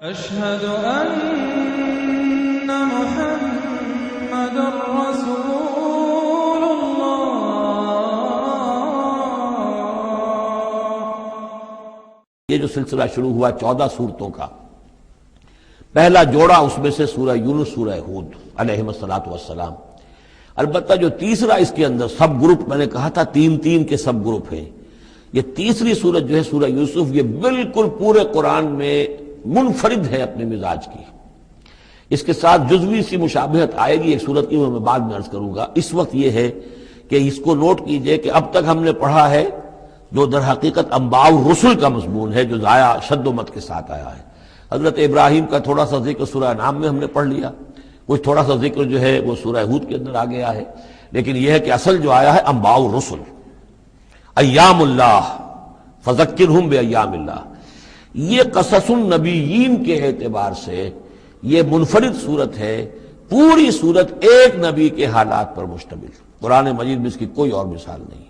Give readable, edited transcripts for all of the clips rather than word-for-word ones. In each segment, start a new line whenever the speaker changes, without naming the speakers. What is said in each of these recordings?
أشهد أن محمد رسول الله۔
یہ جو سلسلہ شروع ہوا 14 سورتوں کا، پہلا جوڑا اس میں سے سورہ یونس، سورہ ہود علیہم الصلاۃ والسلام۔ البتہ جو تیسرا اس کے اندر سب گروپ، میں نے کہا تھا تین کے سب گروپ ہیں، یہ تیسری سورت جو ہے سورہ یوسف، یہ بالکل پورے قرآن میں منفرد ہے اپنے مزاج کی۔ اس کے ساتھ جزوی سی مشابہت آئے گی ایک سورت کی، میں بعد میں عرض کروں گا۔ اس وقت یہ ہے کہ اس کو نوٹ کیجئے کہ اب تک ہم نے پڑھا ہے جو در حقیقت انباء الرسل کا مضمون ہے، جو ضائع شد و مت کے ساتھ آیا ہے۔ حضرت ابراہیم کا تھوڑا سا ذکر سورہ انعام میں ہم نے پڑھ لیا، کچھ تھوڑا سا ذکر جو ہے وہ سورہ ہود کے اندر آ گیا ہے، لیکن یہ ہے کہ اصل جو آیا ہے انباء الرسل، ایام اللہ فذکرہم بایام اللہ۔ یہ قصص النبیین کے اعتبار سے یہ منفرد صورت ہے، پوری صورت ایک نبی کے حالات پر مشتمل۔ قرآن مجید میں اس کی کوئی اور مثال نہیں۔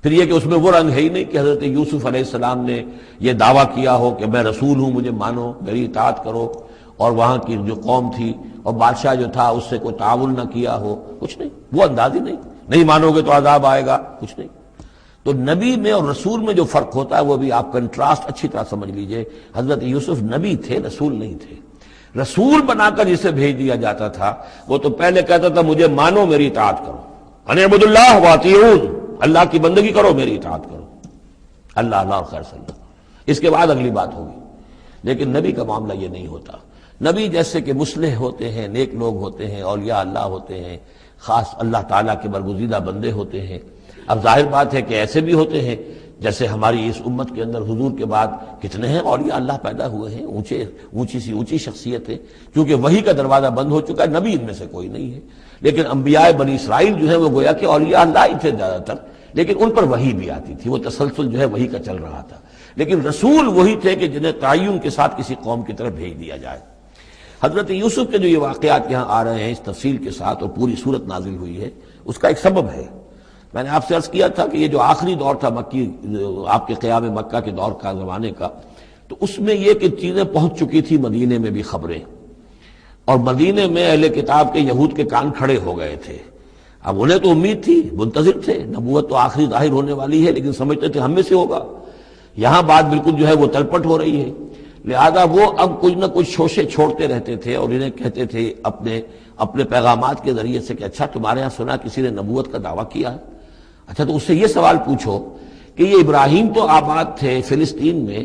پھر یہ کہ اس میں وہ رنگ ہے ہی نہیں کہ حضرت یوسف علیہ السلام نے یہ دعویٰ کیا ہو کہ میں رسول ہوں، مجھے مانو، میری اطاعت کرو، اور وہاں کی جو قوم تھی اور بادشاہ جو تھا اس سے کوئی تعاون نہ کیا ہو، کچھ نہیں، وہ انداز ہی نہیں مانو گے تو عذاب آئے گا، کچھ نہیں۔ تو نبی میں اور رسول میں جو فرق ہوتا ہے وہ بھی آپ کنٹراسٹ اچھی طرح سمجھ لیجئے۔ حضرت یوسف نبی تھے، رسول نہیں تھے۔ رسول بنا کر جسے بھیج دیا جاتا تھا وہ تو پہلے کہتا تھا مجھے مانو، میری اطاعت کرو، ان اعبدوا اللہ واطیعون، اللہ کی بندگی کرو، میری اطاعت کرو، اللہ اور خیر صلی اللہ، اس کے بعد اگلی بات ہوگی۔ لیکن نبی کا معاملہ یہ نہیں ہوتا۔ نبی جیسے کہ مصلح ہوتے ہیں، نیک لوگ ہوتے ہیں، اولیاء اللہ ہوتے ہیں، خاص اللہ تعالیٰ کے برگزیدہ بندے ہوتے ہیں۔ اب ظاہر بات ہے کہ ایسے بھی ہوتے ہیں جیسے ہماری اس امت کے اندر حضور کے بعد کتنے ہیں اولیاء اللہ پیدا ہوئے ہیں، اونچی شخصیت ہے، کیونکہ وحی کا دروازہ بند ہو چکا ہے، نبی ان میں سے کوئی نہیں ہے۔ لیکن انبیاء بنی اسرائیل جو ہے وہ گویا کہ اولیاء اللہ ہی تھے زیادہ تر، لیکن ان پر وحی بھی آتی تھی، وہ تسلسل جو ہے وحی کا چل رہا تھا۔ لیکن رسول وہی تھے کہ جنہیں تعین کے ساتھ کسی قوم کی طرف بھیج دیا جائے۔ حضرت یوسف کے جو یہ واقعات یہاں آ رہے ہیں اس تفصیل کے ساتھ، اور پوری صورت نازل ہوئی ہے، اس کا ایک سبب ہے۔ میں نے آپ سے عرض کیا تھا کہ یہ جو آخری دور تھا مکی، آپ کے قیام مکہ کے دور کا، زمانے کا، تو اس میں یہ کہ چیزیں پہنچ چکی تھی مدینے میں بھی خبریں، اور مدینے میں اہل کتاب کے یہود کے کان کھڑے ہو گئے تھے۔ اب انہیں تو امید تھی، منتظر تھے، نبوت تو آخری ظاہر ہونے والی ہے، لیکن سمجھتے تھے ہم میں سے ہوگا۔ یہاں بات بالکل جو ہے وہ تلپٹ ہو رہی ہے، لہذا وہ اب کچھ نہ کچھ شوشے چھوڑتے رہتے تھے اور انہیں کہتے تھے اپنے پیغامات کے ذریعے سے کہ اچھا تمہارے ہاں سنا کسی نے نبوت کا دعویٰ کیا ہے، اچھا تو اس سے یہ سوال پوچھو کہ یہ ابراہیم تو آباد تھے فلسطین میں،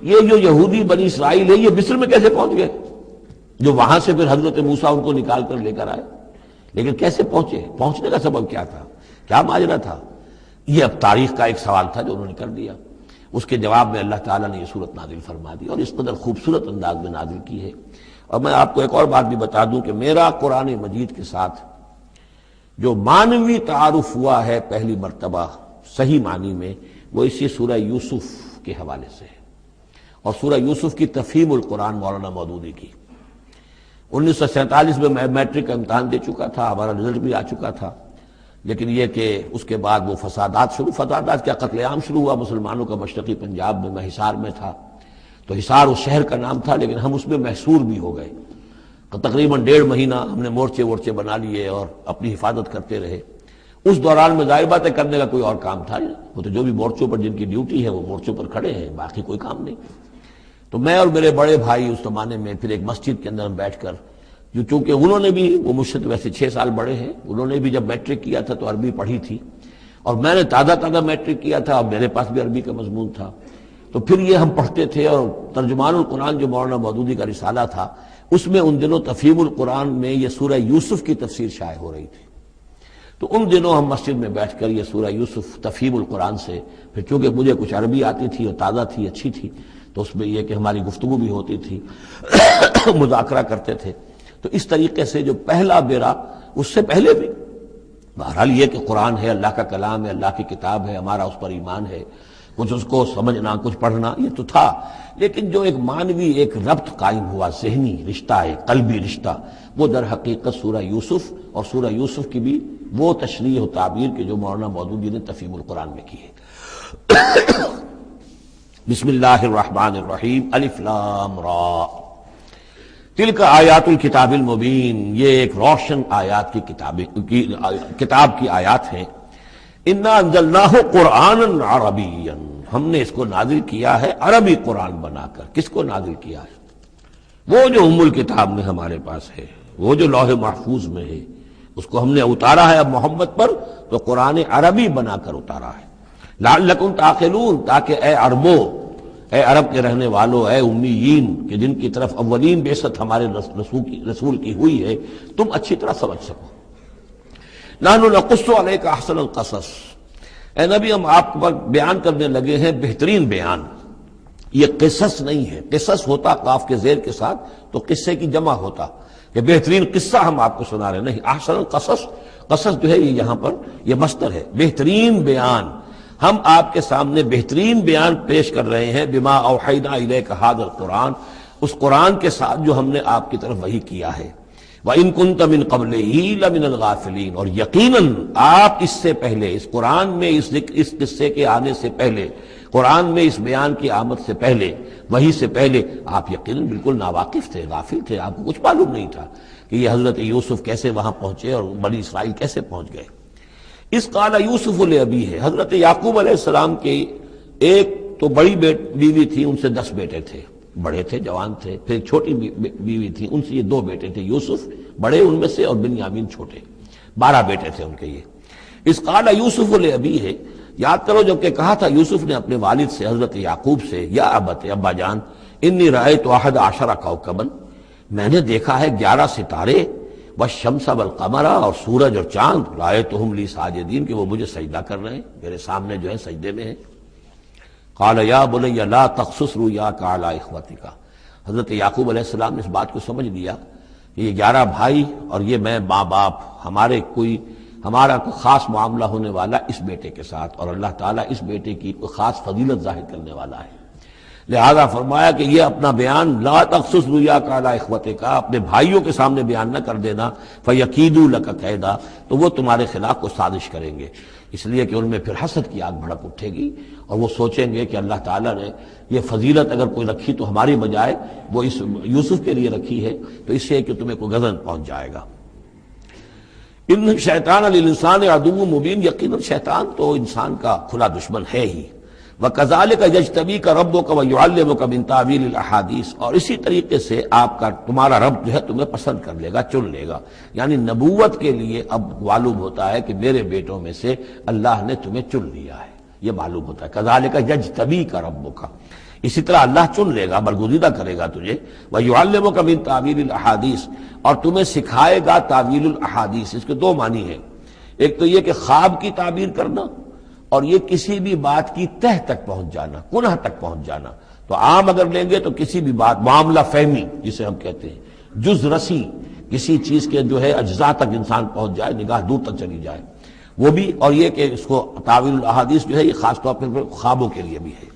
یہ جو یہودی بنی اسرائیل ہے یہ مصر میں کیسے پہنچ گئے، جو وہاں سے پھر حضرت موسیٰ ان کو نکال کر لے کر آئے، لیکن کیسے پہنچے، پہنچنے کا سبب کیا تھا، کیا ماجرا تھا؟ یہ اب تاریخ کا ایک سوال تھا جو انہوں نے کر دیا۔ اس کے جواب میں اللہ تعالیٰ نے یہ صورت نازل فرما دی، اور اس قدر خوبصورت انداز میں نازل کی ہے۔ اور میں آپ کو ایک اور بات بھی بتا دوں کہ میرا قرآن مجید کے ساتھ جو معنوی تعارف ہوا ہے پہلی مرتبہ صحیح معنی میں، وہ اسی سورہ یوسف کے حوالے سے ہے، اور سورہ یوسف کی تفہیم القرآن مولانا مودودی کی۔ 1947 میں میں میٹرک کا امتحان دے چکا تھا، ہمارا رزلٹ بھی آ چکا تھا، لیکن یہ کہ اس کے بعد وہ فسادات کیا قتل عام شروع ہوا مسلمانوں کا مشرقی پنجاب میں۔ میں حصار میں تھا، تو حصار اس شہر کا نام تھا، لیکن ہم اس میں محصور بھی ہو گئے۔ تقریباً 1.5 مہینہ ہم نے مورچے بنا لیے اور اپنی حفاظت کرتے رہے۔ اس دوران میں ظاہر بات ہے کرنے کا کوئی اور کام تھا نہیں، وہ تو جو بھی مورچوں پر جن کی ڈیوٹی ہے وہ مورچوں پر کھڑے ہیں، باقی کوئی کام نہیں۔ تو میں اور میرے بڑے بھائی اس زمانے میں پھر ایک مسجد کے اندر ہم بیٹھ کر، جو چونکہ انہوں نے بھی، وہ مجھ سے تو ویسے 6 سال بڑے ہیں، انہوں نے بھی جب میٹرک کیا تھا تو عربی پڑھی تھی، اور میں نے تازہ میٹرک کیا تھا، اور میرے پاس بھی عربی کا مضمون تھا، تو پھر یہ ہم پڑھتے تھے۔ اور ترجمان القرآن جو مولانا مودودی کا رسالہ تھا، اس میں ان دنوں تفہیم القرآن میں یہ سورہ یوسف کی تفسیر شائع ہو رہی تھی، تو ان دنوں ہم مسجد میں بیٹھ کر یہ سورہ یوسف تفہیم القرآن سے، پھر چونکہ مجھے کچھ عربی آتی تھی اور تازہ تھی، اچھی تھی، تو اس میں یہ کہ ہماری گفتگو بھی ہوتی تھی، مذاکرہ کرتے تھے۔ تو اس طریقے سے جو پہلا بیرا، اس سے پہلے بھی بہرحال یہ کہ قرآن ہے، اللہ کا کلام ہے، اللہ کی کتاب ہے، ہمارا اس پر ایمان ہے، کچھ اس کو سمجھنا، کچھ پڑھنا، یہ تو تھا، لیکن جو ایک معنوی ایک ربط قائم ہوا، ذہنی رشتہ ہے، قلبی رشتہ، وہ در حقیقت سورہ یوسف اور سورہ یوسف کی بھی وہ تشریح و تعبیر کے جو مولانا مودودی نے تفہیم القرآن میں کی ہے۔ بسم اللہ الرحمن الرحیم الف لام را تلک آیات الکتاب المبین، یہ ایک روشن آیات کی کتاب کی آیات ہیں. انا انزلناہ قرآنا عربیا، ہم نے اس کو نازل کیا ہے عربی قرآن بنا کر. کس کو نازل کیا ہے؟ وہ جو ام الکتاب میں ہمارے پاس ہے، وہ جو لوح محفوظ میں ہے، اس کو ہم نے اتارا ہے اب محمد پر، تو قرآن عربی بنا کر اتارا ہے. لعلکم تعقلون، تاکہ اے عربو، اے عرب کے رہنے والوں، اے امیین کہ جن کی طرف اولین بعثت ہمارے رسول کی ہوئی ہے، تم اچھی طرح سمجھ سکو. نحن نقص علیک احسن القصص، اے نبی ہم آپ پر بیان کرنے لگے ہیں بہترین بیان. یہ قصص نہیں ہے، قصص ہوتا قاف کے زیر کے ساتھ تو قصے کی جمع ہوتا کہ بہترین قصہ ہم آپ کو سنا رہے ہیں. نہیں، احسن القصص، قصص جو ہے یہ یہاں پر یہ مصدر ہے، بہترین بیان. ہم آپ کے سامنے بہترین بیان پیش کر رہے ہیں بما اوحینا الیک ھذا القرآن، اس قرآن کے ساتھ جو ہم نے آپ کی طرف وحی کیا ہے. وَإِن كُنتَ مِن قَبْلِهِ لَمِنَ الْغَافِلِينَ، اور یقیناً آپ اس سے پہلے، اس قرآن میں اس قصے کے آنے سے پہلے، قرآن میں اس بیان کی آمد سے پہلے، وحی سے پہلے آپ یقیناً بالکل ناواقف تھے، غافل تھے. آپ کو کچھ معلوم نہیں تھا کہ یہ حضرت یوسف کیسے وہاں پہنچے اور بنی اسرائیل کیسے پہنچ گئے. اس قال یوسف لابیہ، حضرت یعقوب علیہ السلام کی ایک تو بڑی بیوی تھی، ان سے 10 بیٹے تھے، بڑے تھے، جوان تھے. پھر ایک چھوٹی بیوی تھی، ان سے یہ 2 بیٹے تھے، یوسف بڑے ان میں سے اور بنیامین چھوٹے. 12 بیٹے تھے ان کے. یہ اس قال یوسف لابیہ، یاد کرو جب کہ کہا تھا یوسف نے اپنے والد سے، حضرت یعقوب سے، یا ابت، ابا جان، انی رأیت 11 کوكبا، میں نے دیکھا ہے 11 ستارے، والشمس والقمر، اور سورج اور چاند، رأیتهم لی ساجدین، کہ وہ مجھے سجدہ کر رہے ہیں، میرے سامنے جو ہے سجدے میں ہیں. قال یا بنی لا تقصص رؤیاک علی اخوتک، حضرت یعقوب علیہ السلام نے اس بات کو سمجھ لیا کہ یہ 11 بھائی اور یہ میں ماں باپ، ہمارا کوئی خاص معاملہ ہونے والا اس بیٹے کے ساتھ، اور اللہ تعالیٰ اس بیٹے کی کوئی خاص فضیلت ظاہر کرنے والا ہے. لہذا فرمایا کہ یہ اپنا بیان لا تقصص رؤیاک علی اخوتک، اپنے بھائیوں کے سامنے بیان نہ کر دینا. فیکیدوا لک کیدا، تو وہ تمہارے خلاف کو سازش کریں گے، اس لیے کہ ان میں پھر حسد کی آگ بھڑک اٹھے گی اور وہ سوچیں گے کہ اللہ تعالیٰ نے یہ فضیلت اگر کوئی رکھی تو ہماری بجائے وہ اس یوسف کے لیے رکھی ہے، تو اس سے کہ تمہیں کوئی غضب پہنچ جائے گا. ان شیطان للانسان عدو مبین، یقیناً شیطان تو انسان کا کھلا دشمن ہے ہی. وَكَذَلِكَ يَجْتَبِيكَ رَبُّكَ وَيُعَلِّمُكَ مِن تَأْوِيلِ الْأَحَادِيثِ، اور اسی طریقے سے تمہارا رب جو ہے تمہیں پسند کر لے گا، چن لے گا. یعنی نبوت کے لیے اب معلوم ہوتا ہے کہ میرے بیٹوں میں سے اللہ نے تمہیں چن لیا ہے، یہ معلوم ہوتا ہے. كَذَلِكَ يَجْتَبِيكَ رَبُّكَ، اسی طرح اللہ چن لے گا، برگزیدہ کرے گا تجھے. وَيُعَلِّمُكَ مِن تَأْوِيلِ الْأَحَادِيثِ، اور تمہیں سکھائے گا تعویل الاحادیث. اس کے 2 معنی ہیں، ایک تو یہ کہ خواب کی تعبیر کرنا، اور یہ کسی بھی بات کی تہ تک پہنچ جانا، کنہ تک پہنچ جانا. تو عام اگر لیں گے تو کسی بھی بات، معاملہ فہمی جسے ہم کہتے ہیں، جز رسی، کسی چیز کے جو ہے اجزاء تک انسان پہنچ جائے، نگاہ دور تک چلی جائے، وہ بھی. اور یہ کہ اس کو تعویل الاحادیث جو ہے یہ خاص طور پر خوابوں کے لیے بھی ہے.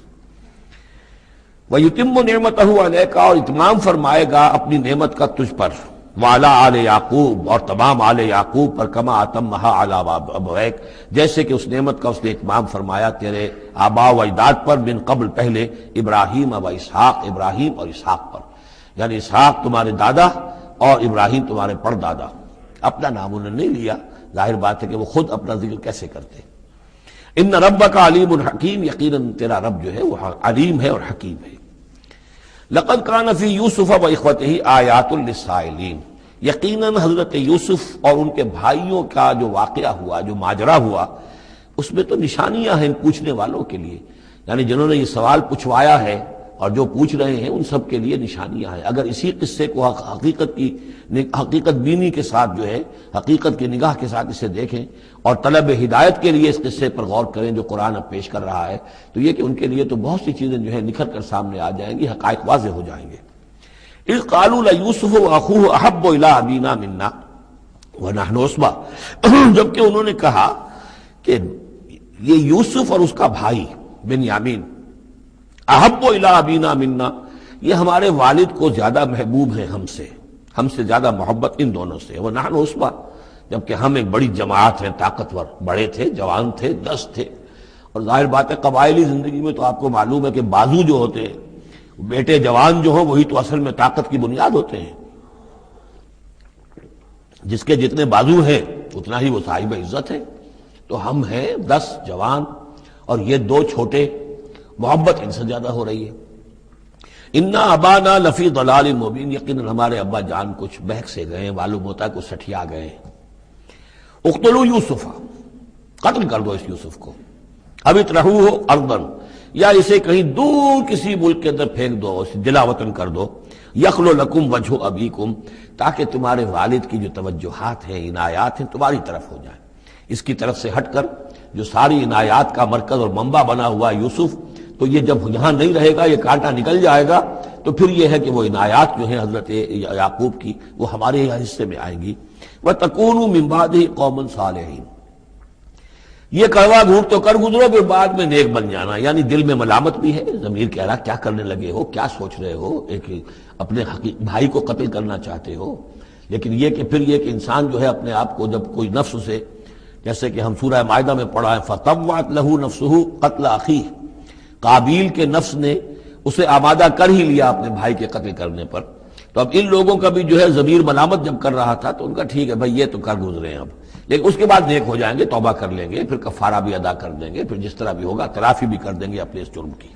وَيُتِمُّ نِعْمَتَهُ عَلَيْكَ، اور اتمام فرمائے گا اپنی نعمت کا تجھ پر. وعلی آل یعقوب، اور تمام آل یعقوب پر. کما اتمھا علی ابویک، جیسے کہ اس نعمت کا اس نے اتمام فرمایا تیرے آباء و اجداد پر، من قبل پہلے، ابراہیم و اسحاق، ابراہیم اور اسحاق پر. یعنی اسحاق تمہارے دادا اور ابراہیم تمہارے پردادا. اپنا نام انہوں نے نہیں لیا، ظاہر بات ہے کہ وہ خود اپنا ذکر کیسے کرتے. ان ربک علیم حکیم، یقیناً تیرا رب جو ہے وہ علیم ہے اور حکیم ہے. لقد کان فی یوسف و اخوتہ آیات للسائلین، یقیناً حضرت یوسف اور ان کے بھائیوں کا جو واقعہ ہوا، جو ماجرا ہوا، اس میں تو نشانیاں ہیں پوچھنے والوں کے لیے. یعنی جنہوں نے یہ سوال پوچھوایا ہے اور جو پوچھ رہے ہیں ان سب کے لیے نشانیاں ہیں. اگر اسی قصے کو حقیقت بینی کے ساتھ جو ہے، حقیقت کی نگاہ کے ساتھ اسے دیکھیں اور طلب ہدایت کے لیے اس قصے پر غور کریں جو قرآن اب پیش کر رہا ہے، تو یہ کہ ان کے لیے تو بہت سی چیزیں جو ہے نکھر کر سامنے آ جائیں گی، حقائق واضح ہو جائیں گے. اذ قالوا لیوسف واخوہ احب الی ابینا منا ونحن عصبہ، جبکہ انہوں نے کہا کہ یہ یوسف اور اس کا بھائی بنیامین، احب الی ابینا منا، یہ ہمارے والد کو زیادہ محبوب ہیں ہم سے زیادہ محبت ان دونوں سے. ونحن عصبہ، جبکہ ہم ایک بڑی جماعت ہیں، طاقتور، بڑے تھے، جوان تھے، 10 تھے، اور ظاہر بات ہے قبائلی زندگی میں تو آپ کو معلوم ہے کہ بازو جو ہوتے ہیں، بیٹے جوان جو ہوں وہی تو اصل میں طاقت کی بنیاد ہوتے ہیں. جس کے جتنے بازو ہیں اتنا ہی وہ صاحب عزت ہے. تو ہم ہیں 10 جوان اور یہ 2 چھوٹے، محبت ان سے زیادہ ہو رہی ہے. انا ابانا لفی ضلال مبین، یقیناً ہمارے ابا جان کچھ بہک سے گئے، معلوم ہوتا ہے کچھ سٹھیا گئے. اقتلوا یوسف، قتل کر دو اس یوسف کو، اب اترہوہ ارضاً، یا اسے کہیں دور کسی ملک کے اندر پھینک دو، اسے دلا وطن کر دو. یخلو لکم وجہ ابیکم، تاکہ تمہارے والد کی جو توجہات ہیں، عنایات ہیں، تمہاری طرف ہو جائیں. اس کی طرف سے ہٹ کر جو ساری عنایات کا مرکز اور منبع بنا ہوا یوسف، تو یہ جب یہاں نہیں رہے گا، یہ کانٹا نکل جائے گا، تو پھر یہ ہے کہ وہ عنایات جو ہیں حضرت یعقوب کی وہ ہمارے حصے میں آئیں گی. وَتَكُونُوا مِن بَعْدِهِ قَوْمًا صَالِحِينَ، یہ کڑوا گھونٹ تو کر گزرو پھر بعد میں نیک بن جانا. یعنی دل میں ملامت بھی ہے، ضمیر کہہ رہا کیا کرنے لگے ہو، کیا سوچ رہے ہو، ایک اپنے بھائی کو قتل کرنا چاہتے ہو. لیکن یہ کہ پھر یہ کہ انسان جو ہے اپنے آپ کو جب کوئی نفس سے، جیسے کہ ہم سورہ مائدہ میں پڑھا ہے فَطَوَّعَتْ لَهُ نَفْسُهُ قَتْلَ أَخِيهِ، قابیل کے نفس نے اسے آمادہ کر ہی لیا اپنے بھائی کے قتل کرنے پر. تو اب ان لوگوں کا بھی جو ہے ضمیر ملامت جب کر رہا تھا تو ان کا ٹھیک ہے بھائی یہ تو کر گزرے ہیں اب، لیکن اس کے بعد نیک ہو جائیں گے، توبہ کر لیں گے، پھر کفارہ بھی ادا کر دیں گے، پھر جس طرح بھی ہوگا تلافی بھی کر دیں گے اپنے اس جرم کی.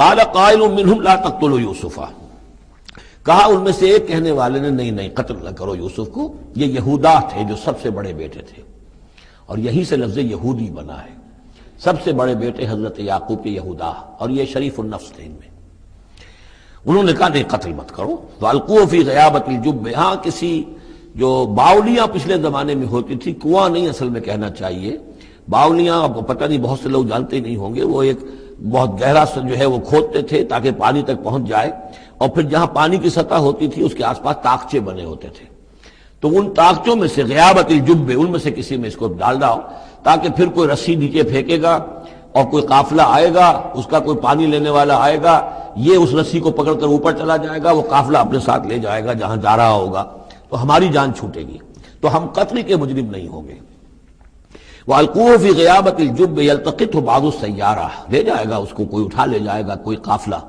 قال قائل منهم لا تقتلوا یوسف، کہا ان میں سے ایک کہنے والے نے نہیں قتل نہ کرو یوسف کو. یہ یہودا تھے جو سب سے بڑے بیٹے تھے، اور یہی سے لفظ یہودی بنا ہے. سب سے بڑے بیٹے حضرت یعقوب کے یہودا، اور یہ شریف النفس تھے ان میں. انہوں نے کہا نہیں قتل مت کرو. وَأَلْقُوهُ فِي غَيَابَةِ الْجُبِّ، ہاں کسی جو باولیاں پچھلے زمانے میں ہوتی تھی، کنواں نہیں اصل میں کہنا چاہیے، باولیاں آپ کو پتہ نہیں، بہت سے لوگ جانتے نہیں ہوں گے، وہ ایک بہت گہرا سا جو ہے وہ کھودتے تھے تاکہ پانی تک پہنچ جائے، اور پھر جہاں پانی کی سطح ہوتی تھی اس کے آس پاس طاقچے بنے ہوتے تھے. تو ان طاقچوں میں سے غیابت الجب، ان میں سے کسی میں اس کو ڈال ڈاؤ، تاکہ پھر کوئی رسی نیچے پھینکے گا اور کوئی قافلہ آئے گا، اس کا کوئی پانی لینے والا آئے گا، یہ اس رسی کو پکڑ کر اوپر چلا جائے گا، وہ قافلہ اپنے ساتھ لے جائے گا جہاں جا رہا ہوگا، تو ہماری جان چھوٹے گی، تو ہم قتل کے مجرم نہیں ہوں گے. وَأَلْقُوهُ فِي غِيَابَةِ الْجُبِّ يَلْتَقِطْهُ بَعْضُ السَّيَّارَةِ، لے جائے گا اس کو، کوئی اٹھا لے جائے گا، کوئی قافلہ.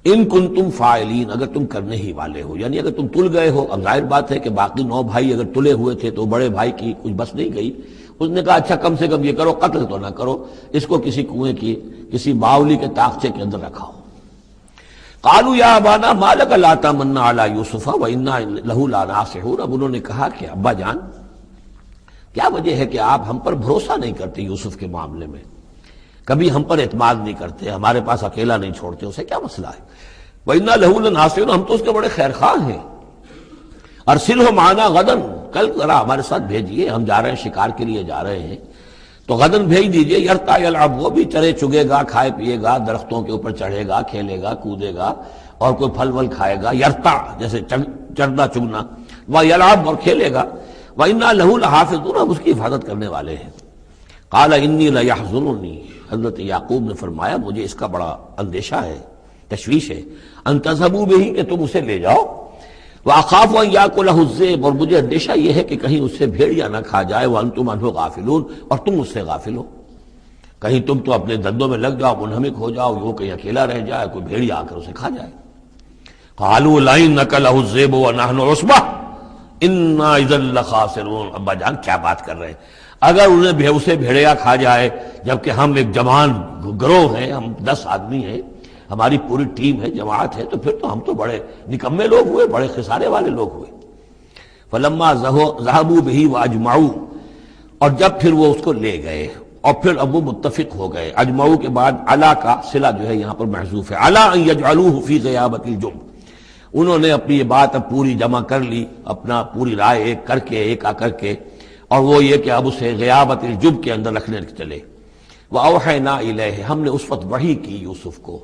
ان کنتم فاعلین، اگر تم کرنے ہی والے ہو، یعنی اگر تم تل گئے ہو. اب ظاہر بات ہے کہ باقی 9 بھائی اگر تلے ہوئے تھے تو بڑے بھائی کی کچھ بس نہیں گئی. اس نے کہا اچھا کم سے کم یہ کرو، قتل تو نہ کرو، اس کو کسی کنویں کی کسی باولی کے طاقچے کے اندر رکھاؤ. قالوا یا ابانا ما لک لا تمنا علی یوسف وانا لہ لناصحون، اب انہوں نے کہا کہ ابا جان کیا وجہ ہے کہ آپ ہم پر بھروسہ نہیں کرتے یوسف کے معاملے میں، کبھی ہم پر اعتماد نہیں کرتے، ہمارے پاس اکیلا نہیں چھوڑتے، اسے کیا مسئلہ ہے؟ وَإِنَّا لَهُ لَنَاصِحُونَ، ہم تو اس کے بڑے خیرخواہ ہیں. أَرْسِلْهُ مَعَنَا غَدًا، کل ذرا ہمارے ساتھ بھیجیے، ہم جا رہے ہیں شکار کے لیے جا رہے ہیں، تو غدن بھیج دیجیے. یرتع یلعب، وہ بھی چرے چگے گا، کھائے پیے گا، درختوں کے اوپر چڑھے گا، کھیلے گا، کودے گا، اور کوئی پھل ول کھائے گا. یرتع جیسے چڑھنا چگنا، ویلعب اور کھیلے گا. وَإِنَّا لَهُ لَحَافِظُونَ، ہم اس کی حفاظت کرنے والے ہیں. قَالَ إِنِّي لَيَحْزُنُنِي، حضرت یعقوب نے فرمایا مجھے اس کا بڑا اندیشہ ہے، تشویش ہے، ان تذهبوا به، کہ تم اسے لے جاؤ. وَأَخَافُ أَن يَأْكُلَهُ الذِّئْبُ، اور مجھے اندیشہ یہ ہے کہ کہیں اس سے بھیڑیا نہ کھا جائے. وَأَنتُمْ عَنْهُ غَافِلُونَ، اور تم اس سے غافل ہو، کہیں تم تو اپنے دندوں میں لگ جاؤ، منہمک ہو جاؤ، وہ کہیں اکیلا رہ جائے، کوئی بھیڑیا آ کر اسے کھا جائے. قَالُوا لَئِن أَكَلَهُ الذِّئْبُ وَنَحْنُ عُصْبَةٌ إِنَّا إِذًا لَخَاسِرُونَ. ابا جان کیا بات کر رہے ہیں، اگر انہیں اسے بھیڑیا کھا جائے جبکہ ہم ایک جوان گروہ ہیں، ہم 10 آدمی ہیں، ہماری پوری ٹیم ہے، جماعت ہے، تو پھر تو ہم تو بڑے نکمے لوگ ہوئے، بڑے خسارے والے لوگ ہوئے. فلما ذهبوا به واجمعوا، اور جب پھر وہ اس کو لے گئے اور پھر اب وہ متفق ہو گئے. اجمعوا کے بعد علا کا صلہ جو ہے یہاں پر محذوف ہے. علا ان يجعلوه في غيابة الجب، انہوں نے اپنی یہ بات اب پوری جمع کر لی، اپنا پوری رائے ایک کر کے، ایک آ کر کے، اور وہ یہ کہ اب اسے غیابت الجب کے اندر رکھنے چلے. وَأَوْحَيْنَا إِلَيْهِ، ہم نے اس وقت وحی کی یوسف کو.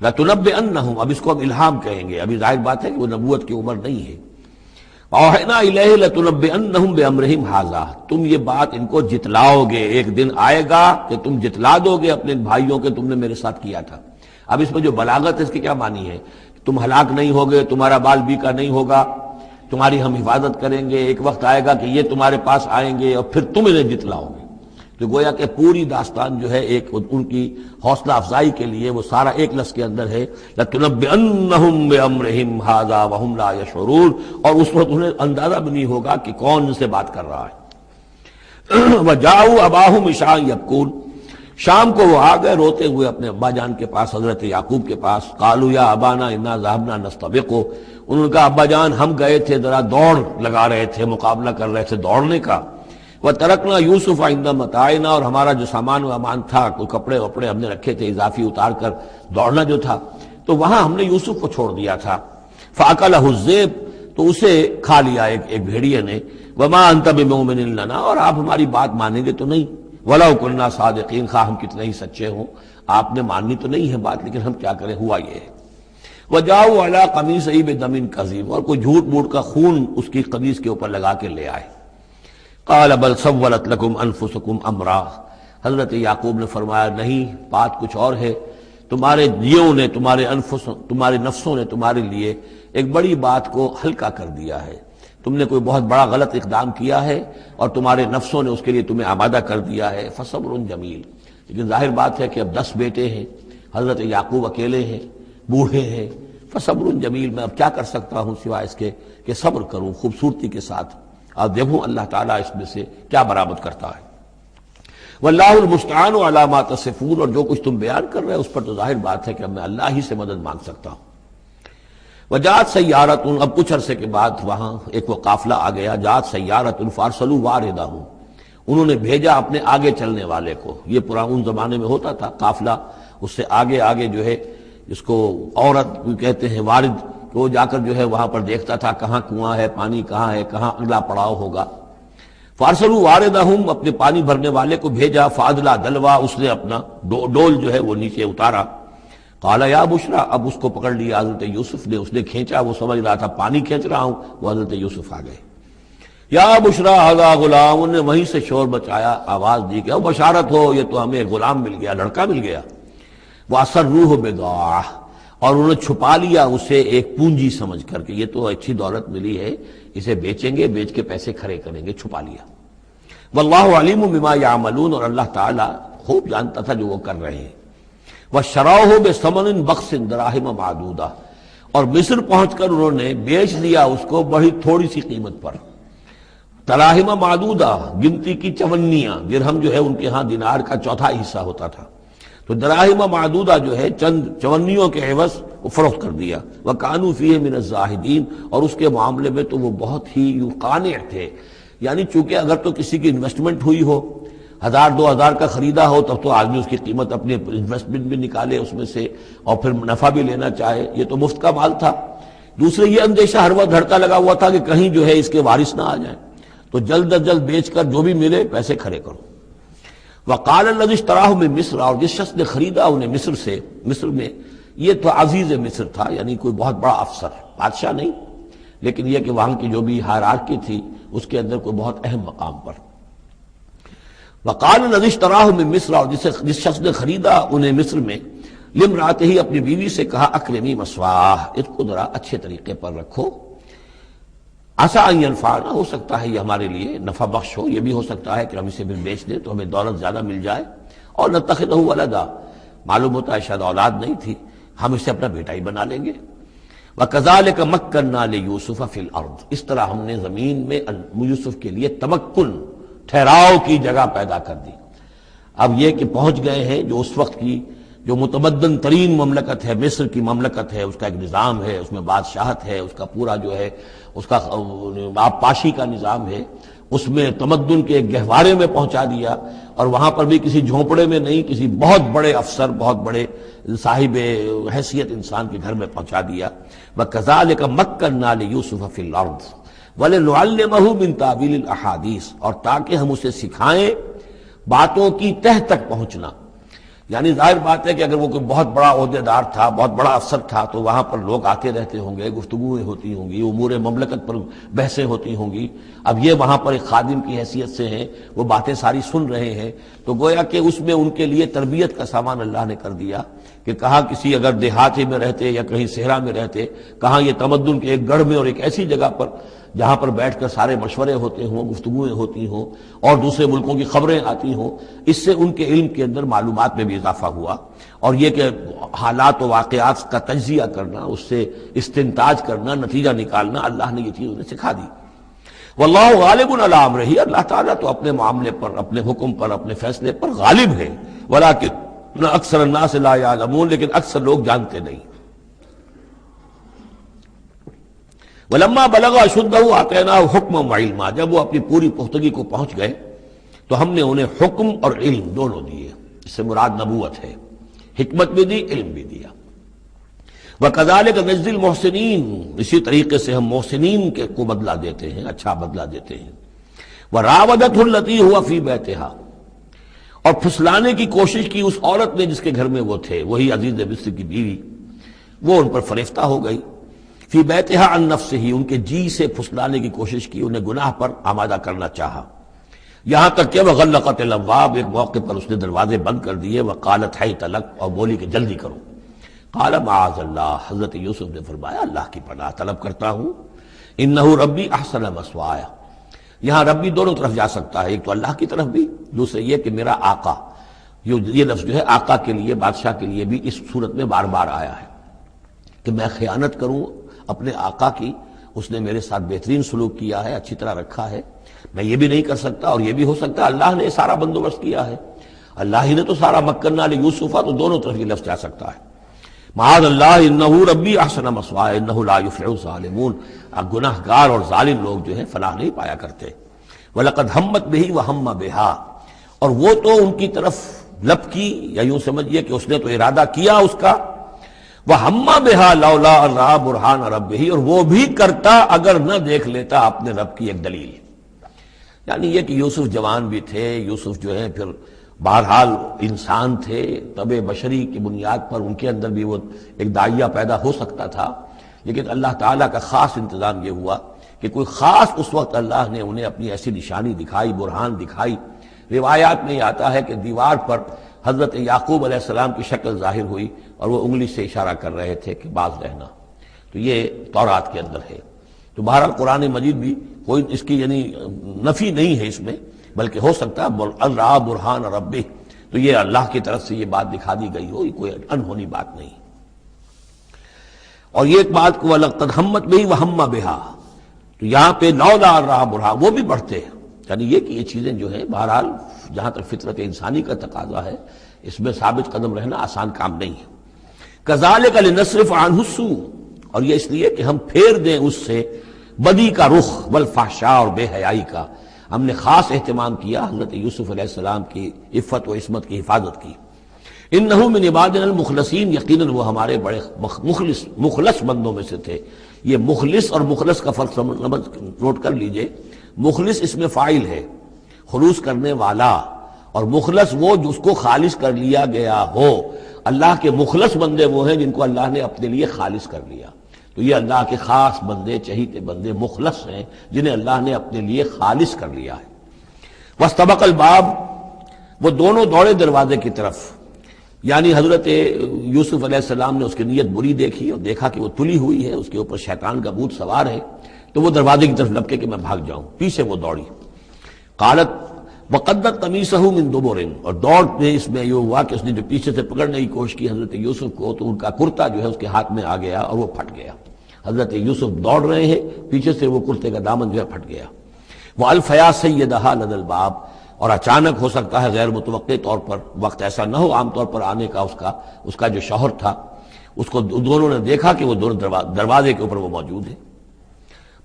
لَتُنَبِّئَنَّهُمْ، اب اس کو ہم الہام کہیں گے، ابھی ظاہر بات ہے کہ وہ نبوت کی عمر نہیں ہے. وَأَوْحَيْنَا إِلَيْهِ لَتُنَبِّئَنَّهُمْ بِأَمْرِهِمْ هَٰذَا، تم یہ بات ان کو جتلاؤ گے، ایک دن آئے گا کہ تم جتلا دو گے اپنے بھائیوں کے تم نے میرے ساتھ کیا تھا. اب اس میں جو بلاغت ہے اس کی کیا معنی ہے؟ تم ہلاک نہیں ہوگے، تمہارا بال بیکا نہیں ہوگا، تمہاری ہم حفاظت کریں گے، ایک وقت آئے گا کہ یہ تمہارے پاس آئیں گے اور پھر تم انہیں جتلاؤ گے۔ تو گویا کہ پوری داستان جو ہے ایک ان کی حوصلہ افزائی کے لیے وہ سارا ایک لفظ کے اندر ہے لَتُنَبِّئَنَّهُم بِأَمْرِهِمْ هَٰذَا وَهُمْ لَا يَشْعُرُونَ، اور اس وقت انہیں اندازہ بھی نہیں ہوگا کہ کون ان سے بات کر رہا ہے۔ وَجَاءُوا أَبَاهُمْ عِشَاءً يَبْكُونَ، شام کو وہ آ گئے روتے ہوئے اپنے ابا جان کے پاس، حضرت یعقوب کے پاس۔ قَالُوا يَا أَبَانَا إِنَّا ذَهَبْنَا نَسْتَبِقُ، انہوں نے کہا ابا جان ہم گئے تھے ذرا دوڑ لگا رہے تھے، مقابلہ کر رہے تھے دوڑنے کا۔ وَتَرَكْنَا يُوسُفَ عِندَ مَتَاعِنَا، اور ہمارا جو سامان و امان تھا، کوئی کپڑے وپڑے ہم نے رکھے تھے اضافی اتار کر دوڑنا جو تھا، تو وہاں ہم نے یوسف کو چھوڑ دیا تھا۔ فَأَكَلَهُ الذِّئْبُ، تو اسے کھا لیا ایک بھیڑیے نے۔ وَمَا أَنْتَ بِمُؤْمِنٍ لَنَا، اور آپ ہماری بات مانیں گے تو نہیں۔ وَلَوْ كُنَّا صَادِقِينَ، خواہ ہم کتنے ہی سچے ہوں، آپ نے ماننی تو نہیں ہے بات، لیکن ہم کیا کریں، ہوا یہ ہے۔ وَجَاءُوا عَلَىٰ قَمِيصِهِ بِدَمٍ كَذِيبٍ، اور کوئی جھوٹ موٹ کا خون اس کی قمیص کے اوپر لگا کے لے آئے۔ قَالَ بَلْ سَوَّلَتْ لَكُمْ أَنفُسُكُمْ أَمْرًا، حضرت یعقوب نے فرمایا نہیں، بات کچھ اور ہے، تمہارے جیوں نے، تمہارے نفسوں نے تمہارے لیے ایک بڑی بات کو ہلکا کر دیا ہے۔ تم نے کوئی بہت بڑا غلط اقدام کیا ہے اور تمہارے نفسوں نے اس کے لیے تمہیں آمادہ کر دیا ہے۔ فصبر جمیل، لیکن ظاہر بات ہے کہ اب 10 بیٹے ہیں، حضرت یعقوب اکیلے ہیں، بوڑھے ہیں۔ فصبر جمیل، میں اب کیا کر سکتا ہوں سوائے اس کے کہ صبر کروں خوبصورتی کے ساتھ، اور دیکھوں اللہ تعالیٰ اس میں سے کیا برآمد کرتا ہے۔ واللہ المستعان علی ما تصفون، اور جو کچھ تم بیان کر رہے ہیں اس پر تو ظاہر بات ہے کہ اب میں اللہ ہی سے مدد مانگ سکتا ہوں۔ وجاءت سیارۃ، اب کچھ عرصے کے بعد وہاں ایک وہ قافلہ آ گیا۔ جاءت سیارۃ فارسلوا واردہم، انہوں نے بھیجا اپنے آگے چلنے والے کو۔ یہ پرانے زمانے میں ہوتا تھا قافلہ، اس سے آگے آگے جو ہے جس کو عورت کہتے ہیں وارد، وہ جا کر جو ہے وہاں پر دیکھتا تھا کہاں کنواں ہے، پانی کہاں ہے، کہاں اگلا پڑاؤ ہوگا۔ فارسلوا واردہم، اپنے پانی بھرنے والے کو بھیجا۔ فادلا دلوا، اس نے اپنا ڈول جو ہے وہ نیچے اتارا۔ قال یا بشرا، اب اس کو پکڑ لیا حضرت یوسف نے، اس نے کھینچا، وہ سمجھ رہا تھا پانی کھینچ رہا ہوں، وہ حضرت یوسف آ گئے۔ یا بشرا ھذا غلام، انہوں نے وہیں سے شور بچایا، آواز دی کہ بشارت ہو، یہ تو ہمیں غلام مل گیا، لڑکا مل گیا۔ وَأَسَرُّوهُ بِضَاعَةً، اور انہوں نے چھپا لیا اسے ایک پونجی سمجھ کر کہ یہ تو اچھی دولت ملی ہے، اسے بیچیں گے، بیچ کے پیسے کھڑے کریں گے، چھپا لیا۔ واللہ علیم بما یعملون، اور اللہ تعالیٰ خوب جانتا تھا جو وہ کر رہے ہیں۔ وَشَرَوْهُ بِثَمَنٍ بَخْسٍ دَرَاهِمَ مَعْدُودَةٍ، اور مصر پہنچ کر انہوں نے بیچ دیا اس کو بڑی تھوڑی سی قیمت پر۔ دراہم معدودہ، گنتی کی چونیاں، درہم جو ہے ان کے ہاں دینار کا چوتھا حصہ ہوتا تھا، تو دراہم معدودہ جو ہے چند چونیوں کے عوض وہ فروخت کر دیا۔ وَكَانُوا فِيهِ مِنَ الزَّاهِدِينَ، اور اس کے معاملے میں تو وہ بہت ہی قانع تھے، یعنی چونکہ اگر تو کسی کی انویسٹمنٹ ہوئی ہو، 1000-2000 کا خریدا ہو، تب تو آدمی اس کی قیمت اپنے انویسٹمنٹ بھی نکالے اس میں سے اور پھر منافع بھی لینا چاہے، یہ تو مفت کا مال تھا۔ دوسرے یہ اندیشہ ہر وقت دھڑکا لگا ہوا تھا کہ کہیں جو ہے اس کے وارث نہ آ جائیں، تو جلد از جلد بیچ کر جو بھی ملے پیسے کھڑے کرو۔ وقال الذي اشتراه من مصر، اور جس شخص نے خریدا انہیں مصر سے، مصر میں یہ تو عزیز مصر تھا، یعنی کوئی بہت بڑا افسر، بادشاہ نہیں، لیکن یہ کہ وہاں کی جو بھی ہائرارکی تھی اس کے اندر کوئی بہت اہم مقام پر۔ وقال الذي اشتراه من مصر، اور جس شخص نے خریدا انہیں مصر میں، لامرأته، اپنی بیوی سے کہا اکرمی مثواہ، اس کو ذرا اچھے طریقے پر رکھو، عسیٰ ان ینفعنا، ہو سکتا ہے یہ ہمارے لیے نفع بخش ہو، یہ بھی ہو سکتا ہے کہ ہم اسے پھر بیچ دیں تو ہمیں دولت زیادہ مل جائے، اور نتخذہ ولدا، معلوم ہوتا ہے شاید اولاد نہیں تھی، ہم اسے اپنا بیٹا ہی بنا لیں گے۔ وَكَذَلِكَ مَكَّنَّا لِيُوسُفَ فِي الْأَرْضِ، اس طرح ہم نے زمین میں یوسف کے لیے تمکن، ٹھہراؤ کی جگہ پیدا کر دی۔ اب یہ کہ پہنچ گئے ہیں جو اس وقت کی جو متمدن ترین مملکت ہے، مصر کی مملکت ہے، اس کا ایک نظام ہے، اس میں بادشاہت ہے، اس کا پورا جو ہے اس کا آبپاشی کا نظام ہے، اس میں تمدن کے ایک گہوارے میں پہنچا دیا، اور وہاں پر بھی کسی جھونپڑے میں نہیں، کسی بہت بڑے افسر، بہت بڑے صاحب حیثیت انسان کے گھر میں پہنچا دیا۔ وَكَذَلِكَ مَكَّنَّا لِيُوسُفَ فِي الْأَرْضِ وَلِنُعَلِّمَهُ مِن تَأْوِيلِ الْأَحَادِيثِ، اور تاکہ ہم اسے سکھائیں باتوں کی تہ تک پہنچنا، یعنی ظاہر بات ہے کہ اگر وہ کوئی بہت بڑا عہدے دار تھا، بہت بڑا افسر تھا، تو وہاں پر لوگ آتے رہتے ہوں گے، گفتگویں ہوتی ہوں گی، امور مملکت پر بحثیں ہوتی ہوں گی۔ اب یہ وہاں پر ایک خادم کی حیثیت سے ہیں، وہ باتیں ساری سن رہے ہیں، تو گویا کہ اس میں ان کے لیے تربیت کا سامان اللہ نے کر دیا کہ کہاں کسی اگر دیہاتی میں رہتے یا کہیں صحرا میں رہتے، کہاں یہ تمدن کے ایک گڑھ میں اور ایک ایسی جگہ پر جہاں پر بیٹھ کر سارے مشورے ہوتے ہوں، گفتگویں ہوتی ہوں اور دوسرے ملکوں کی خبریں آتی ہوں، اس سے ان کے علم کے اندر معلومات میں بھی اضافہ ہوا، اور یہ کہ حالات و واقعات کا تجزیہ کرنا، اس سے استنتاج کرنا، نتیجہ نکالنا، اللہ نے یہ چیز انہیں سکھا دی۔ واللہ غالب علی امرہ، اللہ تعالیٰ تو اپنے معاملے پر، اپنے حکم پر، اپنے فیصلے پر غالب ہے، ولکن اکثر الناس لا یعلمون، لیکن اکثر لوگ جانتے نہیں۔ ولما بلغ اشدہ آتیناہ حکما وعلما، جب وہ اپنی پوری پختگی کو پہنچ گئے تو ہم نے انہیں حکم اور علم دونوں دیے، اس سے مراد نبوت ہے، حکمت بھی دی، علم بھی دیا۔ وَكَذَلِكَ نَجْزِي الْمُحْسِنِينَ، اسی طریقے سے ہم محسنین کو بدلہ دیتے ہیں، اچھا بدلہ دیتے ہیں۔ وَرَاوَدَتْهُ الَّتِي هُوَ فِي بَيْتِهَا، اور پھسلانے کی کوشش کی اس عورت نے جس کے گھر میں وہ تھے، وہی عزیز مصر کی بیوی، وہ ان پر فریفتہ ہو گئی۔ فی بیتہا عن نفسہ، ان کے جی سے پھسلانے کی کوشش کی، انہیں گناہ پر آمادہ کرنا چاہا، یہاں تک کہ وغلقت الابواب، ایک موقع پر اس نے دروازے بند کر دیے، وقالت حیت لک، اور بولی کہ جلدی کرو۔ قال معاذ اللہ، حضرت یوسف نے فرمایا اللہ کی پناہ طلب کرتا ہوں، انہ ربی احسن مثوایا، یہاں ربی دونوں طرف جا سکتا ہے، ایک تو اللہ کی طرف بھی، دوسرے یہ کہ میرا آقا، یہ لفظ جو ہے آقا کے لیے، بادشاہ کے لیے بھی اس صورت میں بار بار آیا ہے کہ میں خیانت کروں اپنے آقا کی، اس نے میرے ساتھ بہترین سلوک کیا ہے، اچھی طرح رکھا ہے، میں یہ بھی نہیں کر سکتا، اور یہ بھی ہو سکتا ہے اللہ نے سارا بندوبست کیا ہے، اللہ ہی نے تو سارا مکننا لیوسف، تو دونوں طرف یہ لفظ جا سکتا ہے۔ معاذ اللہ انہ ربی احسن مثوایا انہ لا یفلح الظالمون، گناہ گار اور ظالم لوگ جو ہیں فلاح نہیں پایا کرتے۔ وَلَقَدْ هَمَّتْ بِهِ وَهَمَّ بِهَا، اور وہ تو ان کی طرف لپکی، یا یوں سمجھیے کہ اس نے تو ارادہ کیا اس کا، وَهَمَّ بِهَا لَوْلَا أَن رَأَىٰ بُرْهَانَ رَبِّهِ، اور وہ بھی کرتا اگر نہ دیکھ لیتا اپنے رب کی ایک دلیل، یعنی یہ کہ یوسف جوان بھی تھے، یوسف جو ہے پھر بہرحال انسان تھے، طبع بشری کی بنیاد پر ان کے اندر بھی وہ ایک داعیہ پیدا ہو سکتا تھا، لیکن اللہ تعالیٰ کا خاص انتظام یہ ہوا کہ کوئی خاص اس وقت اللہ نے انہیں اپنی ایسی نشانی دکھائی، برہان دکھائی۔ روایات میں یہ آتا ہے کہ دیوار پر حضرت یعقوب علیہ السلام کی شکل ظاہر ہوئی اور وہ انگلی سے اشارہ کر رہے تھے کہ باز رہنا، تو یہ تورات کے اندر ہے۔ تو بہرحال قرآن مجید بھی کوئی اس کی یعنی نفی نہیں ہے اس میں، بلکہ ہو سکتا ہے الرا برہان ربہ، تو یہ اللہ کی طرف سے یہ بات دکھا دی گئی ہو، یہ کوئی انہونی بات نہیں۔ اور یہ ایک بات کو وَلَقَدْ هَمَّتْ بِهِ وَهَمَّ بِهَا، تو یہاں پہ لولا الرا برہان، وہ بھی بڑھتے ہیں، یعنی یہ کہ یہ چیزیں جو ہیں بہرحال جہاں تک فطرت انسانی کا تقاضا ہے اس میں ثابت قدم رہنا آسان کام نہیں ہے۔ كَذَلِكَ لِنَصْرِفَ عَنْهُ السُّوءَ، اور یہ اس لیے کہ ہم پھیر دیں اس سے بدی کا رخ، والفحشاء، اور بے حیائی کا، ہم نے خاص اہتمام کیا حضرت یوسف علیہ السلام کی عفت و عصمت کی حفاظت کی۔ انہ من عبادنا المخلصین، یقیناً وہ ہمارے بڑے مخلص بندوں میں سے تھے۔ یہ مخلص اور مخلص کا فرق نوٹ کر لیجئے، مخلص اس میں فاعل ہے، خلوص کرنے والا، اور مخلص وہ جس کو خالص کر لیا گیا ہو۔ اللہ کے مخلص بندے وہ ہیں جن کو اللہ نے اپنے لیے خالص کر لیا، تو یہ اللہ کے خاص بندے، چہیتے بندے مخلص ہیں جنہیں اللہ نے اپنے لیے خالص کر لیا ہے۔ واستبق الباب، وہ دونوں دوڑے دروازے کی طرف، یعنی حضرت یوسف علیہ السلام نے اس کی نیت بری دیکھی اور دیکھا کہ وہ تلی ہوئی ہے، اس کے اوپر شیطان کا بھوت سوار ہے، تو وہ دروازے کی طرف لپکے کہ میں بھاگ جاؤں، پیچھے وہ دوڑی۔ قالت وقدت قمیصہ من دبر، اور دوڑ میں اس میں یہ ہوا کہ اس نے جو پیچھے سے پکڑنے کی کوشش کی حضرت یوسف کو، تو ان کا کرتا جو ہے اس کے ہاتھ میں آ گیا اور وہ پھٹ گیا۔ حضرت یوسف دوڑ رہے ہیں، پیچھے سے وہ کرتے کا دامن جو ہے پھٹ گیا۔ وَأَلْفَيَا سَيِّدَهَا لَدَى الْبَابِ، اور اچانک ہو سکتا ہے غیر متوقع طور پر، وقت ایسا نہ ہو عام طور پر آنے کا، اس کا جو شوہر تھا، اس کو دونوں نے دیکھا کہ وہ دونوں دروازے کے اوپر وہ موجود ہے۔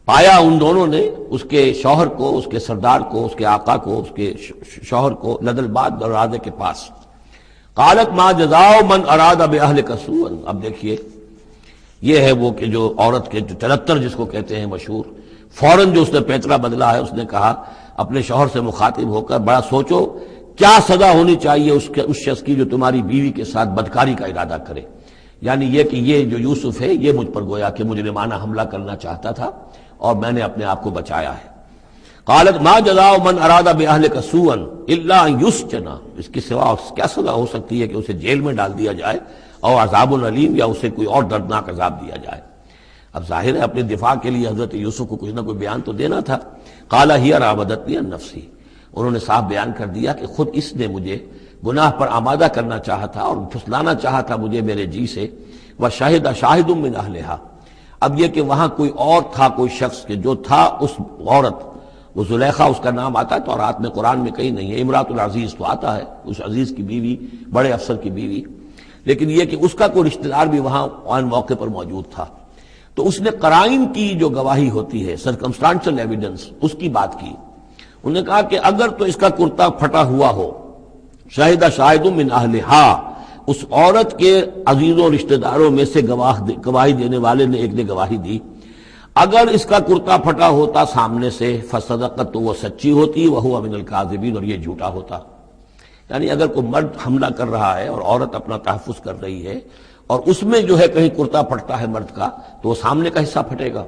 پایا ان دونوں نے اس کے شوہر کو، اس کے سردار کو، اس کے آقا کو، اس کے شوہر کو لدى الباب، دروازے کے پاس۔ قالت ما جزاء من اراد باهلك سوءا، اب دیکھیے یہ ہے وہ کہ جو عورت کے جو تلتر جس کو کہتے ہیں مشہور، فوراً جو اس نے پیترا بدلا ہے، اس نے کہا اپنے شوہر سے مخاطب ہو کر، بڑا سوچو کیا سزا ہونی چاہیے اس شخص کی جو تمہاری بیوی کے ساتھ بدکاری کا ارادہ کرے، یعنی یہ کہ یہ جو یوسف ہے یہ مجھ پر گویا کہ مجرمانہ حملہ کرنا چاہتا تھا اور میں نے اپنے آپ کو بچایا ہے۔ قالت ما جزاء من اراد باهلك سوءا الا ان يسجن، اس کے سوا کیا سزا ہو سکتی ہے کہ اسے جیل میں ڈال دیا جائے اور عذاب العلیم، یا اسے کوئی اور دردناک عذاب دیا جائے۔ اب ظاہر ہے اپنے دفاع کے لیے حضرت یوسف کو کچھ نہ کوئی بیان تو دینا تھا۔ قال هي راودتني عن نفسي، انہوں نے صاف بیان کر دیا کہ خود اس نے مجھے گناہ پر آمادہ کرنا چاہا تھا اور پھسلانا چاہا تھا مجھے میرے جی سے۔ وشهد شاهد من اهلها، اب یہ کہ وہاں کوئی اور تھا، کوئی شخص کہ جو تھا اس عورت، وہ زلیخا اس کا نام آتا ہے تورات میں، قرآن میں کہیں نہیں ہے۔ امرات العزیز تو آتا ہے، اس عزیز کی بیوی، بڑے افسر کی بیوی، لیکن یہ کہ اس کا کوئی رشتہ دار بھی وہاں آن موقع پر موجود تھا۔ تو اس نے قرائن کی جو گواہی ہوتی ہے، سرکمسٹانشل ایویڈنس، اس کی بات کی۔ انہوں نے کہا کہ اگر تو اس کا کرتا پھٹا ہوا ہو، شاہد شاہد من اہلہا، اس عورت کے عزیزوں رشتہ داروں میں سے گواہی دینے والے نے ایک نے گواہی دی، اگر اس کا کرتا پھٹا ہوتا سامنے سے فصدقت، تو وہ سچی ہوتی، وہو من الکاذبین، اور یہ جھوٹا ہوتا۔ یعنی اگر کوئی مرد حملہ کر رہا ہے اور عورت اپنا تحفظ کر رہی ہے اور اس میں جو ہے کہیں کرتا پھٹتا ہے مرد کا، تو وہ سامنے کا حصہ پھٹے گا۔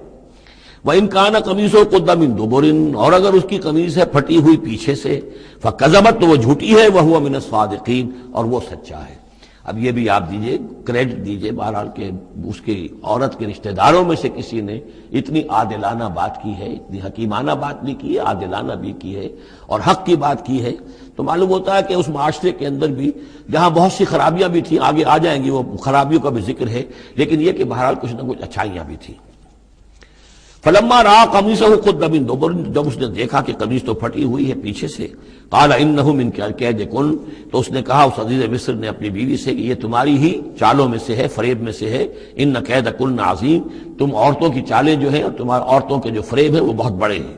وَإِنْ كَانَ قَمِيصُهُ قُدَّ مِنْ دُبُرٍ، اور اگر اس کی قمیص ہے پھٹی ہوئی پیچھے سے، فَكَذَبَتْ، تو وہ جھوٹی ہے، وَهُوَ مِنَ الصَّادِقِينَ، اور وہ سچا ہے۔ اب یہ بھی آپ دیجئے، کریڈٹ دیجئے بہرحال کہ اس کی عورت کے رشتہ داروں میں سے کسی نے اتنی عادلانہ بات کی ہے، اتنی حکیمانہ بات بھی کی ہے، عادلانہ بھی کی ہے اور حق کی بات کی ہے، تو معلوم ہوتا ہے کہ اس معاشرے کے اندر بھی جہاں بہت سی خرابیاں بھی تھیں، آگے آ جائیں گی وہ خرابیوں کا بھی ذکر ہے، لیکن یہ کہ بہرحال کچھ نہ کچھ اچھائیاں بھی تھیں۔ فلما رأى قميصه قد من دبر، جب اس نے دیکھا کہ قمیص تو پھٹی ہوئی ہے پیچھے سے، قال انه من کیدکن، تو اس نے کہا اس عزیز مصر نے اپنی بیوی سے کہ یہ تمہاری ہی چالوں میں سے ہے، فریب میں سے ہے۔ ان کیدکن عظیم، تم عورتوں کی چالیں جو ہیں اور تمہارے عورتوں کے جو فریب ہیں وہ بہت بڑے ہیں۔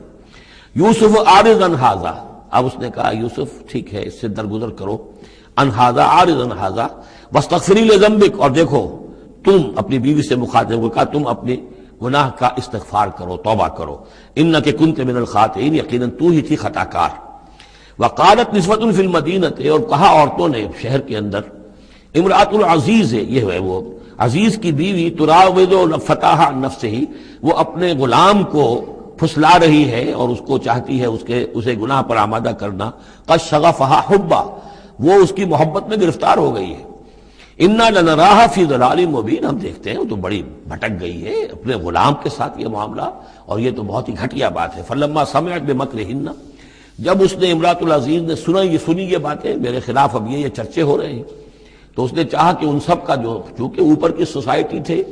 یوسف اعرض عن ھذا، اب اس نے کہا یوسف ٹھیک ہے، اس سے درگزر کرو، عن ھذا، اعرض عن ھذا واستغفری لذنبک، اور دیکھو تم اپنی بیوی سے مخاطب ہو کہا تم اپنے گناہ کا استغفار کرو، توبہ کرو، انک کنت من الخاطئین، یقیناً تو ہی تھی خطا کار۔ وقالت نسوۃ فی المدینہ، اور کہا عورتوں نے شہر کے اندر، امرأۃ العزیز ہے، یہ ہے وہ عزیز کی بیوی، تراود فتاح عن نفسہ، وہ اپنے غلام کو پھسلا رہی ہے اور اس کو چاہتی ہے اسے گناہ پر آمادہ کرنا، قد شغفہا حبا، وہ اس کی محبت میں گرفتار ہو گئی ہے۔ انا لنراہا فی ضلال مبین، ہم دیکھتے ہیں وہ تو بڑی بھٹک گئی ہے اپنے غلام کے ساتھ یہ معاملہ، اور یہ تو بہت ہی گھٹیا بات ہے۔ فلما سمعت بمکرہن، جب اس نے امرأۃ العزیز نے سنی یہ باتیں، میرے خلاف اب یہ چرچے ہو رہے ہیں، تو اس نے چاہا کہ ان سب کا جو چونکہ اوپر کی سوسائٹی تھے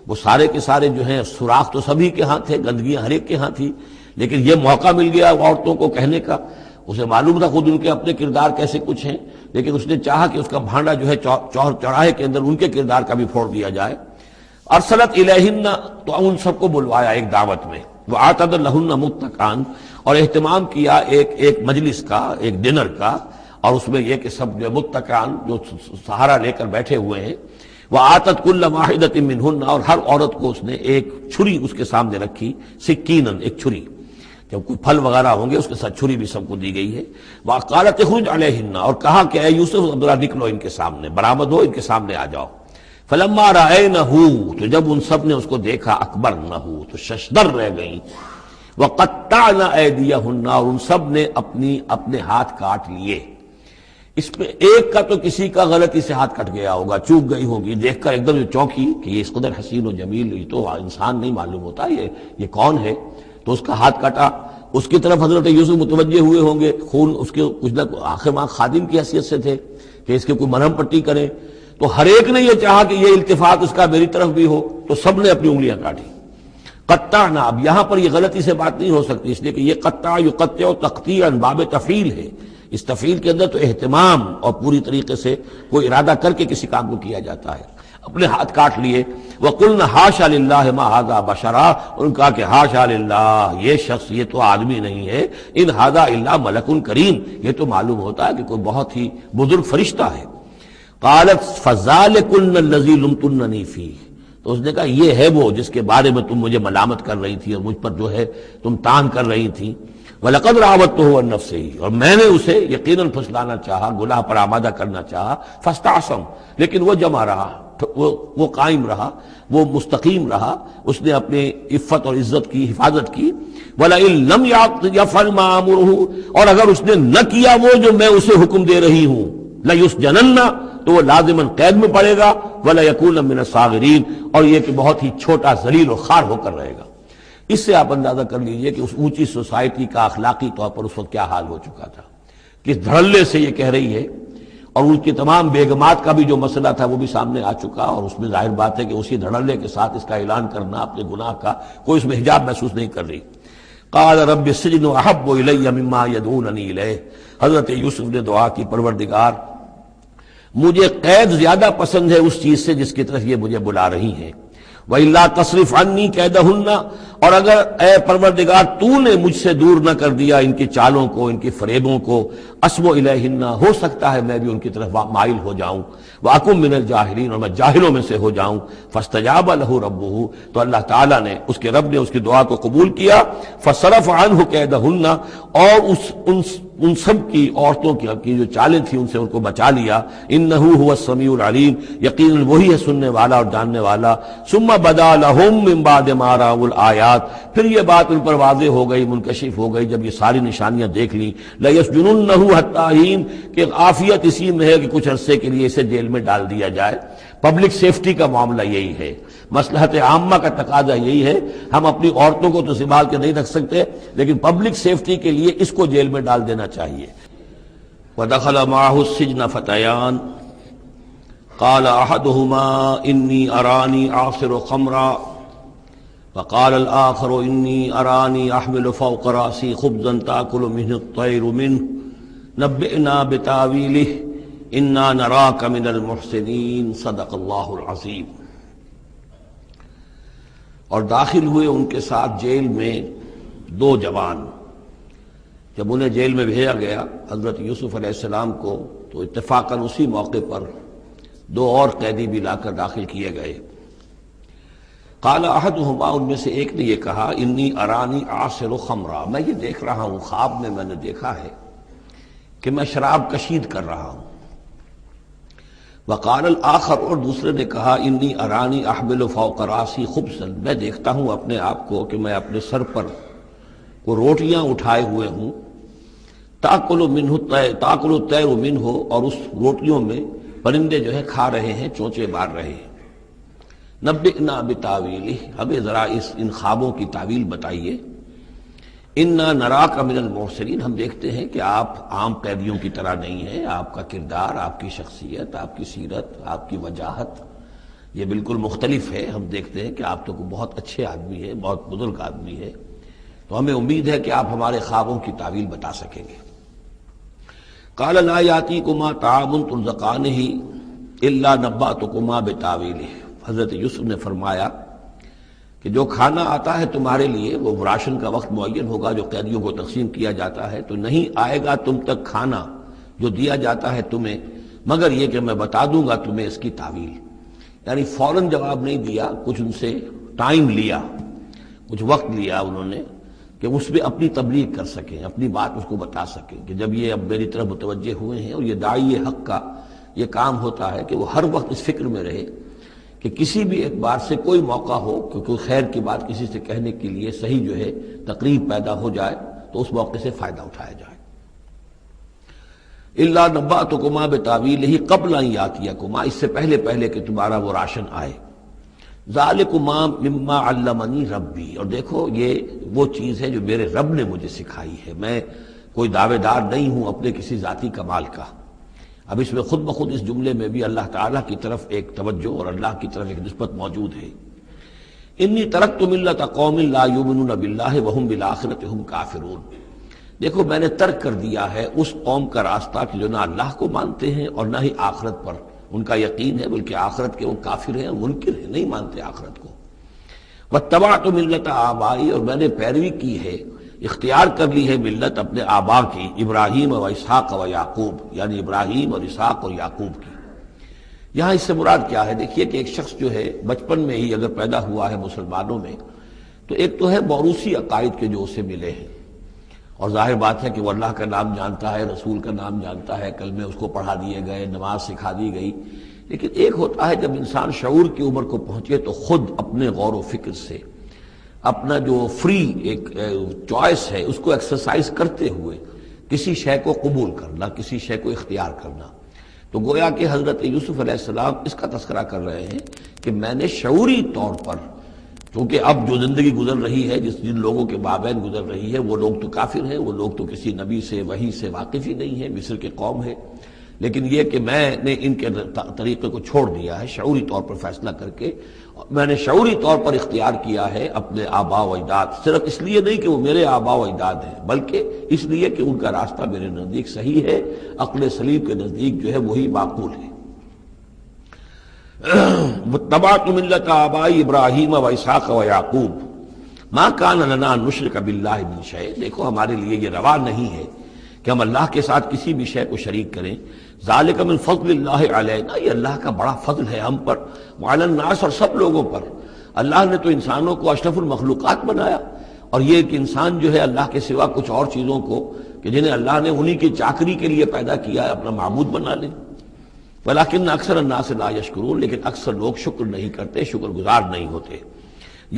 وہ سارے کے سارے جو ہیں سوراخ تو سبھی کے ہاں تھے، گندگیاں ہر ایک کے ہاں تھی، لیکن یہ موقع مل گیا عورتوں کو کہنے کا، اسے معلوم تھا خود ان کے اپنے کردار کیسے کچھ ہیں، لیکن اس نے چاہا کہ اس کا بھانڈا جو ہے چوراہے کے اندر ان کے کردار کا بھی پھوڑ دیا جائے۔ ارسلت الیہن، تو ان سب کو بلوایا ایک دعوت میں، وآتت لہن متکئا، اور اہتمام کیا ایک مجلس کا، ایک ڈنر کا، اور اس میں یہ کہ سب جو متکئا جو سہارا لے کر بیٹھے ہوئے ہیں، وآتت کل واحدۃ منہن، اور ہر عورت کو اس نے ایک چھری اس کے سامنے رکھی، سکینن، ایک چھری، جب کوئی پھل وغیرہ ہوں گے اس کے ساتھ چھری بھی سب کو دی گئی ہے۔ وقالت اخرج علیہن، اور کہا کہ اے یوسف ذرا نکلو ان کے سامنے، برآمد ہو، ان کے سامنے آ جاؤ۔ فلما رأینہ، تو جب ان سب نے اس کو دیکھا، اکبرنہ، تو ششدر رہ گئیں، وقطعن ایدیہن، اور ان سب نے اپنے ہاتھ کاٹ لیے۔ اس میں ایک کا تو کسی کا غلطی سے ہاتھ کٹ گیا ہوگا، چوک گئی ہوگی، دیکھ کر ایک دم چونکی کہ یہ اس قدر حسین و جمیل، یہ تو انسان نہیں معلوم ہوتا یہ کون ہے، تو اس کا ہاتھ کاٹا۔ اس کی طرف حضرت یوسف متوجہ ہوئے ہوں گے، خون اس کے کچھ نہ آخر ماں خادم کی حیثیت سے تھے کہ اس کے کوئی مرہم پٹی کریں، تو ہر ایک نے یہ چاہا کہ یہ التفات اس کا میری طرف بھی ہو، تو سب نے اپنی انگلیاں کاٹی۔ قطعنا، اب یہاں پر یہ غلطی سے بات نہیں ہو سکتی، اس لیے کہ یہ قطع یقطع تقطیعا باب تفعیل ہے، اس تفعیل کے اندر تو اہتمام اور پوری طریقے سے کوئی ارادہ کر کے کسی کام کو کیا جاتا ہے۔ اپنے ہاتھ کاٹ لیے۔ وقلنا حاشا للہ ما ھذا بشرا، ان کہا کہ حاشا للہ، یہ شخص یہ تو آدمی نہیں ہے، ان ھذا الا ملک کریم، یہ تو معلوم ہوتا ہے کہ کوئی بہت ہی بزرگ فرشتہ ہے۔ قالت فذلکن الذی لمتننی فیہ، تو اس نے کہا یہ ہے وہ جس کے بارے میں تم مجھے ملامت کر رہی تھی اور مجھ پر جو ہے تم تان کر رہی تھی. وَلَقَدْ رَاوَدتُّهُ عَن نَفْسِهِ، اور میں نے اسے یقیناً پھسلانا چاہا، گناہ پر آمادہ کرنا چاہا. فَاسْتَعْصَمَ، لیکن وہ جمع رہا، وہ قائم رہا، وہ مستقیم رہا، اس نے اپنے عفت اور عزت کی حفاظت کی. وَلَئِن لَّمْ يَفْعَلْ مَا آمُرُهُ، اور اگر اس نے نہ کیا وہ جو میں اسے حکم دے رہی ہوں، لَيُسْجَنَنَّ، تو وہ لازماً قید میں پڑے گا. وَلَيَكُونَ مِنَ الصَّاغِرِينَ، اور یہ کہ بہت ہی چھوٹا ذلیل و خوار ہو کر رہے گا. اس سے آپ اندازہ کر لیجئے کہ اس اونچی سوسائٹی کا اخلاقی طور پر اس وقت کیا حال ہو چکا تھا. کس دھڑلے سے یہ کہہ رہی ہے، اور ان کی تمام بیگمات کا بھی جو مسئلہ تھا وہ بھی سامنے آ چکا، اور اس میں ظاہر بات ہے کہ اسی دھڑلے کے ساتھ اس کا اعلان کرنا اپنے گناہ کا، کوئی اس میں حجاب محسوس نہیں کر رہی. قال رب السجن احب الی مما یدعوننی الیہ، حضرت یوسف نے دعا کی، پروردگار مجھے قید زیادہ پسند ہے اس چیز سے جس کی طرف یہ مجھے بلا رہی ہیں. وَإِلَّا تَصْرِفْ عَنِّي كَيْدَهُنَّ، اور اگر اے پروردگار تو نے مجھ سے دور نہ کر دیا ان کی چالوں کو، ان کی فریبوں کو، أَصْبُ إِلَيْهِنَّ، ہو سکتا ہے میں بھی ان کی طرف مائل ہو جاؤں. وَأَكُن مِّنَ الْجَاهِلِينَ، اور میں جاہلوں میں سے ہو جاؤں. فَاسْتَجَابَ لَهُ رَبُّهُ، تو اللہ تعالیٰ نے، اس کے رب نے اس کی دعا کو قبول کیا. فَصَرَفَ عَنْهُ كَيْدَهُنَّ، اور ان سب کی عورتوں کی جو چالیں تھیں ان سے ان کو بچا لیا. انه هو السمیع العلیم، یقیناً وہی ہے سننے والا اور جاننے والا. ثم بدا لهم من بعد ما رأوا الآیات، پھر یہ بات ان پر واضح ہو گئی، منکشف ہو گئی جب یہ ساری نشانیاں دیکھ لی. لَيَسْجُنُنَّهُ حَتَّىٰ حِينٍ، کہ عافیت اسی میں ہے کہ کچھ عرصے کے لیے اسے جیل میں ڈال دیا جائے. پبلک سیفٹی کا معاملہ یہی ہے، مصلحت عامہ کا تقاضا یہی ہے. ہم اپنی عورتوں کو تو سنبھال کے نہیں رکھ سکتے، لیکن پبلک سیفٹی کے لیے اس کو جیل میں ڈال دینا چاہیے. وَدَخَلَ مَعَهُ السِّجْنَ فَتَيَانِ قَالَ أَحَدُهُمَا إِنِّي أَرَانِي أَعْصِرُ خَمْرًا وَقَالَ الْآخَرُ إِنِّي أَرَانِي أَحْمِلُ فَوْقَ رَأْسِي خُبْزًا تَأْكُلُ مِنْهُ الطَّيْرُ مِنْهُ نَبِّئْنَا بِتَأْوِيلِهِ إِنَّا نَرَاكَ مِنَ الْمُحْسِنِينَ صدق اللہ العظیم. اور داخل ہوئے ان کے ساتھ جیل میں دو جوان. جب انہیں جیل میں بھیجا گیا حضرت یوسف علیہ السلام کو، تو اتفاقاً اسی موقع پر دو اور قیدی بھی لا کر داخل کیے گئے. قال احدہما، ان میں سے ایک نے یہ کہا، انی ارانی اعصر خمرا، میں یہ دیکھ رہا ہوں، خواب میں نے دیکھا ہے کہ میں شراب کشید کر رہا ہوں. وقال الآخر، اور دوسرے نے کہا، انی ارانی احمل فوق راسی خبزا، میں دیکھتا ہوں اپنے آپ کو کہ میں اپنے سر پر وہ روٹیاں اٹھائے ہوئے ہوں. تاکل الطیر منہ، اور اس روٹیوں میں پرندے جو ہے کھا رہے ہیں، چونچے مار رہے ہیں. نبئنا بتاویلہ، ہمیں ذرا ان خوابوں کی تعویل بتائیے. انا نراک من المحسنین، ہم دیکھتے ہیں کہ آپ عام قیدیوں کی طرح نہیں ہیں. آپ کا کردار، آپ کی شخصیت، آپ کی سیرت، آپ کی وجاہت یہ بالکل مختلف ہے. ہم دیکھتے ہیں کہ آپ تو بہت اچھے آدمی ہیں، بہت بزرگ آدمی ہے. تو ہمیں امید ہے کہ آپ ہمارے خوابوں کی تعویل بتا سکیں گے. قال لا یاتیکما طعام ترزقانہ الا نبأتکما بتاویلہ، حضرت یوسف نے فرمایا کہ جو کھانا آتا ہے تمہارے لیے، وہ راشن کا وقت معین ہوگا جو قیدیوں کو تقسیم کیا جاتا ہے، تو نہیں آئے گا تم تک کھانا جو دیا جاتا ہے تمہیں، مگر یہ کہ میں بتا دوں گا تمہیں اس کی تعویل. یعنی فوراً جواب نہیں دیا، کچھ ان سے ٹائم لیا، کچھ وقت لیا انہوں نے کہ اس میں اپنی تبلیغ کر سکیں، اپنی بات اس کو بتا سکیں کہ جب یہ اب میری طرف متوجہ ہوئے ہیں. اور یہ داعی حق کا یہ کام ہوتا ہے کہ وہ ہر وقت اس فکر میں رہے کہ کسی بھی اعتبار سے کوئی موقع ہو کہ کوئی خیر کی بات کسی سے کہنے کے لیے صحیح جو ہے تقریب پیدا ہو جائے تو اس موقع سے فائدہ اٹھایا جائے. الا نبأتکما بتاویلہ قبل ان یاتیکما، اس سے پہلے کہ تمہارا وہ راشن آئے. ذالکما مما علمنی ربی، اور دیکھو یہ وہ چیز ہے جو میرے رب نے مجھے سکھائی ہے. میں کوئی دعوے دار نہیں ہوں اپنے کسی ذاتی کمال کا. اب اس میں خود بخود اس جملے میں بھی اللہ تعالیٰ کی طرف ایک توجہ اور اللہ کی طرف ایک نسبت موجود ہے. انی ترکت ملت قوم لا یؤمنون باللہ وہم بالآخرۃ ہم کافرون، دیکھو میں نے ترک کر دیا ہے اس قوم کا راستہ کہ جو نہ اللہ کو مانتے ہیں اور نہ ہی آخرت پر ان کا یقین ہے، بلکہ آخرت کے وہ کافر ہیں، منکر ہیں، نہیں مانتے آخرت کو. واتبعت ملت آبائی، اور میں نے پیروی کی ہے، اختیار کر لی ہے ملت اپنے آبا کی، ابراہیم و اسحاق و یعقوب، یعنی ابراہیم اور اسحاق اور یعقوب کی. یہاں اس سے مراد کیا ہے؟ دیکھیے کہ ایک شخص جو ہے بچپن میں ہی اگر پیدا ہوا ہے مسلمانوں میں، تو ایک تو ہے موروثی عقائد کے جو اسے ملے ہیں، اور ظاہر بات ہے کہ وہ اللہ کا نام جانتا ہے، رسول کا نام جانتا ہے، کلمے اس کو پڑھا دیے گئے، نماز سکھا دی گئی. لیکن ایک ہوتا ہے جب انسان شعور کی عمر کو پہنچے تو خود اپنے غور و فکر سے اپنا جو فری ایک چوائس ہے اس کو ایکسرسائز کرتے ہوئے کسی شے کو قبول کرنا، کسی شے کو اختیار کرنا. تو گویا کہ حضرت یوسف علیہ السلام اس کا تذکرہ کر رہے ہیں کہ میں نے شعوری طور پر، کیونکہ اب جو زندگی گزر رہی ہے، جن لوگوں کے مابین گزر رہی ہے، وہ لوگ تو کافر ہیں، وہ لوگ تو کسی نبی سے وحی سے واقف ہی نہیں ہیں، مصر کے قوم ہے. لیکن یہ کہ میں نے ان کے طریقے کو چھوڑ دیا ہے شعوری طور پر فیصلہ کر کے، میں نے شعوری طور پر اختیار کیا ہے اپنے آباء و اجداد، صرف اس لیے نہیں کہ وہ میرے آباء و اجداد ہیں، بلکہ اس لیے کہ ان کا راستہ میرے نزدیک صحیح ہے، عقل سلیم کے نزدیک جو ہے وہی معقول ہے. واتبعت ملت آبائی ابراہیم و اسحاق و یعقوب ما کان لنا ان نشرک باللہ من شیء. دیکھو ہمارے لیے یہ روا نہیں ہے کہ ہم اللہ کے ساتھ کسی بھی شے کو شریک کریں. ذالک من فضل اللہ علینا، یہ اللہ کا بڑا فضل ہے ہم پر، وعلی الناس، اور سب لوگوں پر. اللہ نے تو انسانوں کو اشرف المخلوقات بنایا، اور یہ کہ انسان جو ہے اللہ کے سوا کچھ اور چیزوں کو کہ جنہیں اللہ نے انہی کی چاکری کے لیے پیدا کیا ہے اپنا معبود بنا لے. ولیکن اکثر الناس لا یشکرون، لیکن اکثر لوگ شکر نہیں کرتے، شکر گزار نہیں ہوتے.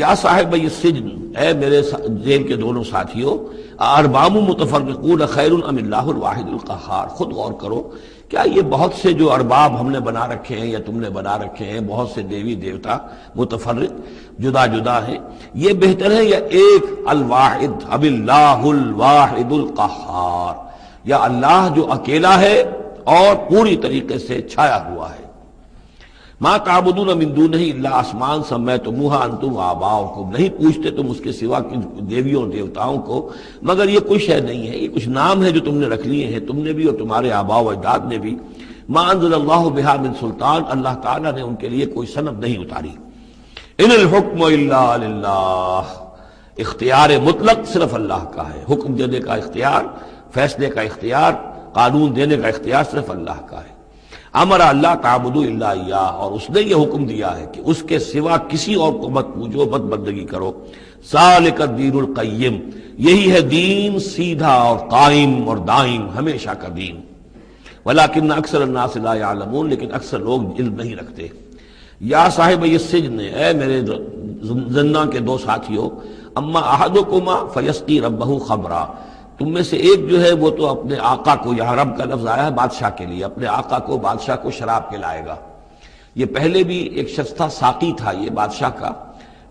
یا صاحب السجن، اے میرے جیل کے دونوں ساتھیوں، ارباب متفرقون خیر ام اللہ الواحد القہار. خود غور کرو، کیا یہ بہت سے جو ارباب ہم نے بنا رکھے ہیں یا تم نے بنا رکھے ہیں، بہت سے دیوی دیوتا متفرق جدا جدا ہیں، یہ بہتر ہے یا ایک الواحد اب اللہ الواحد القہار، یا اللہ جو اکیلا ہے اور پوری طریقے سے چھایا ہوا ہے. ما تعبدون من دونہ الا اسماء سمیتموها انتم وآباؤکم، نہیں پوچھتے تم اس کے سوا دیویوں اور دیوتاؤں کو مگر یہ کوئی شے نہیں ہے، یہ کچھ نام ہے جو تم نے رکھ لیے ہیں، تم نے بھی اور تمہارے آباء و اجداد نے بھی. ما انزل اللہ بہا من سلطان، اللہ تعالیٰ نے ان کے لیے کوئی سند نہیں اتاری. ان الحکم الا للہ، اختیار مطلق صرف اللہ کا ہے، حکم دینے کا اختیار، فیصلے کا اختیار، قانون دینے کا اختیار صرف اللہ کا ہے. امر اللہ تعبدوا الا اياه، اور اس نے یہ حکم دیا ہے کہ اس کے سوا کسی اور کو مت پوجو، مت بندگی کرو. ذالک الدین القیم، یہی ہے دین سیدھا اور قائم اور دائم، ہمیشہ کا دین. ولکن اکثر الناس لا يعلمون، لیکن اکثر لوگ علم نہیں رکھتے. یا صاحب السجن، اے میرے زنداں کے دو ساتھیوں، اما احدکما فیسقی ربہ خمرا، تم میں سے ایک جو ہے وہ تو اپنے آقا کو، یہاں رب کا لفظ آیا ہے بادشاہ کے لیے، اپنے آقا کو، بادشاہ کو شراب پلائے گا. یہ پہلے بھی ایک شخص تھا، ساقی تھا یہ بادشاہ کا،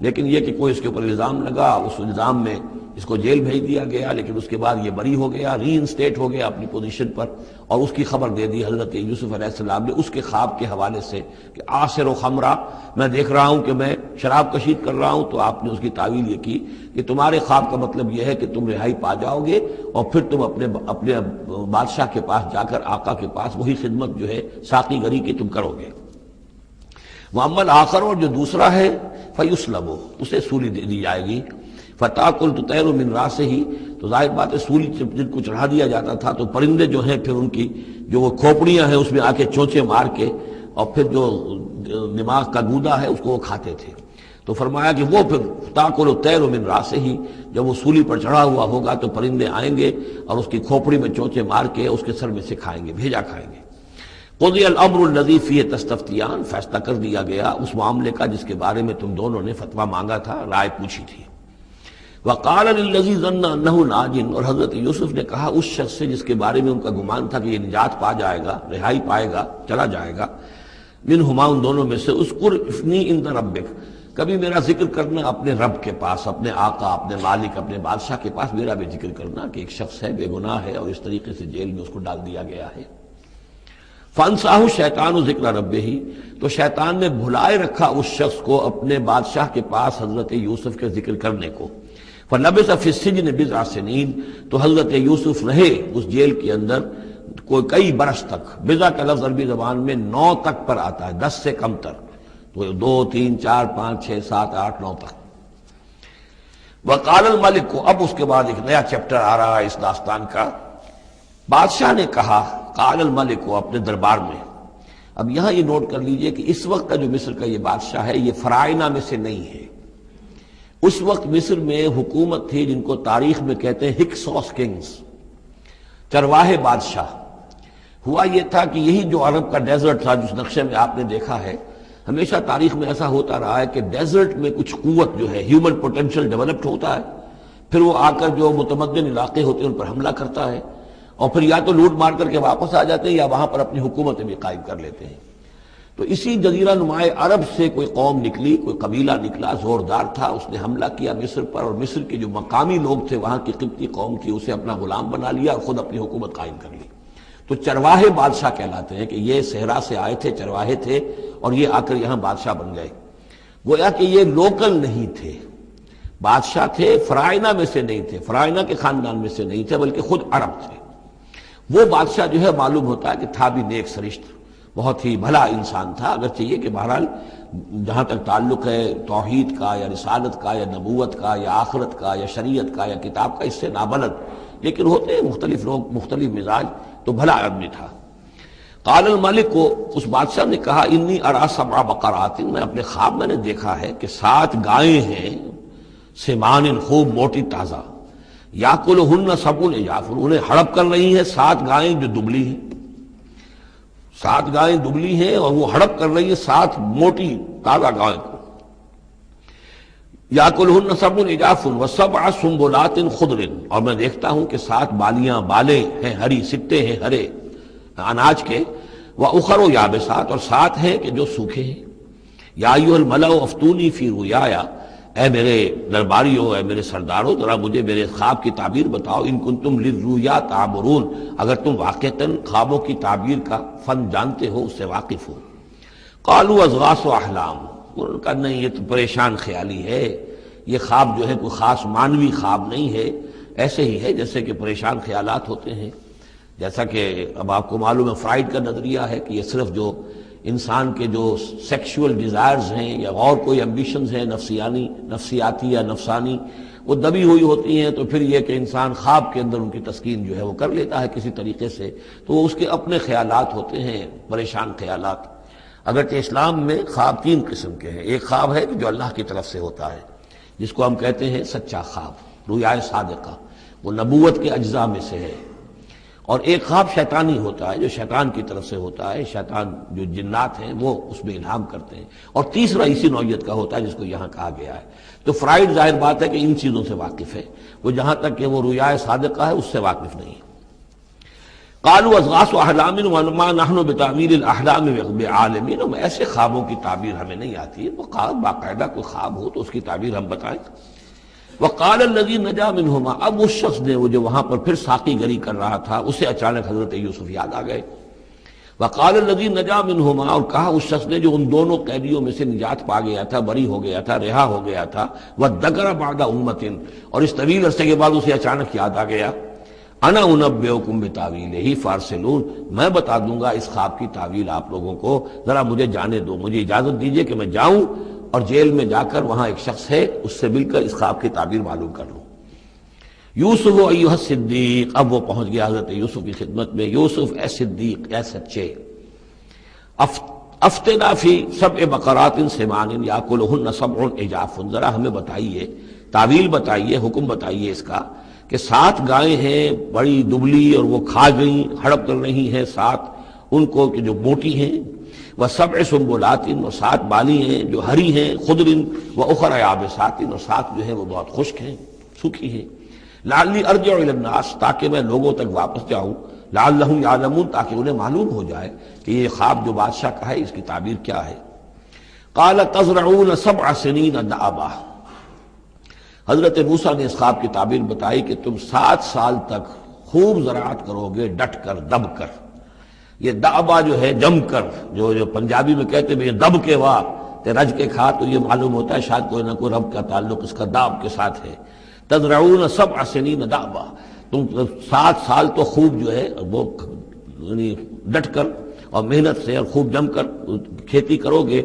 لیکن یہ کہ کوئی اس کے اوپر الزام لگا، اس الزام میں اس کو جیل بھیج دیا گیا، لیکن اس کے بعد یہ بری ہو گیا، ری انسٹیٹ ہو گیا اپنی پوزیشن پر، اور اس کی خبر دے دی حضرت یوسف علیہ السلام نے اس کے خواب کے حوالے سے کہ آصر و خمرہ، میں دیکھ رہا ہوں کہ میں شراب کشید کر رہا ہوں. تو آپ نے اس کی تعویل یہ کی کہ تمہارے خواب کا مطلب یہ ہے کہ تم رہائی پا جاؤ گے، اور پھر تم اپنے بادشاہ کے پاس جا کر، آقا کے پاس وہی خدمت جو ہے ساقی گری کی تم کرو گے. محمد آخر، اور جو دوسرا ہے فیسلب، اسے سولی دے دی جائے گی. فتاکل تطیر من راسہ، تو ظاہر بات ہے سولی جن کو چڑھا دیا جاتا تھا تو پرندے جو ہیں پھر ان کی جو وہ کھوپڑیاں ہیں اس میں آ کے چونچے مار کے، اور پھر جو دماغ کا گودا ہے اس کو وہ کھاتے تھے. تو فرمایا کہ وہ پھر تاکل الطیر من راسہ، جب وہ سولی پر چڑھا ہوا ہوگا تو پرندے آئیں گے اور اس کی کھوپڑی میں چونچے مار کے اس کے سر میں سے کھائیں گے، بھیجا کھائیں گے. قضی الامر الذی فیہ تستفتیان، فیصلہ کر دیا گیا اس معاملے کا جس کے بارے میں تم دونوں نے فتویٰ مانگا تھا، رائے پوچھی تھی. وقال للذی ظن انہ ناج، اور حضرت یوسف نے کہا اس شخص سے جس کے بارے میں ان کا گمان تھا کہ یہ نجات پا جائے گا، رہائی پائے گا، چلا جائے گا، منہما، ان دونوں میں سے، اذکر افنی عند ربک، کبھی میرا ذکر کرنا اپنے رب کے پاس، اپنے آقا، اپنے مالک، اپنے بادشاہ کے پاس میرا بھی ذکر کرنا کہ ایک شخص ہے، بے گناہ ہے، اور اس طریقے سے جیل میں اس کو ڈال دیا گیا ہے. فانساہ شیطان ذکر ربہ، تو شیطان نے بھلائے رکھا اس شخص کو اپنے بادشاہ کے پاس حضرت یوسف کے ذکر کرنے کو. فلبث فی السجن بضع سنین، تو حضرت یوسف رہے اس جیل کے اندر کوئی کئی برس تک. بضع کا لفظ عربی زبان میں 9 تک پر آتا ہے، 10 سے کم تر، تو 2 3 4 5 6 7 8 9 تک. وقال الملک کو، اب اس کے بعد ایک نیا چیپٹر آ رہا ہے اس داستان کا. بادشاہ نے کہا، قال الملک کو اپنے دربار میں، اب یہاں یہ نوٹ کر لیجئے کہ اس وقت کا جو مصر کا یہ بادشاہ ہے یہ فرائنہ میں سے نہیں ہے. اس وقت مصر میں حکومت تھی جن کو تاریخ میں کہتے ہیں ہکسوس کنگز، چرواہے بادشاہ. ہوا یہ تھا کہ یہی جو عرب کا ڈیزرٹ تھا جس نقشے میں آپ نے دیکھا ہے، ہمیشہ تاریخ میں ایسا ہوتا رہا ہے کہ ڈیزرٹ میں کچھ قوت جو ہے ہیومن پوٹینشیل ڈیولپڈ ہوتا ہے، پھر وہ آ کر جو متمدن علاقے ہوتے ہیں ان پر حملہ کرتا ہے، اور پھر یا تو لوٹ مار کر کے واپس آ جاتے ہیں یا وہاں پر اپنی حکومتیں بھی قائم کر لیتے ہیں. تو اسی جزیرہ نماء عرب سے کوئی قوم نکلی، کوئی قبیلہ نکلا، زوردار تھا، اس نے حملہ کیا مصر پر، اور مصر کے جو مقامی لوگ تھے وہاں کی قبطی قوم کی، اسے اپنا غلام بنا لیا اور خود اپنی حکومت قائم کر لی. تو چرواہے بادشاہ کہلاتے ہیں کہ یہ صحرا سے آئے تھے، چرواہے تھے، اور یہ آ کر یہاں بادشاہ بن گئے. گویا کہ یہ لوکل نہیں تھے، بادشاہ تھے، فرائنہ میں سے نہیں تھے، فرائنہ کے خاندان میں سے نہیں تھے، بلکہ خود عرب تھے. وہ بادشاہ جو ہے معلوم ہوتا ہے کہ تھا بھی نیک سرشت، بہت ہی بھلا انسان تھا، اگرچہ یہ کہ بہرحال جہاں تک تعلق ہے توحید کا یا رسالت کا یا نبوت کا یا آخرت کا یا شریعت کا یا کتاب کا، اس سے نابلد، لیکن ہوتے ہیں مختلف لوگ، مختلف مزاج، تو بھلا آدمی تھا. قال الملک کو اس بادشاہ نے کہا انی ارا سبع بقرات، میں اپنے خواب میں نے دیکھا ہے کہ 7 گائیں ہیں، سمان خوب موٹی تازہ، یاکلہن سبع عجاف، انہیں ہڑپ کر رہی ہیں 7 گائیں جو دبلی ہیں، 7 گائیں دبلی ہیں اور وہ ہڑپ کر رہی ہیں 7 موٹی تازہ گائیں کو. یاکلہن سبع عجاف وسبع سنبلات خضر، اور میں دیکھتا ہوں کہ 7 بالیاں، بالیں ہیں ہری، سٹے ہیں ہرے اناج کے، وَأُخَرُ یابسات، اور 7 ہیں کہ جو سوکھے ہیں. یا ایھا الملأ افتونی فی رؤیایا، اے میرے درباریوں، اے میرے سرداروں، ذرا مجھے میرے خواب کی تعبیر بتاؤ. ان کنتم للرؤیا تعبرون، اگر تم واقعتاً خوابوں کی تعبیر کا فن جانتے ہو، اس سے واقف ہو. قالوا اضغاث احلام، انہوں نے کہا نہیں یہ تو پریشان خیالی ہے، یہ خواب جو ہے کوئی خاص مانوی خواب نہیں ہے، ایسے ہی ہے جیسے کہ پریشان خیالات ہوتے ہیں. جیسا کہ اب آپ کو معلوم ہے فرائڈ کا نظریہ ہے کہ یہ صرف جو انسان کے جو سیکشول ڈیزائرز ہیں یا اور کوئی ایمبیشنز ہیں نفسیاتی یا نفسانی، وہ دبی ہوئی ہوتی ہیں، تو پھر یہ کہ انسان خواب کے اندر ان کی تسکین جو ہے وہ کر لیتا ہے کسی طریقے سے، تو وہ اس کے اپنے خیالات ہوتے ہیں، پریشان خیالات. اگرچہ اسلام میں خواب 3 قسم کے ہیں. ایک خواب ہے جو اللہ کی طرف سے ہوتا ہے، جس کو ہم کہتے ہیں سچا خواب، رؤیا صادقہ، وہ نبوت کے اجزاء میں سے ہے. اور ایک خواب شیطانی ہوتا ہے جو شیطان کی طرف سے ہوتا ہے، شیطان جو جنات ہیں وہ اس میں الہام کرتے ہیں. اور تیسرا اسی نوعیت کا ہوتا ہے جس کو یہاں کہا گیا ہے. تو فرائڈ ظاہر بات ہے کہ ان چیزوں سے واقف ہے، وہ جہاں تک کہ وہ رؤیا صادقہ ہے اس سے واقف نہیں ہے. قالوا اضغاث احلام وما نحن بتاویل الاحلام بعالمین، ایسے خوابوں کی تعبیر ہمیں نہیں آتی ہے. وہ خواب باقاعدہ کوئی خواب ہو تو اس کی تعبیر ہم بتائیں. وقال الذی نجا منہما، اب اس شخص نے وہ جو وہاں پر پھر ساقی گری کر رہا تھا اسے اچانک حضرت یوسف یاد آ گئے. وقال الذی نجا منہما، اور کہا اس شخص نے جو ان دونوں قیدیوں میں سے نجات پا گیا تھا، بری ہو گیا تھا، رہا ہو گیا تھا، وذکر بعد امۃ، اور اس طویل عرصے کے بعد اسے اچانک یاد آ گیا، انا انبئکم بتاویلہ فارسلون، میں بتا دوں گا اس خواب کی تعویل آپ لوگوں کو، ذرا مجھے جانے دو، مجھے اجازت دیجئے کہ میں جاؤں اور جیل میں جا کر وہاں ایک شخص ہے اس سے مل کر اس خواب کی تعبیر معلوم کر لوں. یوسف ایھا الصدیق، اب وہ پہنچ گیا حضرت یوسف کی خدمت میں. یوسف اے صدیق، اے سچے، افتنا فی 7 بقرات سمان یاکلہن 7 عجاف، ذرا ہمیں بتائیے، تعویل بتائیے، حکم بتائیے اس کا کہ 7 گائیں ہیں بڑی دبلی اور وہ کھا گئیں، ہڑپ کر رہی ہیں 7 ان کو کہ جو موٹی ہیں، وسبع سنبلات، اور 7 بالی ہیں جو ہری ہیں، خضر واخر یابسات، اور 7 جو ہیں وہ بہت خشک ہیں، سوکھی ہیں. لعلی ارجع الی الناس، تاکہ میں لوگوں تک واپس جاؤں، لعلہم یعلمون، تاکہ انہیں معلوم ہو جائے کہ یہ خواب جو بادشاہ کا ہے اس کی تعبیر کیا ہے. قال تزرعون 7 سنین دأبا، حضرت موسیٰ نے اس خواب کی تعبیر بتائی کہ تم 7 سال تک خوب زراعت کرو گے، ڈٹ کر، دب کر. یہ دأبا جو ہے جم کر، جو پنجابی میں کہتے ہیں دب کے واہ تے رج کے کھا، تو یہ معلوم ہوتا ہے شاید کوئی نہ کوئی رب کا تعلق اس کا داب کے ساتھ ہے. تزرعون 7 سنین دأبا، تم 7 سال تو خوب جو ہے وہ یعنی ڈٹ کر اور محنت سے اور خوب جم کر کھیتی کرو گے.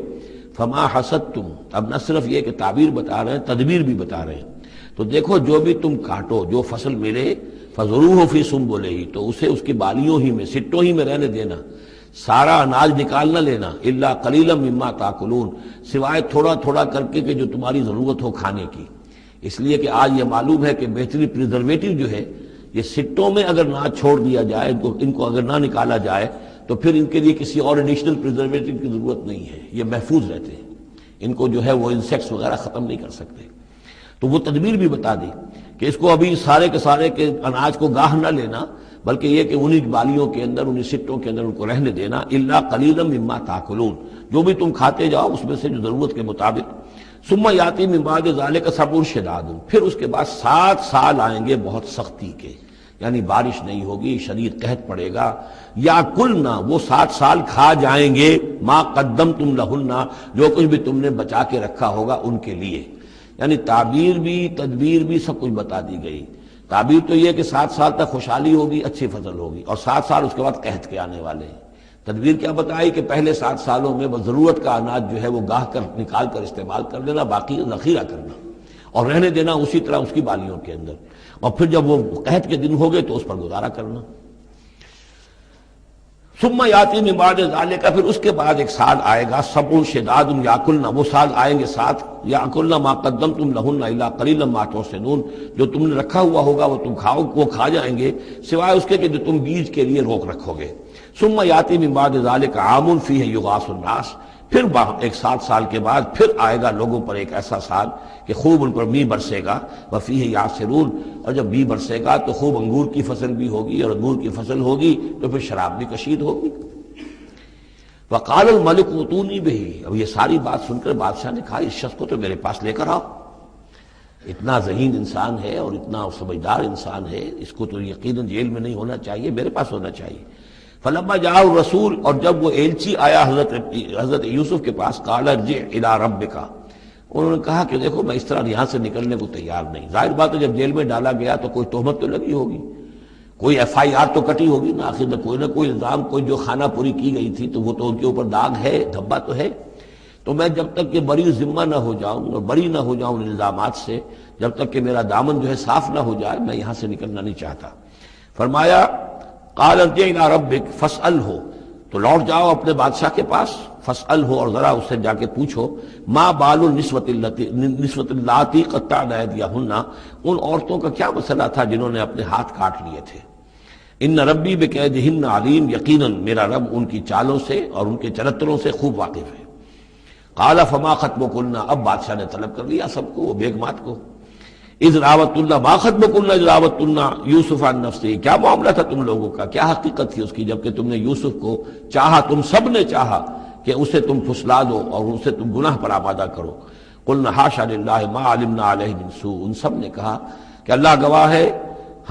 فما حصدتم، اب نہ صرف یہ کہ تعبیر بتا رہے ہیں، تدبیر بھی بتا رہے ہیں. تو دیکھو جو بھی تم کاٹو، جو فصل ملے، فضروہ فی سنبلہ، تو اسے اس کی بالیوں ہی میں، سٹوں ہی میں رہنے دینا. سارا اناج نکال نہ لینا، الا قلیلا مما تاکلون، سوائے تھوڑا تھوڑا کر کے کہ جو تمہاری ضرورت ہو کھانے کی۔ اس لیے کہ آج یہ معلوم ہے کہ بہترین پریزرویٹو جو ہے یہ سٹوں میں اگر نہ چھوڑ دیا جائے، ان کو اگر نہ نکالا جائے تو پھر ان کے لیے کسی اور ایڈیشنل پریزرویٹو کی ضرورت نہیں ہے، یہ محفوظ رہتے ہیں، ان کو جو ہے وہ انسیکٹس وغیرہ ختم نہیں کر سکتے۔ تو وہ تدبیر بھی بتا دی کہ اس کو ابھی سارے کے سارے کے اناج کو گاہ نہ لینا، بلکہ یہ کہ انہی بالیوں کے اندر، انہی سٹوں کے اندر ان کو رہنے دینا، الا قلیلا مما تاکلون، جو بھی تم کھاتے جاؤ اس میں سے جو ضرورت کے مطابق۔ ثم یاتی من بعد ذلک صبر شداد، پھر اس کے بعد 7 سال آئیں گے بہت سختی کے، یعنی بارش نہیں ہوگی، شدید قحط پڑے گا۔ یا کلنا، وہ 7 سال کھا جائیں گے، ما قدمتم لہن، جو کچھ بھی تم نے بچا کے رکھا ہوگا ان کے لیے، یعنی تعبیر بھی تدبیر بھی سب کچھ بتا دی گئی۔ تعبیر تو یہ کہ 7 سال تک خوشحالی ہوگی، اچھی فصل ہوگی، اور 7 سال اس کے بعد قحط کے آنے والے ہیں۔ تدبیر کیا بتائی کہ پہلے 7 سالوں میں بس ضرورت کا اناج جو ہے وہ گاہ کر نکال کر استعمال کر لینا، باقی ذخیرہ کرنا اور رہنے دینا اسی طرح اس کی بالیوں کے اندر، اور پھر جب وہ قحط کے دن ہو گئے تو اس پر گزارا کرنا۔ ثم یاتی من بعد ذلک، پھر اس کے بعد ایک سال آئے گا، صبر شداد یاکلنا، وہ سال آئیں گے 7، یاکلنا ما قدمتم لہن الا قلیلا ما تحسنون، جو تم نے رکھا ہوا ہوگا وہ تم کھاؤ، وہ کھا جائیں گے سوائے اس کے کہ جو تم بیج کے لیے روک رکھو گے۔ ثم یاتی من بعد ذلک عام فیہ یغاث الناس، پھر ایک 7 سال کے بعد پھر آئے گا لوگوں پر ایک ایسا سال کہ خوب ان پر می برسے گا، وفیہ یعصرون، اور جب می برسے گا تو خوب انگور کی فصل بھی ہوگی، اور انگور کی فصل ہوگی تو پھر شراب بھی کشید ہوگی۔ وقال الملک اوتونی بہ، اب یہ ساری بات سن کر بادشاہ نے کہا اس شخص کو تو میرے پاس لے کر آؤ، اتنا ذہین انسان ہے اور اتنا سمجھدار انسان ہے، اس کو تو یقیناً جیل میں نہیں ہونا چاہیے، میرے پاس ہونا چاہیے۔ فلما جاء الرسول، اور جب وہ ایلچی آیا حضرت یوسف کے پاس، قال ارجع الی ربک، انہوں نے کہا کہ دیکھو میں اس طرح یہاں سے نکلنے کو تیار نہیں۔ ظاہر بات ہے جب جیل میں ڈالا گیا تو کوئی تہمت تو لگی ہوگی، کوئی FIR تو کٹی ہوگی نا، آخر میں کوئی نہ کوئی الزام، کوئی جو خانہ پوری کی گئی تھی تو وہ تو ان کے اوپر داغ ہے، دھبا تو ہے۔ تو میں جب تک کہ بری ذمہ نہ ہو جاؤں اور بری نہ ہو جاؤں ان الزامات سے، جب تک کہ میرا دامن جو ہے صاف نہ ہو جائے، میں یہاں سے نکلنا نہیں چاہتا۔ فرمایا قال ارجع الی ربک فاسألہ، تو لوٹ جاؤ اپنے بادشاہ کے پاس، فاسألہ، اور ذرا اس سے جا کے پوچھو، ما بال النسوۃ اللاتی قطعن ایدیہن، ان عورتوں کا کیا مسئلہ تھا جنہوں نے اپنے ہاتھ کاٹ لیے تھے۔ ان ربی بکیدہن علیم، یقیناً میرا رب ان کی چالوں سے اور ان کے چرتروں سے خوب واقف ہے۔ قال فما خطبکن، اب بادشاہ نے طلب کر لیا سب کو، وہ بیگمات کو، اذ راوتن، ما خطبکن اذ راوتن یوسف عن نفسہ، کیا معاملہ تھا تم لوگوں کا، کیا حقیقت تھی اس کی جبکہ تم نے یوسف کو چاہا، تم سب نے چاہا کہ اسے تم پھسلا دو اور اسے تم گناہ پر آمادہ کرو۔ قلنا حاشا للہ ما علمنا علیہ من سوء، ان سب نے کہا کہ اللہ گواہ ہے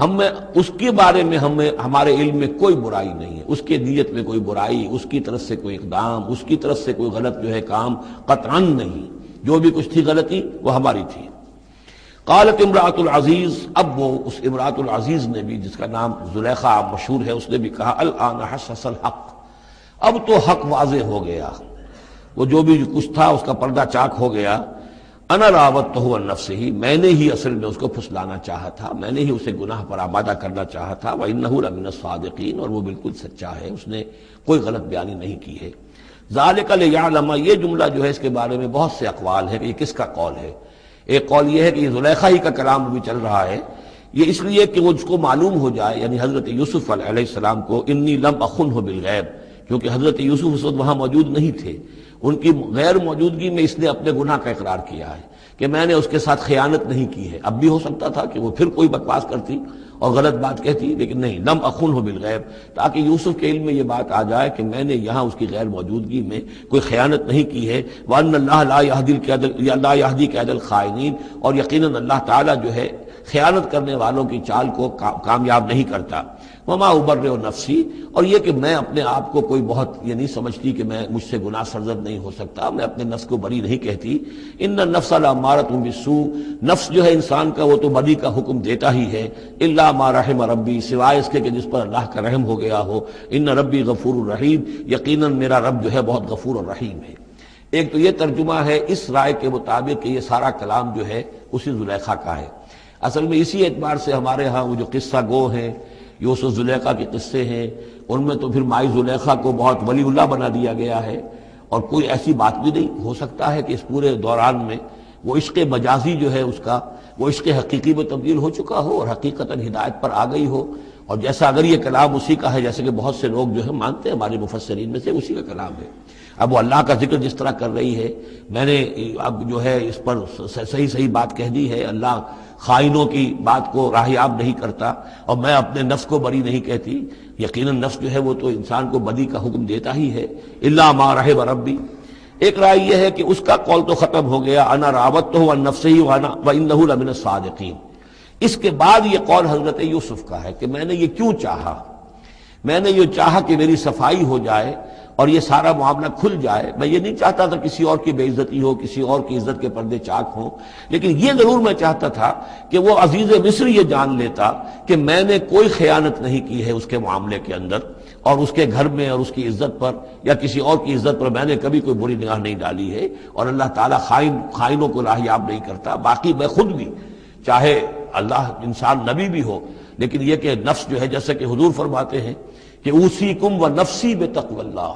ہم میں اس کے بارے میں ہمارے علم میں کوئی برائی نہیں ہے، اس کے نیت میں کوئی برائی، اس کی طرف سے کوئی اقدام، اس کی طرف سے کوئی غلط جو ہے کام قطعاً نہیں، جو بھی کچھ تھی غلطی وہ ہماری تھی۔ قالت امرأۃ العزیز، اب وہ اس امرأۃ العزیز نے بھی، جس کا نام زلیخا مشہور ہے، اس نے بھی کہا الآن حسس الحق، اب تو حق واضح ہو گیا، وہ جو بھی کچھ تھا اس کا پردہ چاک ہو گیا۔ انا راودتہ عن نفسہ، میں نے ہی اصل میں اس کو پھسلانا چاہا تھا، میں نے ہی اسے گناہ پر آمادہ کرنا چاہا تھا، وانہ لمن الصادقین، اور وہ بالکل سچا ہے، اس نے کوئی غلط بیانی نہیں کی ہے۔ ذالک لیعلم، یہ جملہ جو ہے اس کے بارے میں بہت سے اقوال ہے کہ یہ کس کا قول ہے۔ ایک قول یہ ہے کہ یہ زلیخا ہی کا کلام بھی چل رہا ہے، یہ اس لیے کہ وہ اس کو معلوم ہو جائے، یعنی حضرت یوسف علیہ السلام کو، انی لم اخنہ بالغیب، کیونکہ حضرت یوسف اس وقت وہاں موجود نہیں تھے، ان کی غیر موجودگی میں اس نے اپنے گناہ کا اقرار کیا ہے کہ میں نے اس کے ساتھ خیانت نہیں کی ہے۔ اب بھی ہو سکتا تھا کہ وہ پھر کوئی بکواس کرتی اور غلط بات کہتی، لیکن نہیں، لم اخنہ بالغیب، تاکہ یوسف کے علم میں یہ بات آ جائے کہ میں نے یہاں اس کی غیر موجودگی میں کوئی خیانت نہیں کی ہے۔ وَأَنَّ اللَّهَ لَا يَهْدِي كَيْدَ الْخَائِنِينَ، اور یقیناً اللہ تعالیٰ جو ہے خیانت کرنے والوں کی چال کو کامیاب نہیں کرتا۔ وما ابرئ نفسی، اور یہ کہ میں اپنے آپ کو کوئی بہت یہ نہیں سمجھتی کہ میں مجھ سے گناہ سرزد نہیں ہو سکتا، میں اپنے نفس کو بری نہیں کہتی۔ ان النفس لامارۃ بالسوء، نفس جو ہے انسان کا وہ تو بدی کا حکم دیتا ہی ہے، الا ما رحم ربی، سوائے اس کے کہ جس پر اللہ کا رحم ہو گیا ہو۔ ان ربی غفور الرحیم، یقیناً میرا رب جو ہے بہت غفور اور رحیم ہے۔ ایک تو یہ ترجمہ ہے اس رائے کے مطابق کہ یہ سارا کلام جو ہے اسی زلیخا کا ہے۔ اصل میں اسی اعتبار سے ہمارے ہاں وہ جو قصہ گو ہیں یوسف زلیخا کے قصے ہیں، ان میں تو پھر مائی زلیخا کو بہت ولی اللہ بنا دیا گیا ہے، اور کوئی ایسی بات بھی نہیں ہو سکتا ہے کہ اس پورے دوران میں وہ عشق مجازی جو ہے اس کا وہ عشق حقیقی میں تبدیل ہو چکا ہو اور حقیقتاً ہدایت پر آ گئی ہو، اور جیسا اگر یہ کلام اسی کا ہے جیسے کہ بہت سے لوگ جو ہے مانتے ہیں ہمارے مفسرین میں سے، اسی کا کلام ہے۔ اب وہ اللہ کا ذکر جس طرح کر رہی ہے، میں نے اب جو ہے اس پر صحیح بات کہہ دی ہے، اللہ خائنوں کی بات کو راہیاب نہیں کرتا، اور میں اپنے نفس کو بری نہیں کہتی، یقیناً نفس جو ہے وہ تو انسان کو بدی کا حکم دیتا ہی ہے، الا ما رحم ربی۔ ایک رائے یہ ہے کہ اس کا قول تو ختم ہو گیا، انا راودتہ عن نفسہ وانہ لمن الصادقین۔ اس کے بعد یہ قول حضرت یوسف کا ہے کہ میں نے یہ کیوں چاہا، میں نے یہ چاہا کہ میری صفائی ہو جائے اور یہ سارا معاملہ کھل جائے۔ میں یہ نہیں چاہتا تھا کسی اور کی بے عزتی ہو، کسی اور کی عزت کے پردے چاک ہوں، لیکن یہ ضرور میں چاہتا تھا کہ وہ عزیز مصر یہ جان لیتا کہ میں نے کوئی خیانت نہیں کی ہے اس کے معاملے کے اندر، اور اس کے گھر میں اور اس کی عزت پر یا کسی اور کی عزت پر میں نے کبھی کوئی بری نگاہ نہیں ڈالی ہے، اور اللہ تعالیٰ خائنوں کو راہیاب نہیں کرتا۔ باقی میں خود بھی، چاہے اللہ انسان نبی بھی ہو، لیکن یہ کہ نفس جو ہے جیسے کہ حضور فرماتے ہیں کہ اوصیکم و نفسی بتقوی اللہ،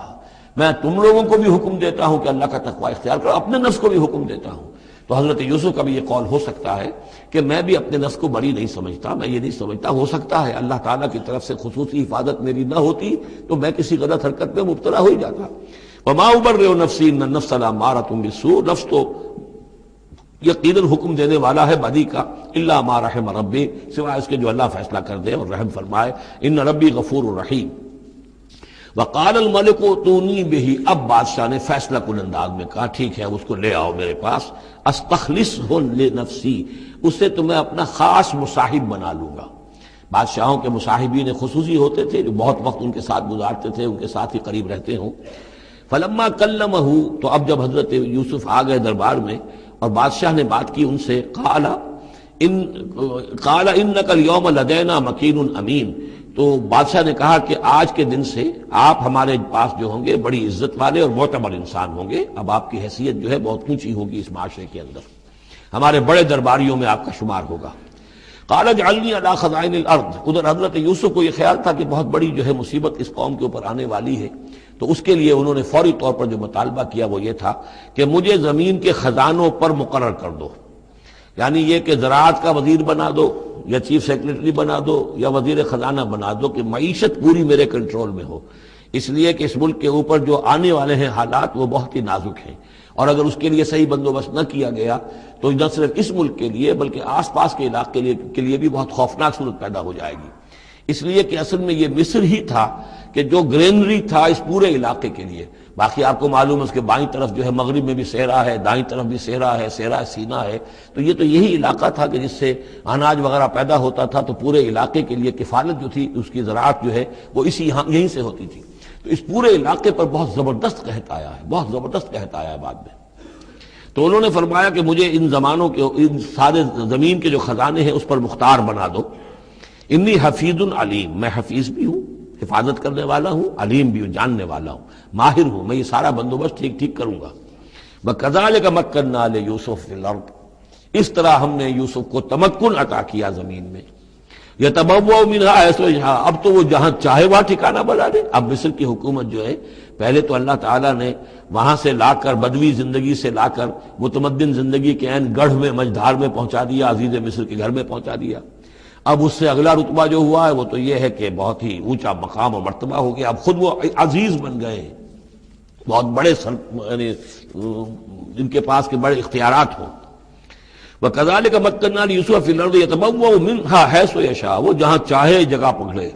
میں تم لوگوں کو بھی حکم دیتا ہوں کہ اللہ کا تقوی اختیار کرو، اپنے نفس کو بھی حکم دیتا ہوں۔ تو حضرت یوسف کا بھی یہ قول ہو سکتا ہے کہ میں بھی اپنے نفس کو بری نہیں سمجھتا، میں یہ نہیں سمجھتا، ہو سکتا ہے اللہ تعالیٰ کی طرف سے خصوصی حفاظت میری نہ ہوتی تو میں کسی غلط حرکت میں مبتلا ہو ہی جاتا۔ وما ابرئ نفسی ان النفس لامارۃ بالسوء، نفس تو یقیناً حکم دینے والا ہے بدی کا، الا ما رحم ربی، سوائے اس کے جو اللہ فیصلہ کر دے اور رحم فرمائے، ان ربی غفور الرحیم۔ وقال الملک اتونی بہ، اب بادشاہ نے فیصلہ کن انداز میں کہا ٹھیک ہے اس کو لے آؤ میرے پاس، استخلصہ لنفسی، اسے تو میں اپنا خاص مصاحب بنا لوں گا۔ بادشاہوں کے مصاحبین خصوصی ہوتے تھے جو بہت وقت ان کے ساتھ گزارتے تھے، ان کے ساتھ ہی قریب رہتے ہوں۔ فلما کلمہ، تو اب جب حضرت یوسف آ گئے دربار میں اور بادشاہ نے بات کی ان سے، قال انک اليوم لدینا مکین امین، تو بادشاہ نے کہا کہ آج کے دن سے آپ ہمارے پاس جو ہوں گے بڑی عزت والے اور معتبر انسان ہوں گے، اب آپ کی حیثیت جو ہے بہت اونچی ہوگی اس معاشرے کے اندر، ہمارے بڑے درباریوں میں آپ کا شمار ہوگا۔ قال اجعلنی علی خزائن الارض، ادھر حضرت یوسف کو یہ خیال تھا کہ بہت بڑی جو ہے مصیبت اس قوم کے اوپر آنے والی ہے، تو اس کے لیے انہوں نے فوری طور پر جو مطالبہ کیا وہ یہ تھا کہ مجھے زمین کے خزانوں پر مقرر کر دو، یعنی یہ کہ زراعت کا وزیر بنا دو یا چیف سیکرٹری بنا دو یا وزیر خزانہ بنا دو، کہ معیشت پوری میرے کنٹرول میں ہو، اس لیے کہ اس ملک کے اوپر جو آنے والے ہیں حالات وہ بہت ہی نازک ہیں، اور اگر اس کے لیے صحیح بندوبست نہ کیا گیا تو نہ صرف اس ملک کے لیے بلکہ آس پاس کے علاقے کے لیے بھی بہت خوفناک صورت پیدا ہو جائے گی۔ اس لیے کہ اصل میں یہ مصر ہی تھا کہ جو گرینری تھا اس پورے علاقے کے لیے، باقی آپ کو معلوم ہے اس کے بائیں طرف جو ہے مغرب میں بھی صحرا ہے، دائیں طرف بھی صحرا ہے، صحرا سینا ہے، تو یہ تو یہی علاقہ تھا کہ جس سے اناج وغیرہ پیدا ہوتا تھا، تو پورے علاقے کے لیے کفالت جو تھی اس کی زراعت جو ہے وہ یہیں سے ہوتی تھی، تو اس پورے علاقے پر بہت زبردست قحط آیا ہے، بہت زبردست قحط آیا ہے بعد میں۔ تو انہوں نے فرمایا کہ مجھے ان زمانوں کے ان سارے زمین کے جو خزانے ہیں اس پر مختار بنا دو، انی حفیظ علیم، میں حفیظ بھی ہوں، حفاظت کرنے والا ہوں، علیم بھی ہوں، جاننے والا ہوں، ماہر ہوں، میں یہ سارا بندوبست ٹھیک کروں گا۔ وَكَذَلِكَ مَكَّنَّا لِيُوسُفَ فِي الْأَرْضِ، اس طرح ہم نے یوسف کو تمکن عطا کیا زمین میں، يَتَبَوَّأُ مِنْهَا حَيْثُ يَشَاءُ، اب تو وہ جہاں چاہے وہاں ٹھکانہ بنا دے۔ اب مصر کی حکومت جو ہے پہلے تو اللہ تعالیٰ نے وہاں سے لا کر بدوی زندگی سے لا کر متمدن زندگی کے عین گڑھ میں مجدھار میں پہنچا دیا، عزیز مصر کے گھر میں پہنچا دیا۔ اب اس سے اگلا رتبہ جو ہوا ہے وہ تو یہ ہے کہ بہت ہی اونچا مقام اور مرتبہ ہو گیا، اب خود وہ عزیز بن گئے ہیں، بہت بڑے یعنی ان کے پاس کے بڑے اختیارات ہوں۔ وَكَذَلِكَ مَكَّنَّا لِيُوسُفَ فِي الْأَرْضِ يَتَبَوَّأُ مِنْهَا حَيْثُ يَشَاءُ، وہ جہاں چاہے جگہ پکڑے۔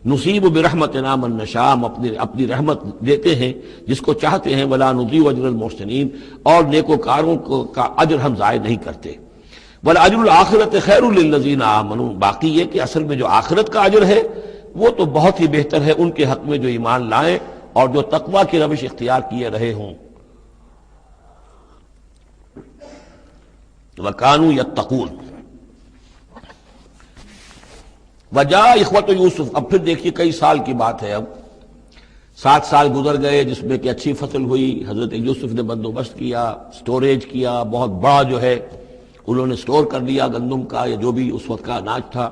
نصیب برحمتنا من نشاء، ہم اپنی رحمت دیتے ہیں جس کو چاہتے ہیں، ولا نضيع اجر المحسنین، اور نیکوکاروں کا اجر ہم ضائع نہیں کرتے۔ وَالْأَجْرُ الْآخِرَةِ خَيْرٌ لِلَّذِينَ آمَنُوا، باقی یہ کہ اصل میں جو آخرت کا اجر ہے وہ تو بہت ہی بہتر ہے ان کے حق میں جو ایمان لائیں اور جو تقویٰ کی روش اختیار کیے رہے ہوں۔ وَكَانُوا يَتَّقُونَ۔ وجاء اخوت یوسف، اب پھر دیکھیے کئی سال کی بات ہے، اب 7 سال گزر گئے جس میں کہ اچھی فصل ہوئی، حضرت یوسف نے بندوبست کیا، سٹوریج کیا، بہت بڑا جو ہے انہوں نے سٹور کر لیا گندم کا یا جو بھی اس وقت کا اناج تھا۔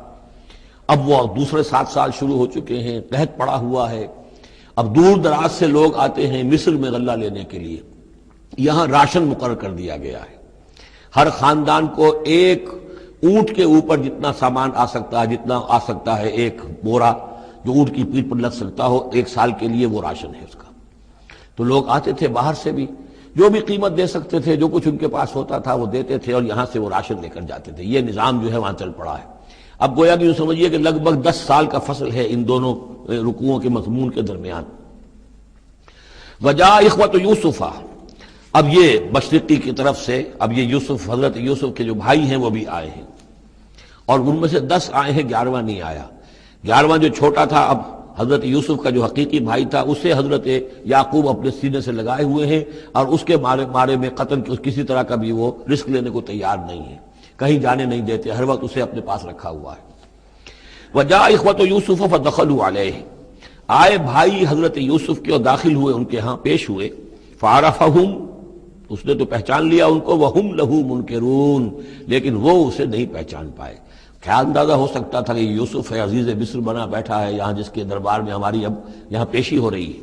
اب وہ دوسرے 7 سال شروع ہو چکے ہیں، قحط پڑا ہوا ہے، اب دور دراز سے لوگ آتے ہیں مصر میں غلہ لینے کے لیے، یہاں راشن مقرر کر دیا گیا ہے، ہر خاندان کو ایک اونٹ کے اوپر جتنا سامان آ سکتا ہے، جتنا آ سکتا ہے ایک بورا جو اونٹ کی پیٹھ پر لگ سکتا ہو، 1 سال کے لیے وہ راشن ہے اس کا۔ تو لوگ آتے تھے باہر سے بھی، جو بھی قیمت دے سکتے تھے، جو کچھ ان کے پاس ہوتا تھا وہ دیتے تھے اور یہاں سے وہ راشن لے کر جاتے تھے۔ یہ نظام جو ہے وہاں چل پڑا ہے۔ اب گویا کہ یوں سمجھیے کہ لگ بھگ 10 سال کا فصل ہے ان دونوں رکوعوں کے مضمون کے درمیان۔ وجاء اخوۃ یوسف، اب یہ مشرقی کی طرف سے اب یہ یوسف، حضرت یوسف کے جو بھائی ہیں وہ بھی آئے ہیں، اور ان میں سے 10 آئے ہیں، 11واں نہیں آیا۔ 11واں جو چھوٹا تھا، اب حضرت یوسف کا جو حقیقی بھائی تھا اسے حضرت یعقوب اپنے سینے سے لگائے ہوئے ہیں، اور اس کے مارے میں قتل کسی طرح کا بھی وہ رسک لینے کو تیار نہیں ہے، کہیں جانے نہیں دیتے، ہر وقت اسے اپنے پاس رکھا ہوا ہے۔ وجاء اخوۃ یوسف فدخلوا علیہ، آئے بھائی حضرت یوسف کے اور داخل ہوئے ان کے ہاں، پیش ہوئے۔ فعرفہم، اس نے تو پہچان لیا ان کو، وہم لہ منکرون، لیکن وہ اسے نہیں پہچان پائے۔ کیا اندازہ ہو سکتا تھا کہ یوسف ہے، عزیز مصر بنا بیٹھا ہے یہاں، جس کے دربار میں ہماری اب یہاں پیشی ہو رہی ہے۔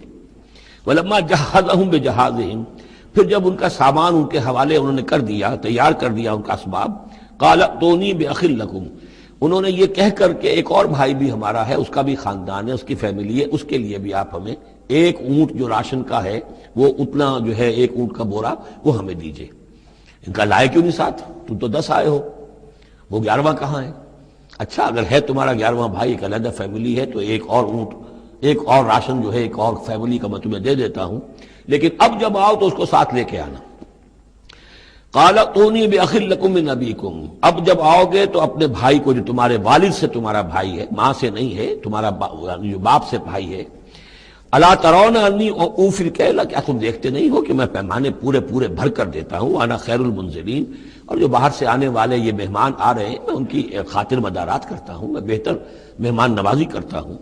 ولما جہزہم بجہازہم، پھر جب ان کا سامان ان کے حوالے انہوں نے کر دیا، تیار کر دیا ان کا اسباب، قال ائتونی باخ لکم، انہوں نے یہ کہہ کر کہ ایک اور بھائی بھی ہمارا ہے، اس کا بھی خاندان ہے، اس کی فیملی ہے، اس کے لیے بھی آپ ہمیں ایک اونٹ جو راشن کا ہے وہ اتنا جو ہے ایک اونٹ کا بورا وہ ہمیں دیجئے۔ ان کا لائے کیوں نہیں ساتھ؟ تم تو 10 آئے ہو، وہ 11واں کہاں ہے؟ اچھا اگر ہے تمہارا 11واں بھائی، ایک علیحدہ فیملی ہے، تو ایک اور اونٹ، ایک اور راشن جو ہے ایک اور فیملی کا میں تمہیں دے دیتا ہوں، لیکن اب جب آؤ تو اس کو ساتھ لے کے آنا۔ قال ائتونی باخ لکم من ابیکم، اب جب آؤ گے تو اپنے بھائی کو جو تمہارے والد سے تمہارا بھائی ہے، ماں سے نہیں ہے، تمہارا جو باپ سے بھائی ہے، الا ترون انی اوفی الکیل، کیا تم دیکھتے نہیں ہو کہ میں پیمانے پورے بھر کر دیتا ہوں، انا خیر المنزلین، اور جو باہر سے آنے والے یہ مہمان آ رہے ہیں میں ان کی خاطر مدارات کرتا ہوں، میں بہتر مہمان نوازی کرتا ہوں۔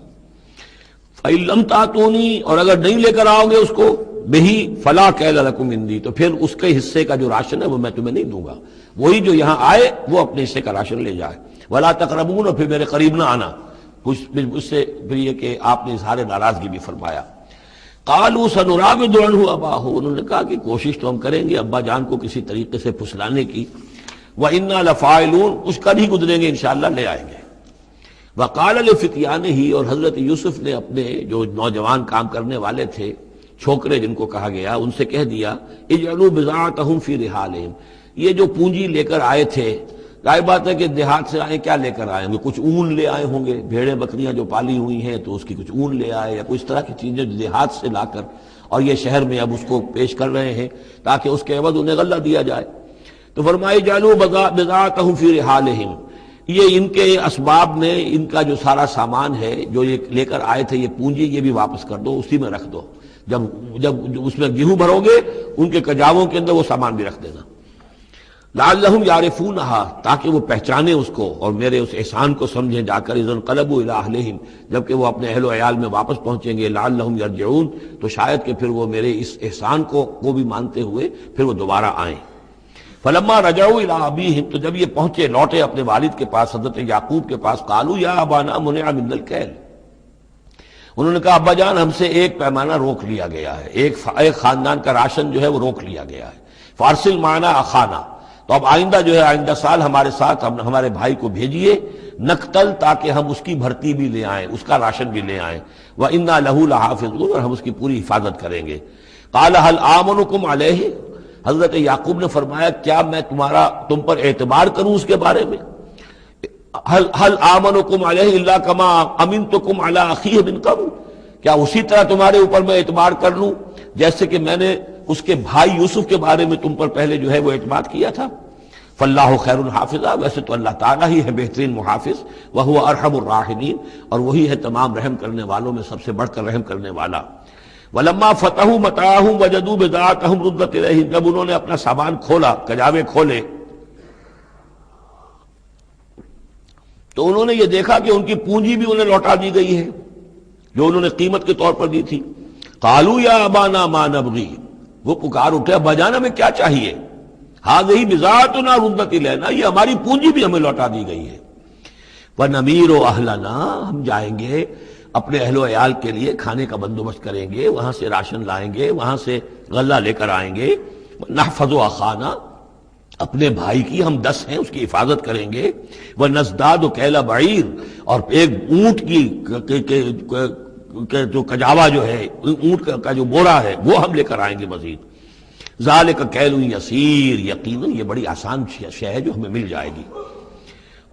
فإن لم تأتونی، اور اگر نہیں لے کر آؤ گے اس کو، بہی فلا کیل لکم عندی، تو پھر اس کے حصے کا جو راشن ہے وہ میں تمہیں نہیں دوں گا، وہی جو یہاں آئے وہ اپنے حصے کا راشن لے جائے۔ ولا تقربون، اور پھر میرے قریب نہ آنا، اس سے پھر یہ کہ آپ نے اظہار ناراضگی بھی فرمایا۔ قالوا سنراود عنہ اباہ، انہوں نے کہا کہ کوشش تو ہم کریں گے ابا جان کو کسی طریقے سے پھسلانے کی، وَإِنَّا لَفَاعِلُونَ، کچھ کر ہی گزریں گے انشاءاللہ، لے آئیں گے۔ وَقَالَ لِفِتْيَانِهِ، اور حضرت یوسف نے اپنے جو نوجوان کام کرنے والے تھے، چھوکرے جن کو کہا گیا، ان سے کہہ دیا، اجعلوا بضاعتهم فی رحالہم، یہ جو پونجی لے کر آئے تھے، ظاہر بات ہے کہ دیہات سے آئے، کیا لے کر آئے ہوں گے؟ کچھ اون لے آئے ہوں گے، بھیڑیں بکریاں جو پالی ہوئی ہیں تو اس کی کچھ اون لے آئے، یا کچھ طرح کی چیزیں جو دیہات سے لا کر، اور یہ شہر میں اب اس کو پیش کر رہے ہیں تاکہ اس کے عوض انہیں غلہ دیا جائے۔ تو فرمائی جعلوا بضاعتهم فی رحالہم، یہ ان کے اسباب نے، ان کا جو سارا سامان ہے جو یہ لے کر آئے تھے، یہ پونجی، یہ بھی واپس کر دو، اسی میں رکھ دو، جب اس میں گیہوں بھرو گے ان کے کجاووں کے اندر وہ سامان بھی رکھ دینا۔ لعلہم یعرفونہا، تاکہ وہ پہچانے اس کو اور میرے اس احسان کو سمجھیں، جا کر اذا انقلبوا الی اہلہم، جبکہ وہ اپنے اہل و عیال میں واپس پہنچیں گے، لعلہم یرجعون، تو شاید کہ پھر وہ میرے اس احسان کو بھی مانتے ہوئے پھر وہ دوبارہ آئیں۔ فلما رجعوا الی ابیہم، تو جب یہ پہنچے، لوٹے اپنے والد کے پاس، حضرت یعقوب کے پاس، قالوا یا ابانا منع منا الکیل، انہوں نے کہا ابا جان ہم سے ایک پیمانہ روک لیا گیا ہے، ایک خاندان کا راشن جو ہے وہ روک لیا گیا ہے، فارسل معنا اخانا، تو اب آئندہ جو ہے آئندہ سال ہمارے ساتھ ہمارے بھائی کو بھیجیے، نقتل، تاکہ ہم اس کی بھرتی بھی لے آئیں، اس کا راشن بھی لے آئیں، وَإِنَّا لَهُ لَحَافِظُونَ، اور ہم اس کی پوری حفاظت کریں گے۔ قَالَ هَلْ آمَنُكُمْ عَلَيْهِ، حضرت یعقوب نے فرمایا کیا میں تم پر اعتبار کروں اس کے بارے میں؟ هَلْ آمَنُكُمْ عَلَيْهِ إِلَّا كَمَا أَمِنْتُكُمْ عَلَىٰ أَخِيهِ مِنْ قَبْلُ، کیا اسی طرح تمہارے اوپر میں اعتبار کر لوں جیسے کہ میں نے اس کے بھائی یوسف کے بارے میں تم پر پہلے جو ہے وہ اعتماد کیا تھا؟ فاللہ خیر حافظہ، ویسے تو اللہ تعالیٰ ہی ہے بہترین محافظ، وہو ارحم الراحمین، اور وہی ہے تمام رحم کرنے والوں میں سب سے بڑھ کر رحم کرنے والا۔ ولما فتحوا متاعهم وجدوا بضاعتهم ردت الیہم، جب انہوں نے اپنا سامان کھولا، کجاوے کھولے، تو انہوں نے یہ دیکھا کہ ان کی پونجی بھی انہیں لوٹا دی گئی ہے جو انہوں نے قیمت کے طور پر دی تھی۔ قالوا یا ابانا ما نبغی، وہ پکار اٹھے ابا جان ہمیں کیا چاہیے؟ هذه بضاعتنا ردت الینا، یہ ہماری پونجی بھی ہمیں لوٹا دی گئی ہے۔ وَنَمِيرُ أَهْلَنَا، ہم جائیں گے اپنے اہل و عیال کے لیے کھانے کا بندوبست کریں گے، وہاں سے راشن لائیں گے، وہاں سے غلہ لے کر آئیں گے، نحفظ أَخَانَا، اپنے بھائی کی ہم 10 ہیں اس کی حفاظت کریں گے، وَنَزْدَادُ كَيْلَ بَعِيرٍ، اور ایک اونٹ کی جو کجاوا جو ہے، اونٹ کا جو بورا ہے وہ ہم لے کر آئیں گے مزید۔ ذَلِكَ كَيْلٌ يَسِيرٌ، یقیناً یہ بڑی آسان شے ہے جو ہمیں مل جائے گی۔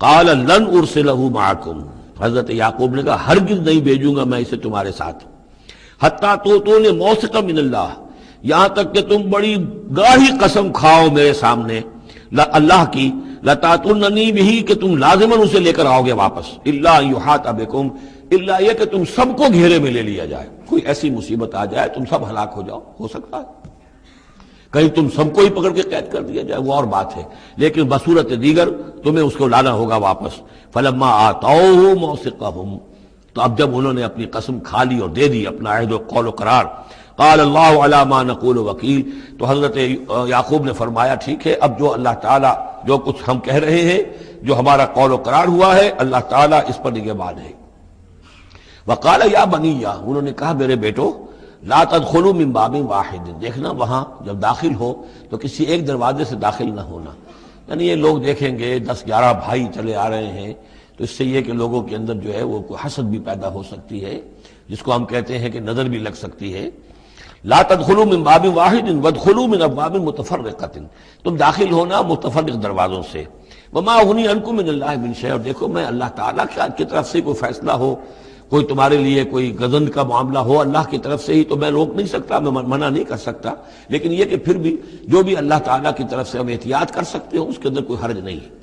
قال لن ارسلہ معکم، حضرت یعقوب نے کہا ہرگز نہیں بھیجوں گا میں اسے تمہارے ساتھ، حتیٰ تو نے موثقا من اللہ، یہاں تک کہ تم بڑی گاڑی قسم کھاؤ میرے سامنے اللہ کی، لتاتوننی بہ، کہ تم لازماً اسے لے کر آؤ گے واپس، الا ان یحاط بکم، الا یہ کہ تم سب کو گھیرے میں لے لیا جائے، کوئی ایسی مصیبت آ جائے تم سب ہلاک ہو جاؤ، ہو سکتا ہے کہیں تم سب کو ہی پکڑ کے قید کر دیا جائے، وہ اور بات ہے، لیکن بصورت دیگر تمہیں اس کو لانا ہوگا واپس۔ فلما آتوہ موثقہم، تو اب جب انہوں نے اپنی قسم کھا لی اور دے دی اپنا عہد و قول و قرار، قال اللہ علی ما نقول وکیل، تو حضرت یعقوب نے فرمایا ٹھیک ہے، اب جو اللہ تعالیٰ جو کچھ ہم کہہ رہے ہیں، جو ہمارا قول و قرار ہوا ہے، اللہ تعالیٰ اس پر نگہبان ہے۔ وقال یا بنیہ، انہوں نے کہا میرے بیٹو، لا تدخلوا من باب واحد، دیکھنا وہاں جب داخل ہو تو کسی ایک دروازے سے داخل نہ ہونا، یعنی یہ لوگ دیکھیں گے 10-11 بھائی چلے آ رہے ہیں تو اس سے یہ کہ لوگوں کے اندر جو ہے وہ کوئی حسد بھی پیدا ہو سکتی ہے، جس کو ہم کہتے ہیں کہ نظر بھی لگ سکتی ہے۔ لا تدخلوا من باب واحد وادخلوا من ابواب متفرقۃ، تم داخل ہونا متفرق دروازوں سے۔ وما اغنی عنکم من اللہ من شیء، اور دیکھو میں اللہ تعالیٰ کی طرف سے کوئی فیصلہ ہو، کوئی تمہارے لیے کوئی غضب کا معاملہ ہو اللہ کی طرف سے ہی، تو میں روک نہیں سکتا، میں منع نہیں کر سکتا، لیکن یہ کہ پھر بھی جو بھی اللہ تعالیٰ کی طرف سے ہم احتیاط کر سکتے ہوں اس کے اندر کوئی حرج نہیں ہے۔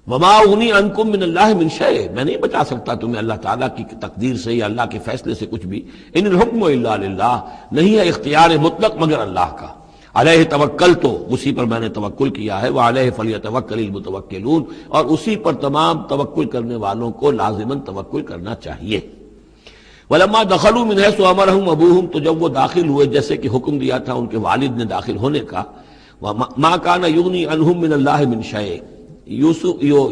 وما اغنی عنکم من اللہ من شیء، میں نہیں بچا سکتا تمہیں اللہ تعالیٰ کی تقدیر سے یا اللہ کے فیصلے سے کچھ بھی۔ ان الحکم الا للہ، نہیں ہے اختیار مطلق مگر اللہ کا۔ علیہ توکلت، اسی پر میں نے توکل کیا ہے، وعلیہ فلیتوکل المتوکلون، اور اسی پر تمام توکل کرنے والوں کو لازماً توکل کرنا چاہیے۔ ولما دخلوا من حيث امرهم ابوهم، تو جب وہ داخل ہوئے جیسے کہ حکم دیا تھا ان کے والد نے داخل ہونے کا، ما كان يغني عنهم من الله من شيء،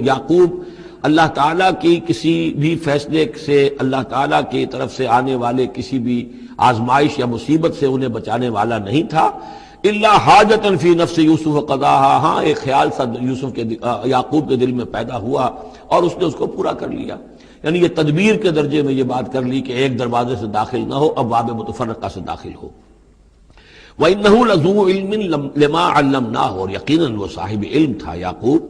یعقوب اللہ تعالیٰ کی کسی بھی فیصلے سے، اللہ تعالیٰ کی طرف سے آنے والے کسی بھی آزمائش یا مصیبت سے انہیں بچانے والا نہیں تھا، الا حاجۃ فی نفس یوسف قضاها، ہاں ایک خیال سا یوسف کے یعقوب کے دل میں پیدا ہوا اور اس نے اس کو پورا کر لیا، یعنی یہ تدبیر کے درجے میں یہ بات کر لی کہ ایک دروازے سے داخل نہ ہو، اب باب متفرقہ سے داخل ہو۔ وَإِنَّهُ لَذُو عِلْمٍ لِمَا عَلَّمْنَاهُ، اور یقیناً وہ صاحب علم تھا یعقوب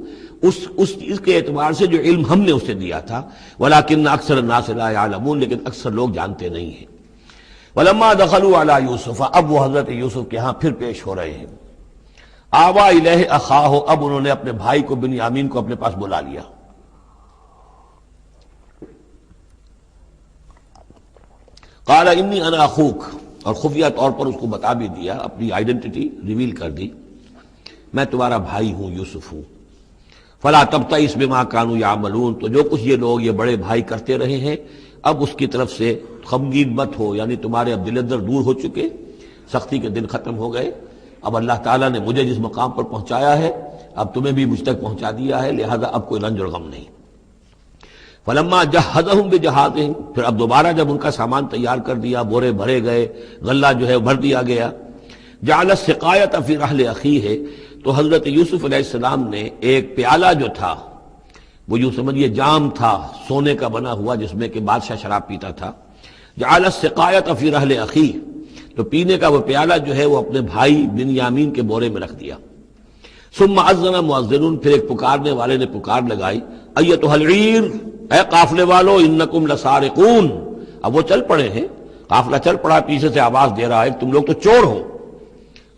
اس چیز کے اعتبار سے جو علم ہم نے اسے دیا تھا، وَلَكِنَّ أَكْثَرَ النَّاسِ لَا يَعْلَمُونَ، لیکن اکثر لوگ جانتے نہیں ہیں۔ وَلَمَّا دَخَلُوا عَلَى يُوسُفَ، اب وہ حضرت یوسف کے ہاں پھر پیش ہو رہے ہیں۔ آوَى إِلَيْهِ أَخَاهُ، اب انہوں نے اپنے بھائی کو بنیامین کو اپنے پاس بلا لیا۔ قال انی انا اخوک، اور خفیہ طور پر اس کو بتا بھی دیا، اپنی آئیڈینٹی ریویل کر دی، میں تمہارا بھائی ہوں، یوسف ہوں۔ فلا تبتئس بما كانوا يعملون، تو جو کچھ یہ لوگ یہ بڑے بھائی کرتے رہے ہیں اب اس کی طرف سے غمگین مت ہو، یعنی تمہارے اب دل اندر دور ہو چکے، سختی کے دن ختم ہو گئے، اب اللہ تعالیٰ نے مجھے جس مقام پر پہنچایا ہے اب تمہیں بھی مجھ تک پہنچا دیا ہے، لہذا اب کوئی رنج اور غم نہیں۔ فلما جہزہم بجہازہم، پھر اب دوبارہ جب ان کا سامان تیار کر دیا، بورے بھرے گئے، غلہ جو ہے بھر دیا گیا، جعل السقایۃ فی رحل اخیہ، تو حضرت یوسف علیہ السلام نے ایک پیالہ جو تھا، وہ یوں سمجھیے جام تھا سونے کا بنا ہوا جس میں کہ بادشاہ شراب پیتا تھا، جعل السقایۃ فی رحل اخیہ، تو پینے کا وہ پیالہ جو ہے وہ اپنے بھائی بنیامین کے بورے میں رکھ دیا۔ ثم اذن مؤذن، پھر ایک پکارنے والے نے پکار لگائی، ایتھا العیر، اے قافلے والو، انکم لسارقون، اب وہ چل پڑے ہیں، قافلہ چل پڑا، پیچھے سے آواز دے رہا ہے تم لوگ تو چور ہو۔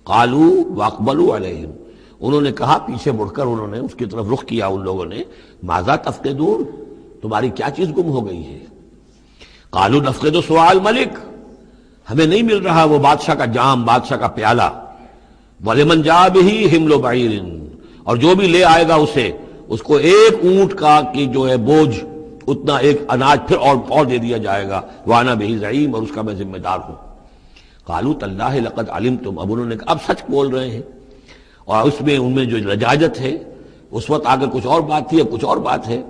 قالوا واقبلوا علیہم، انہوں نے کہا، پیچھے مڑ کر انہوں نے اس کی طرف رخ کیا ان لوگوں نے، ماذا تفقدون، تمہاری کیا چیز گم ہو گئی ہے؟ قالوا نفقد سؤال ملک، ہمیں نہیں مل رہا وہ بادشاہ کا جام، بادشاہ کا پیالہ، وَلِمَنْ جَاءَ بِهِ حِمْلُ بَعِيرٍ، اور جو بھی لے آئے گا اسے، اس کو ایک اونٹ کا کی جو ہے بوجھ، اتنا ایک اناج پھر اور دے دیا جائے گا، وَأَنَا بِهِ زَعِيمٌ، اور اس کا میں ذمہ دار ہوں۔ قَالُوا تَاللَّهِ لَقَدْ عَلِمْتُمْ، اب انہوں نے کہا اب سچ بول رہے ہیں، اور اس میں ان میں جو لجاجت ہے، اس وقت اگر کچھ اور بات تھی اب کچھ اور بات ہے۔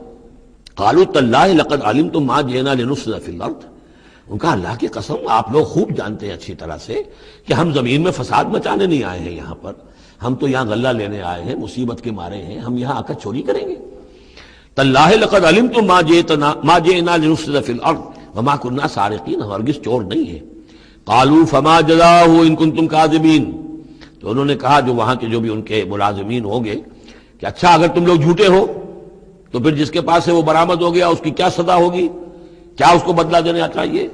قالوا تاللہ لقد علمتم ما جئنا لنفسد فی الارض، ان کا اللہ کی قسم آپ لوگ خوب جانتے ہیں اچھی طرح سے کہ ہم زمین میں فساد مچانے نہیں آئے ہیں، یہاں پر ہم تو یہاں غلہ لینے آئے ہیں، مصیبت کے مارے ہیں، ہم یہاں آ کر چوری کریں گے؟ تاللہ لقد علمتم ما جئنا لنفسد فی الارض وما كنا سارقین، ہم ہرگز چور نہیں ہیں۔ قالوا فما جزاؤہ ان کنتم کاذبین، تو انہوں نے کہا جو وہاں کے جو بھی ان کے ملازمین ہوں گے کہ اچھا اگر تم لوگ جھوٹے ہو تو پھر جس کے پاس سے وہ برآمد ہو گیا اس کی کیا سزا ہوگی، کیا اس کو بدلہ دینا چاہیے؟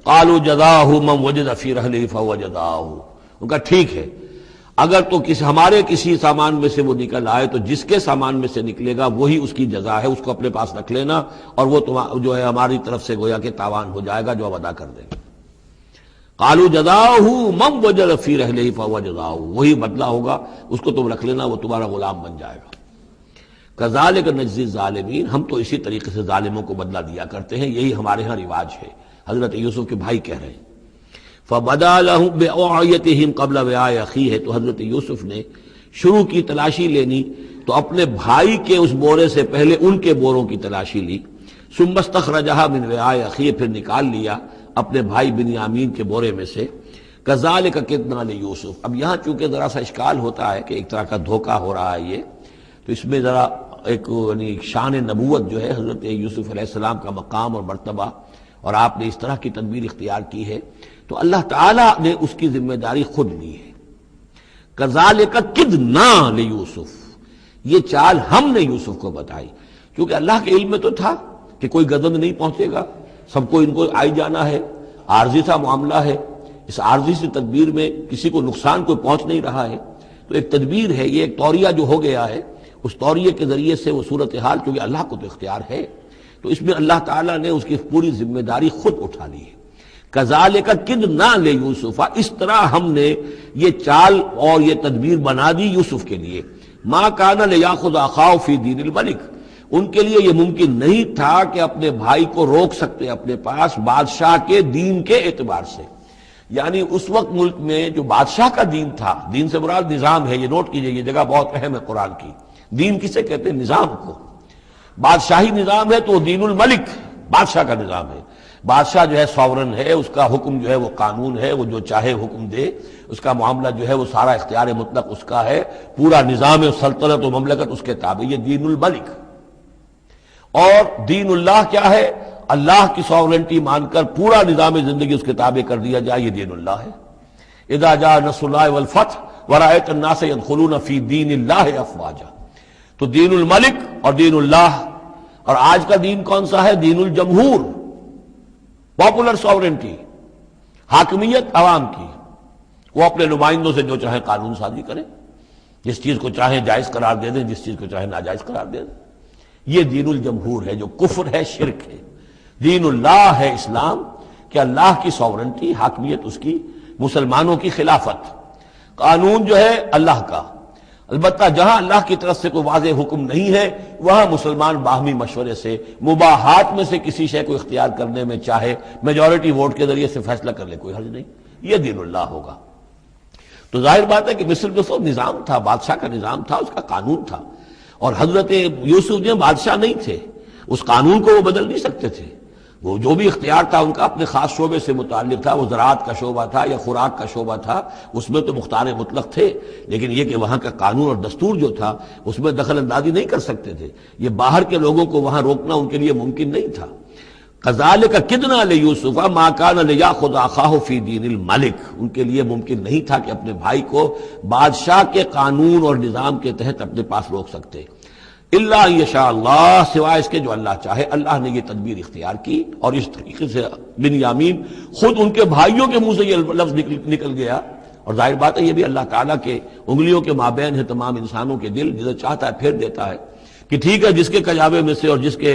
قالوا جزاؤہ من وجد فی رحلہ فہو جزاؤہ، ان کا ٹھیک ہے اگر تو ہمارے کسی سامان میں سے وہ نکل آئے تو جس کے سامان میں سے نکلے گا وہی اس کی جزا ہے، اس کو اپنے پاس رکھ لینا اور وہ جو ہے ہماری طرف سے گویا کہ تاوان ہو جائے گا جو اب ادا کر دیں گے۔ قالوا جزاؤہ من وجد فی رحلہ فہو جزاؤہ، وہی بدلہ ہوگا، اس کو تم رکھ لینا، وہ تمہارا غلام بن جائے گا۔ کذالک نجزی الظالمین، ہم تو اسی طریقے سے ظالموں کو بدلہ دیا کرتے ہیں، یہی ہمارے ہاں رواج ہے۔ حضرت یوسف کے بھائی کہہ رہے ہیں فبدا لهم بأوعیتهم قبل وعاء اخیہ، تو حضرت یوسف نے شروع کی تلاشی لینی تو اپنے بھائی کے اس بورے سے پہلے ان کے بوروں کی تلاشی لی، ثم استخرجها من وعاء اخیہ، پھر نکال لیا اپنے بھائی بنیامین کے بورے میں سے۔ کذالک کدنا لیوسف، اب یہاں چونکہ ذرا سا اشکال ہوتا ہے کہ ایک طرح کا دھوکہ ہو رہا ہے یہ، تو اس میں ذرا ایک یعنی شان نبوت جو ہے حضرت یوسف علیہ السلام کا مقام اور مرتبہ، اور آپ نے اس طرح کی تدبیر اختیار کی ہے تو اللہ تعالیٰ نے اس کی ذمہ داری خود لی ہے۔ کذالک کدنا لیوسف، یہ چال ہم نے یوسف کو بتائی، کیونکہ اللہ کے علم میں تو تھا کہ کوئی گزند نہیں پہنچے گا، سب کو ان کو آئی جانا ہے، عارضی سا معاملہ ہے، اس عارضی سی تدبیر میں کسی کو نقصان کوئی پہنچ نہیں رہا ہے، تو ایک تدبیر ہے، یہ ایک توریہ جو ہو گیا ہے، اس توریہ کے ذریعے سے وہ صورتحال، کیونکہ اللہ کو تو اختیار ہے، تو اس میں اللہ تعالیٰ نے اس کی پوری ذمہ داری خود اٹھا لی ہے۔ کذالک کدنا لیوسف، اس طرح ہم نے یہ چال اور یہ تدبیر بنا دی یوسف کے لیے۔ ما کان لیاخذ اخاہ فی دین الملک، ان کے لیے یہ ممکن نہیں تھا کہ اپنے بھائی کو روک سکتے اپنے پاس بادشاہ کے دین کے اعتبار سے، یعنی اس وقت ملک میں جو بادشاہ کا دین تھا، دین سے مراد نظام ہے، یہ نوٹ کیجئے، یہ جگہ بہت اہم ہے قرآن کی۔ دین کسے کہتے ہیں؟ نظام کو۔ بادشاہی نظام ہے تو وہ دین الملک، بادشاہ کا نظام ہے۔ بادشاہ جو ہے ساورن ہے، اس کا حکم جو ہے وہ قانون ہے، وہ جو چاہے حکم دے، اس کا معاملہ جو ہے وہ سارا اختیار مطلق اس کا ہے، پورا نظام سلطنت و مملکت اس کے تابع، یہ دین الملک۔ اور دین اللہ کیا ہے؟ اللہ کی ساورنٹی مان کر پورا نظام زندگی اس کے تابع کر دیا جائے، یہ دین اللہ ہے۔ اذا جاء نصر اللہ والفتح ورأیت الناس يدخلون فی دین اللہ افواجا، تو دین الملک اور دین اللہ۔ اور آج کا دین کون سا ہے؟ دین الجمہور، پاپولر ساورنٹی، حاکمیت عوام کی، وہ اپنے نمائندوں سے جو چاہیں قانون سازی کریں، جس چیز کو چاہیں جائز قرار دے دیں، جس چیز کو چاہیں ناجائز قرار دے دیں۔ یہ دین الجمہور ہے جو کفر ہے، شرک ہے۔ دین اللہ ہے اسلام، کہ اللہ کی ساورنٹی، حاکمیت اس کی، مسلمانوں کی خلافت، قانون جو ہے اللہ کا۔ البتہ جہاں اللہ کی طرف سے کوئی واضح حکم نہیں ہے وہاں مسلمان باہمی مشورے سے مباحات میں سے کسی شے کو اختیار کرنے میں چاہے میجورٹی ووٹ کے ذریعے سے فیصلہ کر لے، کوئی حرج نہیں، یہ دین اللہ ہوگا۔ تو ظاہر بات ہے کہ مصر جو سو نظام تھا، بادشاہ کا نظام تھا، اس کا قانون تھا، اور حضرت یوسف جو بادشاہ نہیں تھے، اس قانون کو وہ بدل نہیں سکتے تھے۔ وہ جو بھی اختیار تھا ان کا اپنے خاص شعبے سے متعلق تھا، وہ زراعت کا شعبہ تھا یا خوراک کا شعبہ تھا، اس میں تو مختار مطلق تھے، لیکن یہ کہ وہاں کا قانون اور دستور جو تھا اس میں دخل اندازی نہیں کر سکتے تھے، یہ باہر کے لوگوں کو وہاں روکنا ان کے لیے ممکن نہیں تھا۔ کذالک کدنا لیوسف ما کان لیاخذ اخاہ فی دین الملک، ان کے لیے ممکن نہیں تھا کہ اپنے بھائی کو بادشاہ کے قانون اور نظام کے تحت اپنے پاس روک سکتے، الا ان یشاء اللہ، سوائے اس کے جو اللہ چاہے۔ اللہ نے یہ تدبیر اختیار کی اور اس طریقے سے بنیامین خود ان کے بھائیوں کے منہ سے یہ لفظ نکل گیا، اور ظاہر بات ہے یہ بھی اللہ تعالیٰ کے انگلیوں کے مابین ہے تمام انسانوں کے دل، جسے چاہتا ہے پھیر دیتا ہے کہ ٹھیک ہے جس کے کجاوے میں سے اور جس کے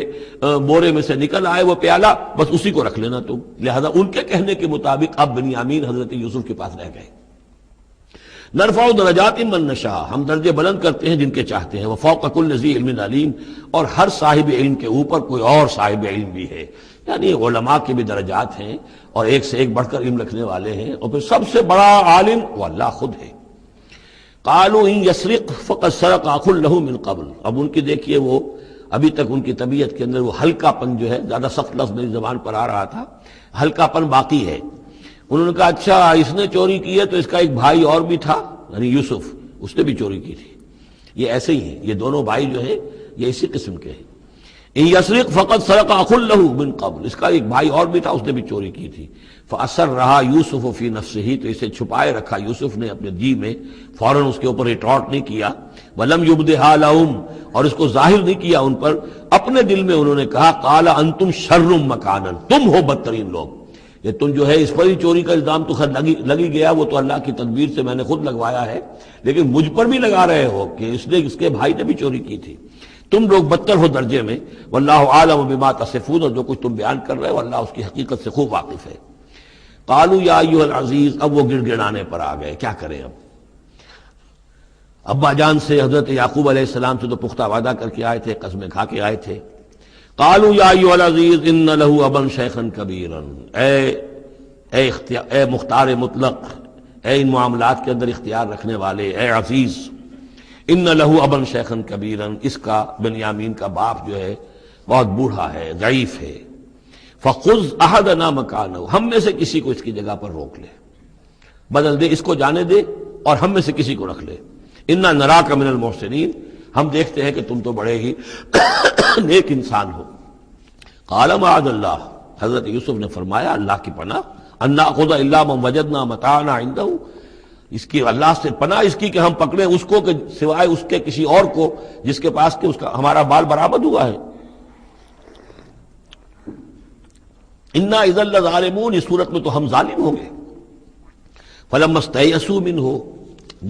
بورے میں سے نکل آئے وہ پیالہ، بس اسی کو رکھ لینا تم۔ لہذا ان کے کہنے کے مطابق اب بنیامین حضرت یوسف کے پاس رہ گئے۔ نرفع درجات من نشاء، ہم درجے بلند کرتے ہیں جن کے چاہتے ہیں، وفوق کل ذی علم علیم، اور ہر صاحب علم کے اوپر کوئی اور صاحب علم بھی ہے، یعنی علماء کے بھی درجات ہیں اور ایک سے ایک بڑھ کر علم رکھنے والے ہیں، اور پھر سب سے بڑا عالم وہ اللہ خود ہے۔ قالوا ان یسرق فقد سرق اخ له من قبل، اب ان کی دیکھیے وہ ابھی تک ان کی طبیعت کے اندر وہ ہلکا پن جو ہے، زیادہ سخت لفظ میری زبان پر آ رہا تھا، ہلکا پن باقی ہے۔ انہوں نے کہا اچھا اس نے چوری کی ہے تو اس کا ایک بھائی اور بھی تھا، یعنی یوسف، اس نے بھی چوری کی تھی۔ یہ ایسے ہی ہیں، یہ دونوں بھائی جو ہیں یہ اسی قسم کے ہیں۔ ان یسرق فقط سرق اخ له من قبل، اس کا ایک بھائی اور بھی تھا، اس نے بھی چوری کی تھی۔ فاسرها یوسف فی نفسہ، تو اسے چھپائے رکھا یوسف نے اپنے جی میں، فوراً اس کے اوپر ریٹارٹ نہیں کیا۔ ولم یبدھا لهم، اور اس کو ظاہر نہیں کیا ان پر، اپنے دل میں انہوں نے کہا قال انتم شر مکانا، تم ہو بدترین لوگ، یہ تم جو ہے اس پر ہی چوری کا الزام تو خیر لگی گیا، وہ تو اللہ کی تدبیر سے میں نے خود لگوایا ہے، لیکن مجھ پر بھی لگا رہے ہو کہ اس کے بھائی نے بھی چوری کی تھی، تم لوگ بدتر ہو درجے میں۔ واللہ عالم بما تصفون، اور جو کچھ تم بیان کر رہے ہو اللہ اس کی حقیقت سے خوب واقف ہے۔ قالوا یا ایھا العزیز، اب وہ گڑ گڑانے پر آ گئے، کیا کریں اب؟ ابا جان سے حضرت یعقوب علیہ السلام سے تو پختہ وعدہ کر کے آئے تھے، قسمیں کھا کے آئے تھے۔ قالوا یا ایھا العزیز ان له ابا شیخا کبیرا، اے مختار مطلق، اے ان معاملات کے اندر اختیار رکھنے والے، اے عزیز، ان له ابا شیخا کبیرا، اس کا بنیامین کا باپ جو ہے بہت بوڑھا ہے، ضعیف ہے۔ فخذ احدنا مکانہ، ہم میں سے کسی کو اس کی جگہ پر روک لے، بدل دے، اس کو جانے دے اور ہم میں سے کسی کو رکھ لے۔ انا نراک من المحسنین، ہم دیکھتے ہیں کہ تم تو بڑے ہی نیک انسان ہو۔ قال معاذ اللہ، حضرت یوسف نے فرمایا اللہ کی پناہ، ان ناخذ الا من وجدنا متاعنا عنده، اس کی اللہ سے پناہ اس کی کہ ہم پکڑیں اس کو کہ سوائے اس کے کسی اور کو جس کے پاس کہ اس کا ہمارا مال برآمد ہوا ہے۔ انا اذا لظالمون، اس صورت میں تو ہم ظالم ہوں گے۔ فلما استيئسوا منه،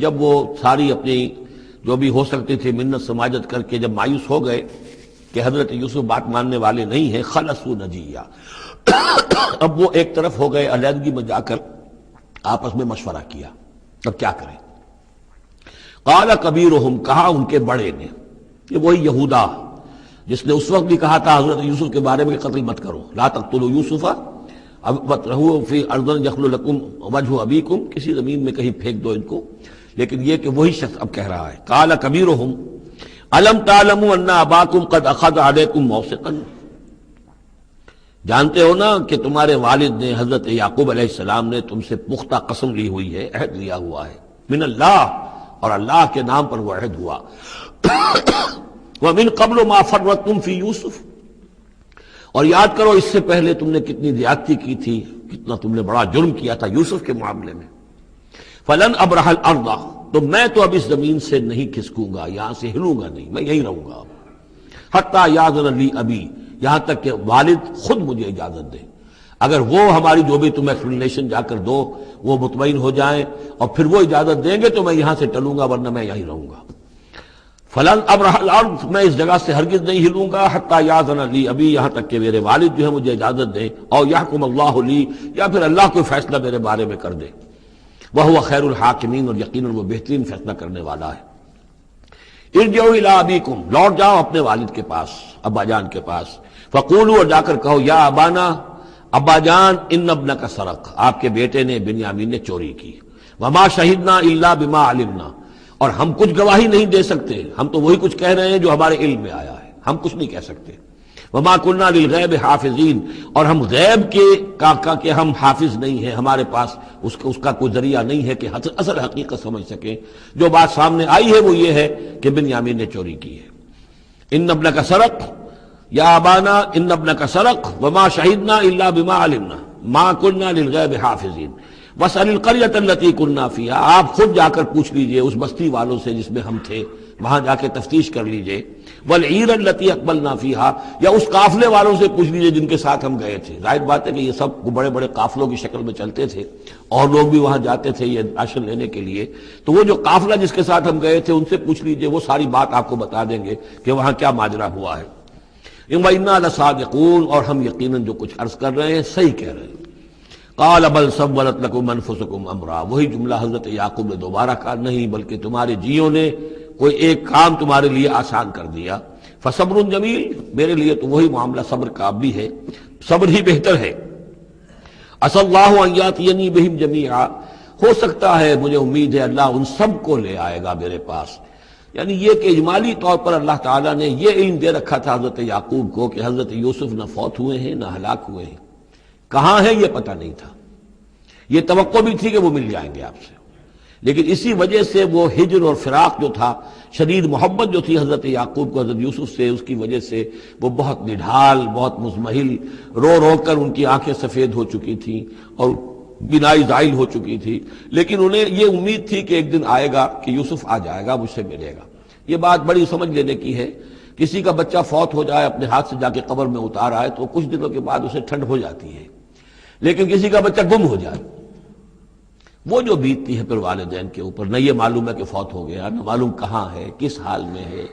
جب وہ ساری اپنی جو بھی ہو سکتی تھی منت سماجت کر کے جب مایوس ہو گئے کہ حضرت یوسف بات ماننے والے نہیں ہیں، خلصوا نجیہ، اب وہ ایک طرف ہو گئے، علیحدگی میں جا کر آپس میں مشورہ کیا اب کیا کریں۔ قال کبیرہم، کہا ان کے بڑے نے، یہ وہی یہودا جس نے اس وقت بھی کہا تھا حضرت یوسف کے بارے میں کہ قتل مت کرو، لا تقتلوا یوسف وَاطْرَحُوهُ فِي أَرْضٍ يَخْلُ لَكُمْ وَجْهُ أَبِيكُمْ، کسی زمین میں کہیں پھینک دو ان کو، لیکن یہ کہ وہی شخص اب کہہ رہا ہے۔ قال کبیرہم أَلَمْ تَعْلَمُوا أَنَّ أَبَاكُمْ قَدْ أَخَذَ عَلَيْكُمْ مَوْثِقًا، جانتے ہو نا کہ تمہارے والد نے حضرت یعقوب علیہ السلام نے تم سے پختہ قسم لی ہوئی ہے، عہد لیا ہوا ہے، من اللہ، اور اللہ کے نام پر وہ عہد ہوا۔ وَمِن قَبْلُ مَا فَرَّطْتُمْ فِي يُوسُف، اور یاد کرو اس سے پہلے تم نے کتنی زیادتی کی تھی، کتنا تم نے بڑا جرم کیا تھا یوسف کے معاملے میں۔ فلن ابرح الارض، تو میں تو اب اس زمین سے نہیں کھسکوں گا، یہاں سے ہلوں گا نہیں، میں یہیں رہوں گا حتی یاذن لی ابی، یہاں تک کہ والد خود مجھے اجازت دے، اگر وہ ہماری جو بھی تم ایکسپلینیشن جا کر دو وہ مطمئن ہو جائیں اور پھر وہ اجازت دیں گے تو میں یہاں سے ٹلوں گا، ورنہ میں یہیں رہوں گا۔ فلن ابرح الارض، میں اس جگہ سے ہرگز نہیں ہلوں گا، حتی یاذن لی ابی، یہاں تک کہ میرے والد جو ہے مجھے اجازت دیں، اور یحکم اللہ لی، یا پھر اللہ کوئی فیصلہ میرے بارے میں کر دے، وہو خیر الحاکمین، اور یقیناً وہ بہترین فیصلہ کرنے والا ہے۔ ارجعوا الی ابیکم، لوٹ جاؤ اپنے والد کے پاس، ابا جان کے پاس، فقولوا، اور جا کر کہو، یا ابانا، ابا جان، ان ابنک سرق، آپ کے بیٹے نے بنیامین نے چوری کی، وما شہدنا الا بما علمنا، اور ہم کچھ گواہی نہیں دے سکتے، ہم تو وہی کچھ کہہ رہے ہیں جو ہمارے علم میں آیا ہے، ہم کچھ نہیں کہہ سکتے۔ وما كنا للغیب حافظین، اور ہم غیب کے ہم حافظ نہیں ہیں، ہمارے پاس اس کا کوئی ذریعہ نہیں ہے کہ اصل حقیقت سمجھ سکیں۔ جو بات سامنے آئی ہے وہ یہ ہے کہ بنیامین نے چوری کی ہے۔ ان ابنک سرق، یا ابانا ان ابنک سرق وما شہدنا الا بما علمنا ما كنا للغیب حافظین واسأل القریۃ التی كنا فیہا، آپ خود جا کر پوچھ لیجئے اس بستی والوں سے جس میں ہم تھے، وہاں جا کے تفتیش کر لیجئے، والعیر التی اقبلنا فیہا، یا اس قافلے والوں سے پوچھ لیجئے جن کے ساتھ ہم گئے تھے۔ ظاہر بات ہے کہ یہ سب بڑے بڑے قافلوں کی شکل میں چلتے تھے اور لوگ بھی وہاں جاتے تھے یہ راشن لینے کے لیے، تو وہ جو قافلہ جس کے ساتھ ہم گئے تھے ان سے پوچھ لیجئے، وہ ساری بات آپ کو بتا دیں گے کہ وہاں کیا ماجرا ہوا ہے۔ وَإِنَّا لَصَادِقُونَ، اور ہم یقیناً جو کچھ عرض کر رہے ہیں صحیح کہہ رہے ہیں۔ قال بل سولت لكم انفسكم امرا، وہی جملہ حضرت یعقوب نے دوبارہ کہا، نہیں بلکہ تمہارے جیوں نے کوئی ایک کام تمہارے لیے آسان کر دیا، فصبر جمیل، میرے لیے تو وہی معاملہ صبر کا بھی ہے، صبر ہی بہتر ہے۔ عسى الله ان ياتيني بهم جميعا، ہو سکتا ہے، مجھے امید ہے اللہ ان سب کو لے آئے گا میرے پاس، یعنی یہ کہ اجمالی طور پر اللہ تعالیٰ نے یہ علم دے رکھا تھا حضرت یعقوب کو کہ حضرت یوسف نہ فوت ہوئے ہیں نہ ہلاک ہوئے ہیں، کہاں ہیں یہ پتہ نہیں تھا، یہ توقع بھی تھی کہ وہ مل جائیں گے آپ سے، لیکن اسی وجہ سے وہ ہجر اور فراق جو تھا، شدید محبت جو تھی حضرت یعقوب کو حضرت یوسف سے، اس کی وجہ سے وہ بہت نڈھال، بہت مزمحل، رو رو کر ان کی آنکھیں سفید ہو چکی تھیں اور بینائی زائل ہو چکی تھی، لیکن انہیں یہ امید تھی کہ ایک دن آئے گا کہ یوسف آ جائے گا، مجھ سے ملے گا۔ یہ بات بڑی سمجھ لینے کی ہے، کسی کا بچہ فوت ہو جائے، اپنے ہاتھ سے جا کے قبر میں اتار آئے تو کچھ دنوں کے بعد اسے ٹھنڈ ہو جاتی ہے، لیکن کسی کا بچہ گم ہو جائے، وہ جو بیتتی ہے پھر والدین کے اوپر، نہ یہ معلوم ہے کہ فوت ہو گیا، نہ معلوم کہاں ہے، کس حال میں ہے۔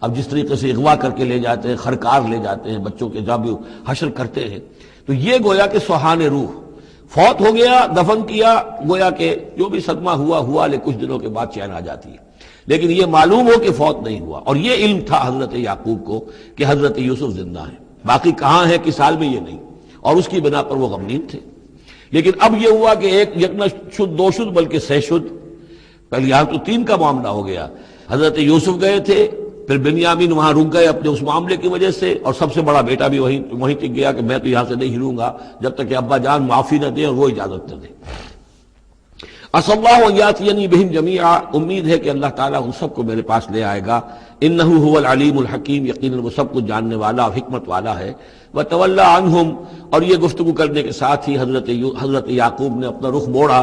اب جس طریقے سے اغوا کر کے لے جاتے ہیں، خرکار لے جاتے ہیں بچوں کے، جب حشر کرتے ہیں، تو یہ گویا کہ سوہان روح، فوت ہو گیا، دفن کیا، گویا کہ جو بھی صدمہ ہوا لیکن کچھ دنوں کے بعد چین آ جاتی ہے، لیکن یہ معلوم ہو کہ فوت نہیں ہوا، اور یہ علم تھا حضرت یعقوب کو کہ حضرت یوسف زندہ ہیں، باقی کہاں ہے کس حال میں یہ نہیں، اور اس کی بنا پر وہ غمگین تھے۔ لیکن اب یہ ہوا کہ ایک یک نہ شد دو شد بلکہ سہ شد، پہلے یہاں تو تین کا معاملہ ہو گیا، حضرت یوسف گئے تھے، پھر بنیامین وہاں رک گئے اپنے اس معاملے کی وجہ سے، اور سب سے بڑا بیٹا بھی وہیں ٹک گیا کہ میں تو یہاں سے نہیں ہلوں گا جب تک کہ ابا جان معافی نہ دیں اور وہ اجازت نہ دیں۔ عسى الله ان ياتيني بهم جميعا، امید ہے کہ اللہ تعالیٰ ان سب کو میرے پاس لے آئے گا، انه هو العلیم الحکیم، یقیناً وہ سب کچھ جاننے والا اور حکمت والا ہے۔ وتولى عنهم، اور یہ گفتگو کرنے کے ساتھ ہی حضرت یعقوب نے اپنا رخ موڑا،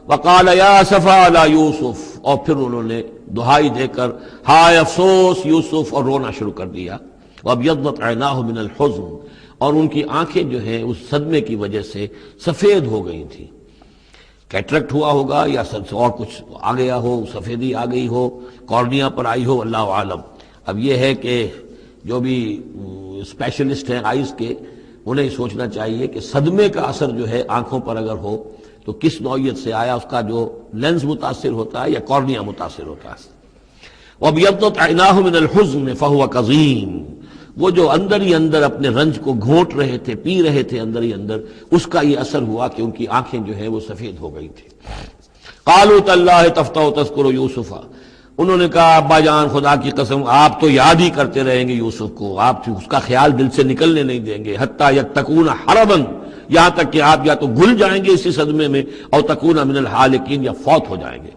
وقال یا اسفا علی یوسف، اور پھر انہوں نے دہائی دے کر ہائے افسوس یوسف، اور رونا شروع کر دیا۔ وابیضت عیناہ من الحزن، اور ان کی آنکھیں جو ہیں اس صدمے کی وجہ سے سفید ہو گئی تھیں، کیٹریکٹ ہوا ہوگا یا اور کچھ آ گیا ہو، سفیدی آ گئی ہو، کارنیا پر آئی ہو، اللہ عالم۔ اب یہ ہے کہ جو بھی اسپیشلسٹ ہیں آئیز کے، انہیں سوچنا چاہیے کہ صدمے کا اثر جو ہے آنکھوں پر اگر ہو تو کس نوعیت سے آیا، اس کا جو لینز متاثر ہوتا ہے یا کارنیا متاثر ہوتا ہے۔ وَابْيَضَّتْ عَيْنَاهُ مِنَ الْحُزْنِ فَهُوَ كَظِيمٌ، وہ جو اندر ہی اندر اپنے رنج کو گھونٹ رہے تھے، پی رہے تھے اندر ہی اندر، اس کا یہ اثر ہوا کہ ان کی آنکھیں جو ہے وہ سفید ہو گئی تھی۔ قالوا تاللہ تفتأ تذکر یوسف، انہوں نے کہا ابا جان خدا کی قسم آپ تو یاد ہی کرتے رہیں گے یوسف کو، آپ اس کا خیال دل سے نکلنے نہیں دیں گے، حتی یتکون حربا، یہاں تک کہ آپ یا تو گھل جائیں گے اسی صدمے میں، اور تکون من الحالکین، یا فوت ہو جائیں گے۔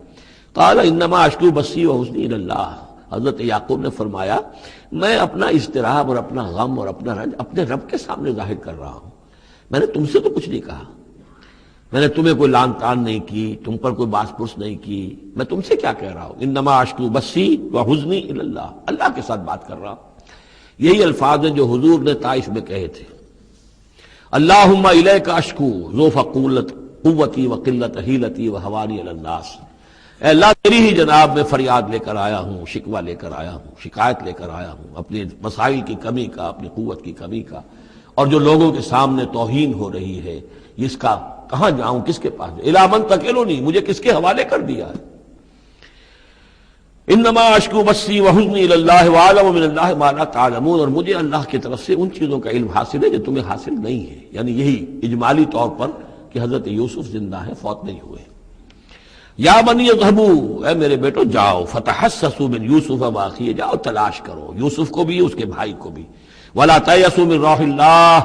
قال انما اشکو بثی وحزنی الی اللہ، حضرت یعقوب نے فرمایا میں اپنا اضطراب اور اپنا غم اور اپنا رنج اپنے رب کے سامنے ظاہر کر رہا ہوں، میں نے تم سے تو کچھ نہیں کہا، میں نے تمہیں کوئی لان تان نہیں کی، تم پر کوئی باس پرس نہیں کی، میں تم سے کیا کہہ رہا ہوں، انما اشکو بثی وحزنی الی اللہ، اللہ کے ساتھ بات کر رہا ہوں۔ یہی الفاظ ہیں جو حضور نے طائف میں کہے تھے، اللہم الیک اشکو ضعف قوتی وقلت حیلتی وہوانی علی الناس، اے اللہ تیری ہی جناب میں فریاد لے کر آیا ہوں، شکوہ لے کر آیا ہوں، شکایت لے کر آیا ہوں اپنے مسائل کی کمی کا، اپنی قوت کی کمی کا، اور جو لوگوں کے سامنے توہین ہو رہی ہے اس کا کہاں جاؤں، کس کے پاس جاؤں، الی من تکلنی، مجھے کس کے حوالے کر دیا ہے۔ انما اشکو بثی وحزنی الی اللہ واعلم من اللہ ما لا تعلمون، اور مجھے اللہ کی طرف سے ان چیزوں کا علم حاصل ہے جو تمہیں حاصل نہیں ہے، یعنی یہی اجمالی طور پر کہ حضرت یوسف زندہ ہیں، فوت نہیں ہوئے۔ یا بنی اذهبوا، اے میرے بیٹو جاؤ، فتحسسوا من یوسف واخیہ، جاؤ تلاش کرو یوسف کو بھی اس کے بھائی کو بھی، ولا تیأسوا من روح اللہ،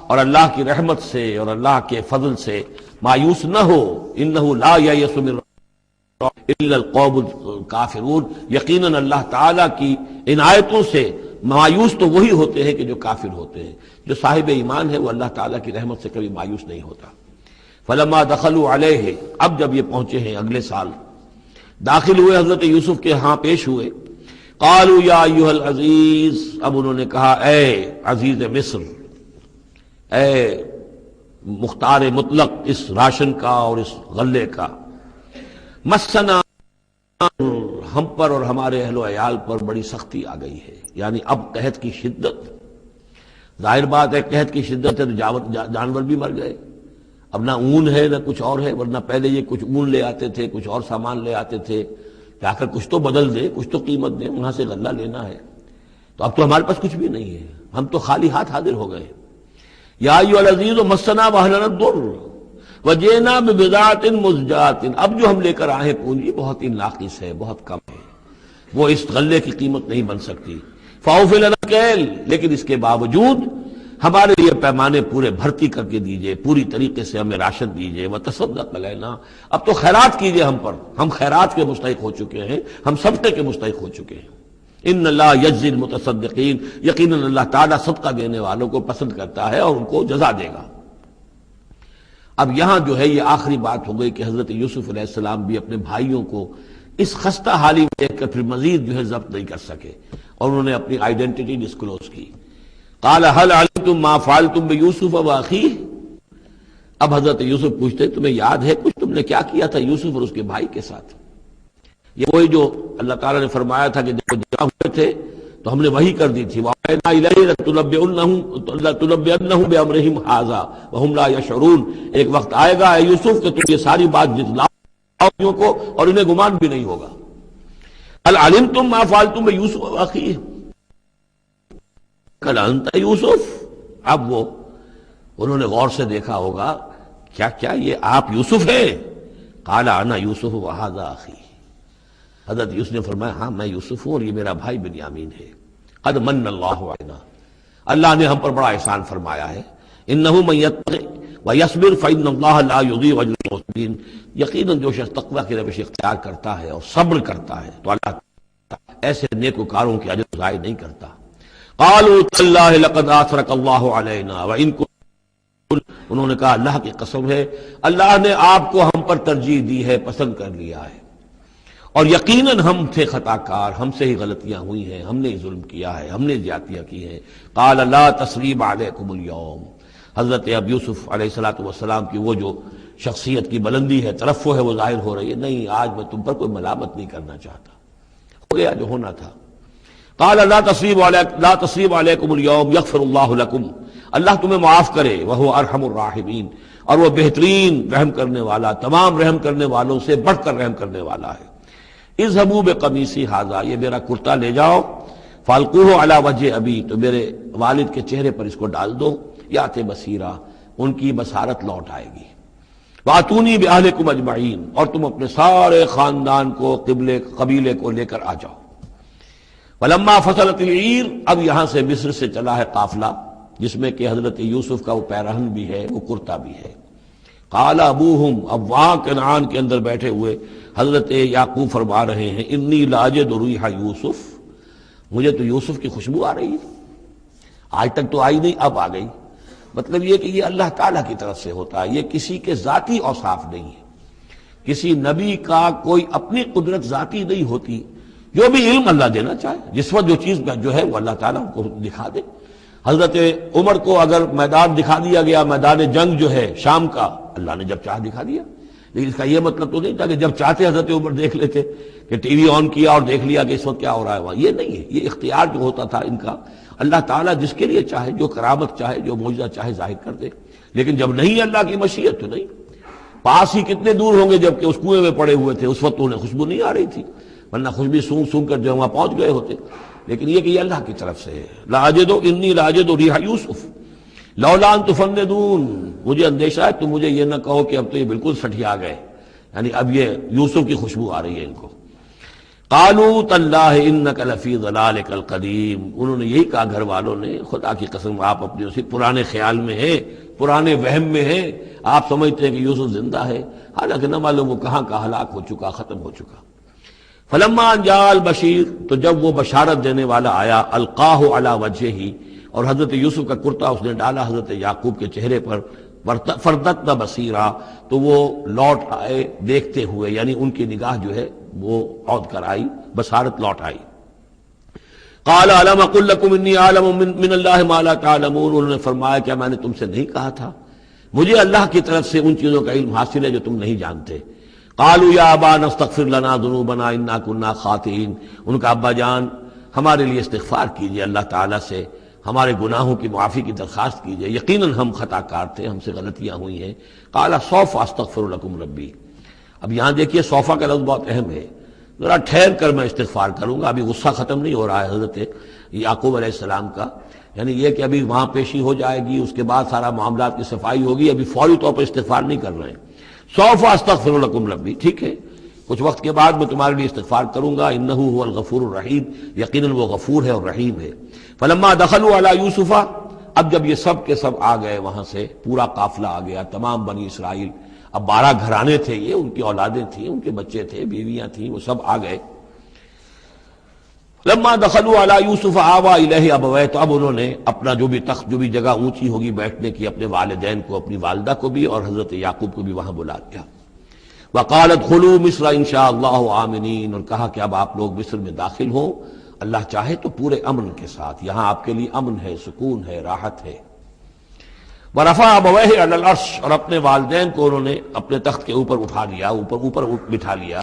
اور اللہ کی رحمت سے اور اللہ کے فضل سے مایوس نہ ہو، انہ لا ییأس من الا القوم الکافرون، یقیناً اللہ تعالیٰ کی عنایتوں سے مایوس تو وہی ہوتے ہیں کہ جو کافر ہوتے ہیں، جو صاحب ایمان ہے وہ اللہ تعالیٰ کی رحمت سے کبھی مایوس نہیں ہوتا۔ فلما دخلوا علیہ، اب جب یہ پہنچے ہیں اگلے سال، داخل ہوئے حضرت یوسف کے ہاں پیش ہوئے، قالوا یا ایھا العزیز، اب انہوں نے کہا اے عزیز مصر، اے مختار مطلق اس راشن کا اور اس غلے کا، مسنا، ہم پر اور ہمارے اہل و عیال پر بڑی سختی آ گئی ہے، یعنی اب قحط کی شدت، ظاہر بات ہے قحط کی شدت ہے تو جانور بھی مر گئے، اب نہ اون ہے نہ کچھ اور ہے، ورنہ پہلے یہ کچھ اون لے آتے تھے، کچھ اور سامان لے آتے تھے کہ آ کر کچھ تو بدل دے، کچھ تو قیمت دے، وہاں سے غلہ لینا ہے، تو اب تو ہمارے پاس کچھ بھی نہیں ہے، ہم تو خالی ہاتھ حاضر ہو گئے۔ یا ایھا العزیز مسنا واہلنا الضر وجئنا ببضاعۃ مزجاۃ، اب جو ہم لے کر آئے ہیں پونجی بہت ہی ناقص ہے، بہت کم ہے، وہ اس غلے کی قیمت نہیں بن سکتی. فَأَوْفِ لَنَا الْكَيْلَ، لیکن اس کے باوجود ہمارے لیے پیمانے پورے بھرتی کر کے دیجئے، پوری طریقے سے ہمیں راشن دیجئے. وَتَصَدَّقْ عَلَيْنَا، اب تو خیرات کیجئے ہم پر، ہم خیرات کے مستحق ہو چکے ہیں، ہم صدقے کے مستحق ہو چکے ہیں. ان اللہ یجزی المتصدقین، یقیناً اللہ تعالیٰ صدقہ دینے والوں کو پسند کرتا ہے اور ان کو جزا دے گا. اب یہاں جو ہے یہ آخری بات ہو گئی کہ حضرت یوسف علیہ السلام بھی اپنے بھائیوں کو اس خستہ حالی میں دیکھ کر پھر مزید جو ہے ضبط نہیں کر سکے اور انہوں نے اپنی آئیڈینٹی ڈسکلوز کی. قال هل علمتم ما فعلتم بيوسف واخيه، اب حضرت یوسف پوچھتے تمہیں یاد ہے کچھ تم نے کیا کیا تھا یوسف اور اس کے بھائی کے ساتھ؟ یہ وہی جو اللہ تعالیٰ نے فرمایا تھا کہ جب جمع ہوئے تھے تو ہم نے وہی کر دی تھی. وَأَوْحَيْنَا إِلَيْهِ لَتُنَبِّئَنَّهُم بِأَمْرِهِمْ هَٰذَا وَهُمْ لَا يَشْعُرُونَ، ایک وقت آئے گا اے یوسف کہ تم یہ ساری بات جتلاؤ کو اور انہیں گمان بھی نہیں ہوگا. هل علمتم ما فعلتم بيوسف واخيه قال انت یوسف، اب وہ انہوں نے غور سے دیکھا ہوگا کیا یہ آپ یوسف ہیں؟ قال انا یوسف وهذا اخی، حضرت یوسف نے فرمایا ہاں میں یوسف ہوں اور یہ میرا بھائی بنیامین ہے. قد من اللہ علینا، اللہ نے ہم پر بڑا احسان فرمایا ہے. انہ من یتق ویصبر فإن اللہ لا یضیع اجر المحسنین، یقیناً جو شخص تقوی کی روش اختیار کرتا ہے اور صبر کرتا ہے تو اللہ ایسے نیکوکاروں کے اجر ضائع نہیں کرتا. قالوا تاللہ لقد آثرک اللہ علینا وإن كنت، انہوں نے کہا اللہ کی قسم ہے اللہ نے آپ کو ہم پر ترجیح دی ہے، پسند کر لیا ہے، اور یقیناً ہم تھے خطا کار، ہم سے ہی غلطیاں ہوئی ہیں، ہم نے ظلم کیا ہے، ہم نے زیادتیاں کی ہیں. قال لا تثریب علیکم اليوم، حضرت اب یوسف علیہ السلام کی وہ جو شخصیت کی بلندی ہے، ترفع ہے، وہ ظاہر ہو رہی ہے. نہیں، آج میں تم پر کوئی ملامت نہیں کرنا چاہتا، ہو گیا جو ہونا تھا. قال لا تثریب علیکم اليوم یغفر اللہ لکم، اللہ تمہیں معاف کرے. وہو ارحم الراحمین، اور وہ بہترین رحم کرنے والا، تمام رحم کرنے والوں سے بڑھ کر رحم کرنے والا ہے. اذهبوا بقمیصی ھذا، یہ میرا کرتا لے جاؤ، فالقوہ علی وجہ ابی، تو میرے والد کے چہرے پر اس کو ڈال دو، یات بصیرہ، ان کی بصارت لوٹ آئے گی. واتونی باہلکم اجمعین، اور تم اپنے سارے خاندان کو، قبیلے کو لے کر آ جاؤ. ولما فصلت العیر، اب یہاں سے مصر سے چلا ہے قافلہ جس میں کہ حضرت یوسف کا وہ پیرہن بھی ہے، وہ کرتا بھی ہے. قال ابوہم، اب وہاں کنعان کے اندر بیٹھے ہوئے حضرت یعقوب فرما رہے ہیں انی لاجد ریح یوسف، مجھے تو یوسف کی خوشبو آ رہی ہے، آج تک تو آئی نہیں، اب آ گئی. مطلب یہ کہ یہ اللہ تعالیٰ کی طرف سے ہوتا ہے، یہ کسی کے ذاتی اوصاف نہیں ہے. کسی نبی کا کوئی اپنی قدرت ذاتی نہیں ہوتی، جو بھی علم اللہ دینا چاہے، جس وقت جو چیز جو ہے وہ اللہ تعالیٰ کو دکھا دے. حضرت عمر کو اگر میدان دکھا دیا گیا، میدان جنگ جو ہے شام کا، اللہ نے جب چاہ دکھا دیا. لیکن اس کا یہ مطلب تو نہیں تھا کہ جب چاہتے حضرت عمر دیکھ لیتے، کہ ٹی وی آن کیا اور دیکھ لیا کہ اس وقت کیا ہو رہا ہے وہاں. یہ نہیں ہے، یہ اختیار جو ہوتا تھا ان کا، اللہ تعالیٰ جس کے لیے چاہے، جو کرامت چاہے، جو معجزہ چاہے ظاہر کر دے. لیکن جب نہیں اللہ کی مشیت تو نہیں. پاس ہی کتنے دور ہوں گے جب کہ اس کنویں میں پڑے ہوئے تھے، اس وقت انہیں خوشبو نہیں آ رہی تھی، ورنہ خوشبو سونگ سونگ کر جو وہاں پہنچ گئے ہوتے. لیکن یہ کہ یہ اللہ کی طرف سے ہے. لاجد انی لاجد ریح یوسف لولا ان تفندون، مجھے اندیشہ ہے تم مجھے یہ نہ کہو کہ اب تو یہ بالکل سٹھیا گئے، یعنی اب یہ یوسف کی خوشبو آ رہی ہے ان کو. قالوا تاللہ انک لفی ضلالک القدیم، انہوں نے یہی کہا گھر والوں نے، خدا کی قسم آپ اپنے اسی پرانے خیال میں ہیں، پرانے وہم میں ہیں، آپ سمجھتے ہیں کہ یوسف زندہ ہے، حالانکہ نہ معلوم وہ کہاں کا ہلاک ہو چکا، ختم ہو چکا. فلما جاء البشیر، تو جب وہ بشارت دینے والا آیا، القاہ علی وجہہ، اور حضرت یوسف کا کرتا اس نے ڈالا حضرت یعقوب کے چہرے پر، فردتنا بصیرا، تو وہ لوٹ آئے دیکھتے ہوئے، یعنی ان کی نگاہ جو ہے وہ عود کر آئی، بصارت لوٹ آئی. قال الم اقل لکم انی اعلم من اللہ ما لا تعلمون، انہوں نے فرمایا کیا میں نے تم سے نہیں کہا تھا مجھے اللہ کی طرف سے ان چیزوں کا علم حاصل ہے جو تم نہیں جانتے. قالوا یا ابانا استغفر لنا ذنوبنا انا كنا خاطئین، ان کا ابا جان ہمارے لیے استغفار کیجئے اللہ تعالیٰ سے، ہمارے گناہوں کی معافی کی درخواست کیجئے، یقیناً ہم خطا کار تھے، ہم سے غلطیاں ہوئی ہیں. قال سوف استغفر لکم ربی، اب یہاں دیکھیے صوفہ کا لفظ بہت اہم ہے، ذرا ٹھہر کر میں استغفار کروں گا. ابھی غصہ ختم نہیں ہو رہا ہے حضرت یعقوب علیہ السلام کا، یعنی یہ کہ ابھی وہاں پیشی ہو جائے گی، اس کے بعد سارا معاملات کی صفائی ہوگی، ابھی فوری طور پر استغفار نہیں کر رہے ہیں. سوف استغفر لکم ربی، ٹھیک ہے، کچھ وقت کے بعد میں تمہارے لیے استغفار کروں گا، انہ هو الغفور الرحیم، یقیناً وہ غفور ہے اور رحیم ہے۔ فلما دخلوا علی یوسف، اب جب یہ سب کے سب آ گئے وہاں سے، پورا قافلہ آ گیا، تمام بنی اسرائیل، اب 12 گھرانے تھے یہ، ان کی اولادیں تھیں، ان کے بچے تھے، بیویاں تھیں، وہ سب آ گئے۔ لما دخلوا علی یوسف آویٰ الیہ ابویہ، تو اب انہوں نے اپنا جو بھی تخت، جو بھی جگہ اونچی ہوگی بیٹھنے کی، اپنے والدین کو، اپنی والدہ کو بھی اور حضرت یعقوب کو بھی وہاں بلا لیا۔ وقال ادخلوا مصر ان شاء اللہ آمنین، اور کہا کہ اب آپ لوگ مصر میں داخل ہوں اللہ چاہے تو پورے امن کے ساتھ، یہاں آپ کے لیے امن ہے، سکون ہے، راحت ہے۔ ورفع ابویہ علی العرش، اور اپنے والدین کو انہوں نے اپنے تخت کے اوپر اٹھا لیا، اوپر بٹھا لیا۔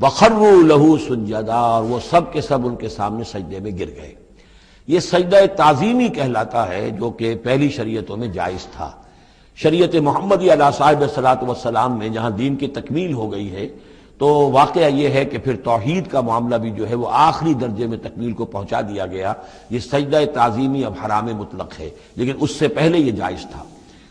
وخروا لہ سجدا، اور وہ سب کے سب ان کے سامنے سجدے میں گر گئے۔ یہ سجدہ تعظیمی کہلاتا ہے، جو کہ پہلی شریعتوں میں جائز تھا۔ شریعت محمدی علیہ صاحب الصلاۃ والسلام میں جہاں دین کی تکمیل ہو گئی ہے، تو واقعہ یہ ہے کہ پھر توحید کا معاملہ بھی جو ہے وہ آخری درجے میں تکمیل کو پہنچا دیا گیا۔ یہ سجدہ تعظیمی اب حرام مطلق ہے، لیکن اس سے پہلے یہ جائز تھا۔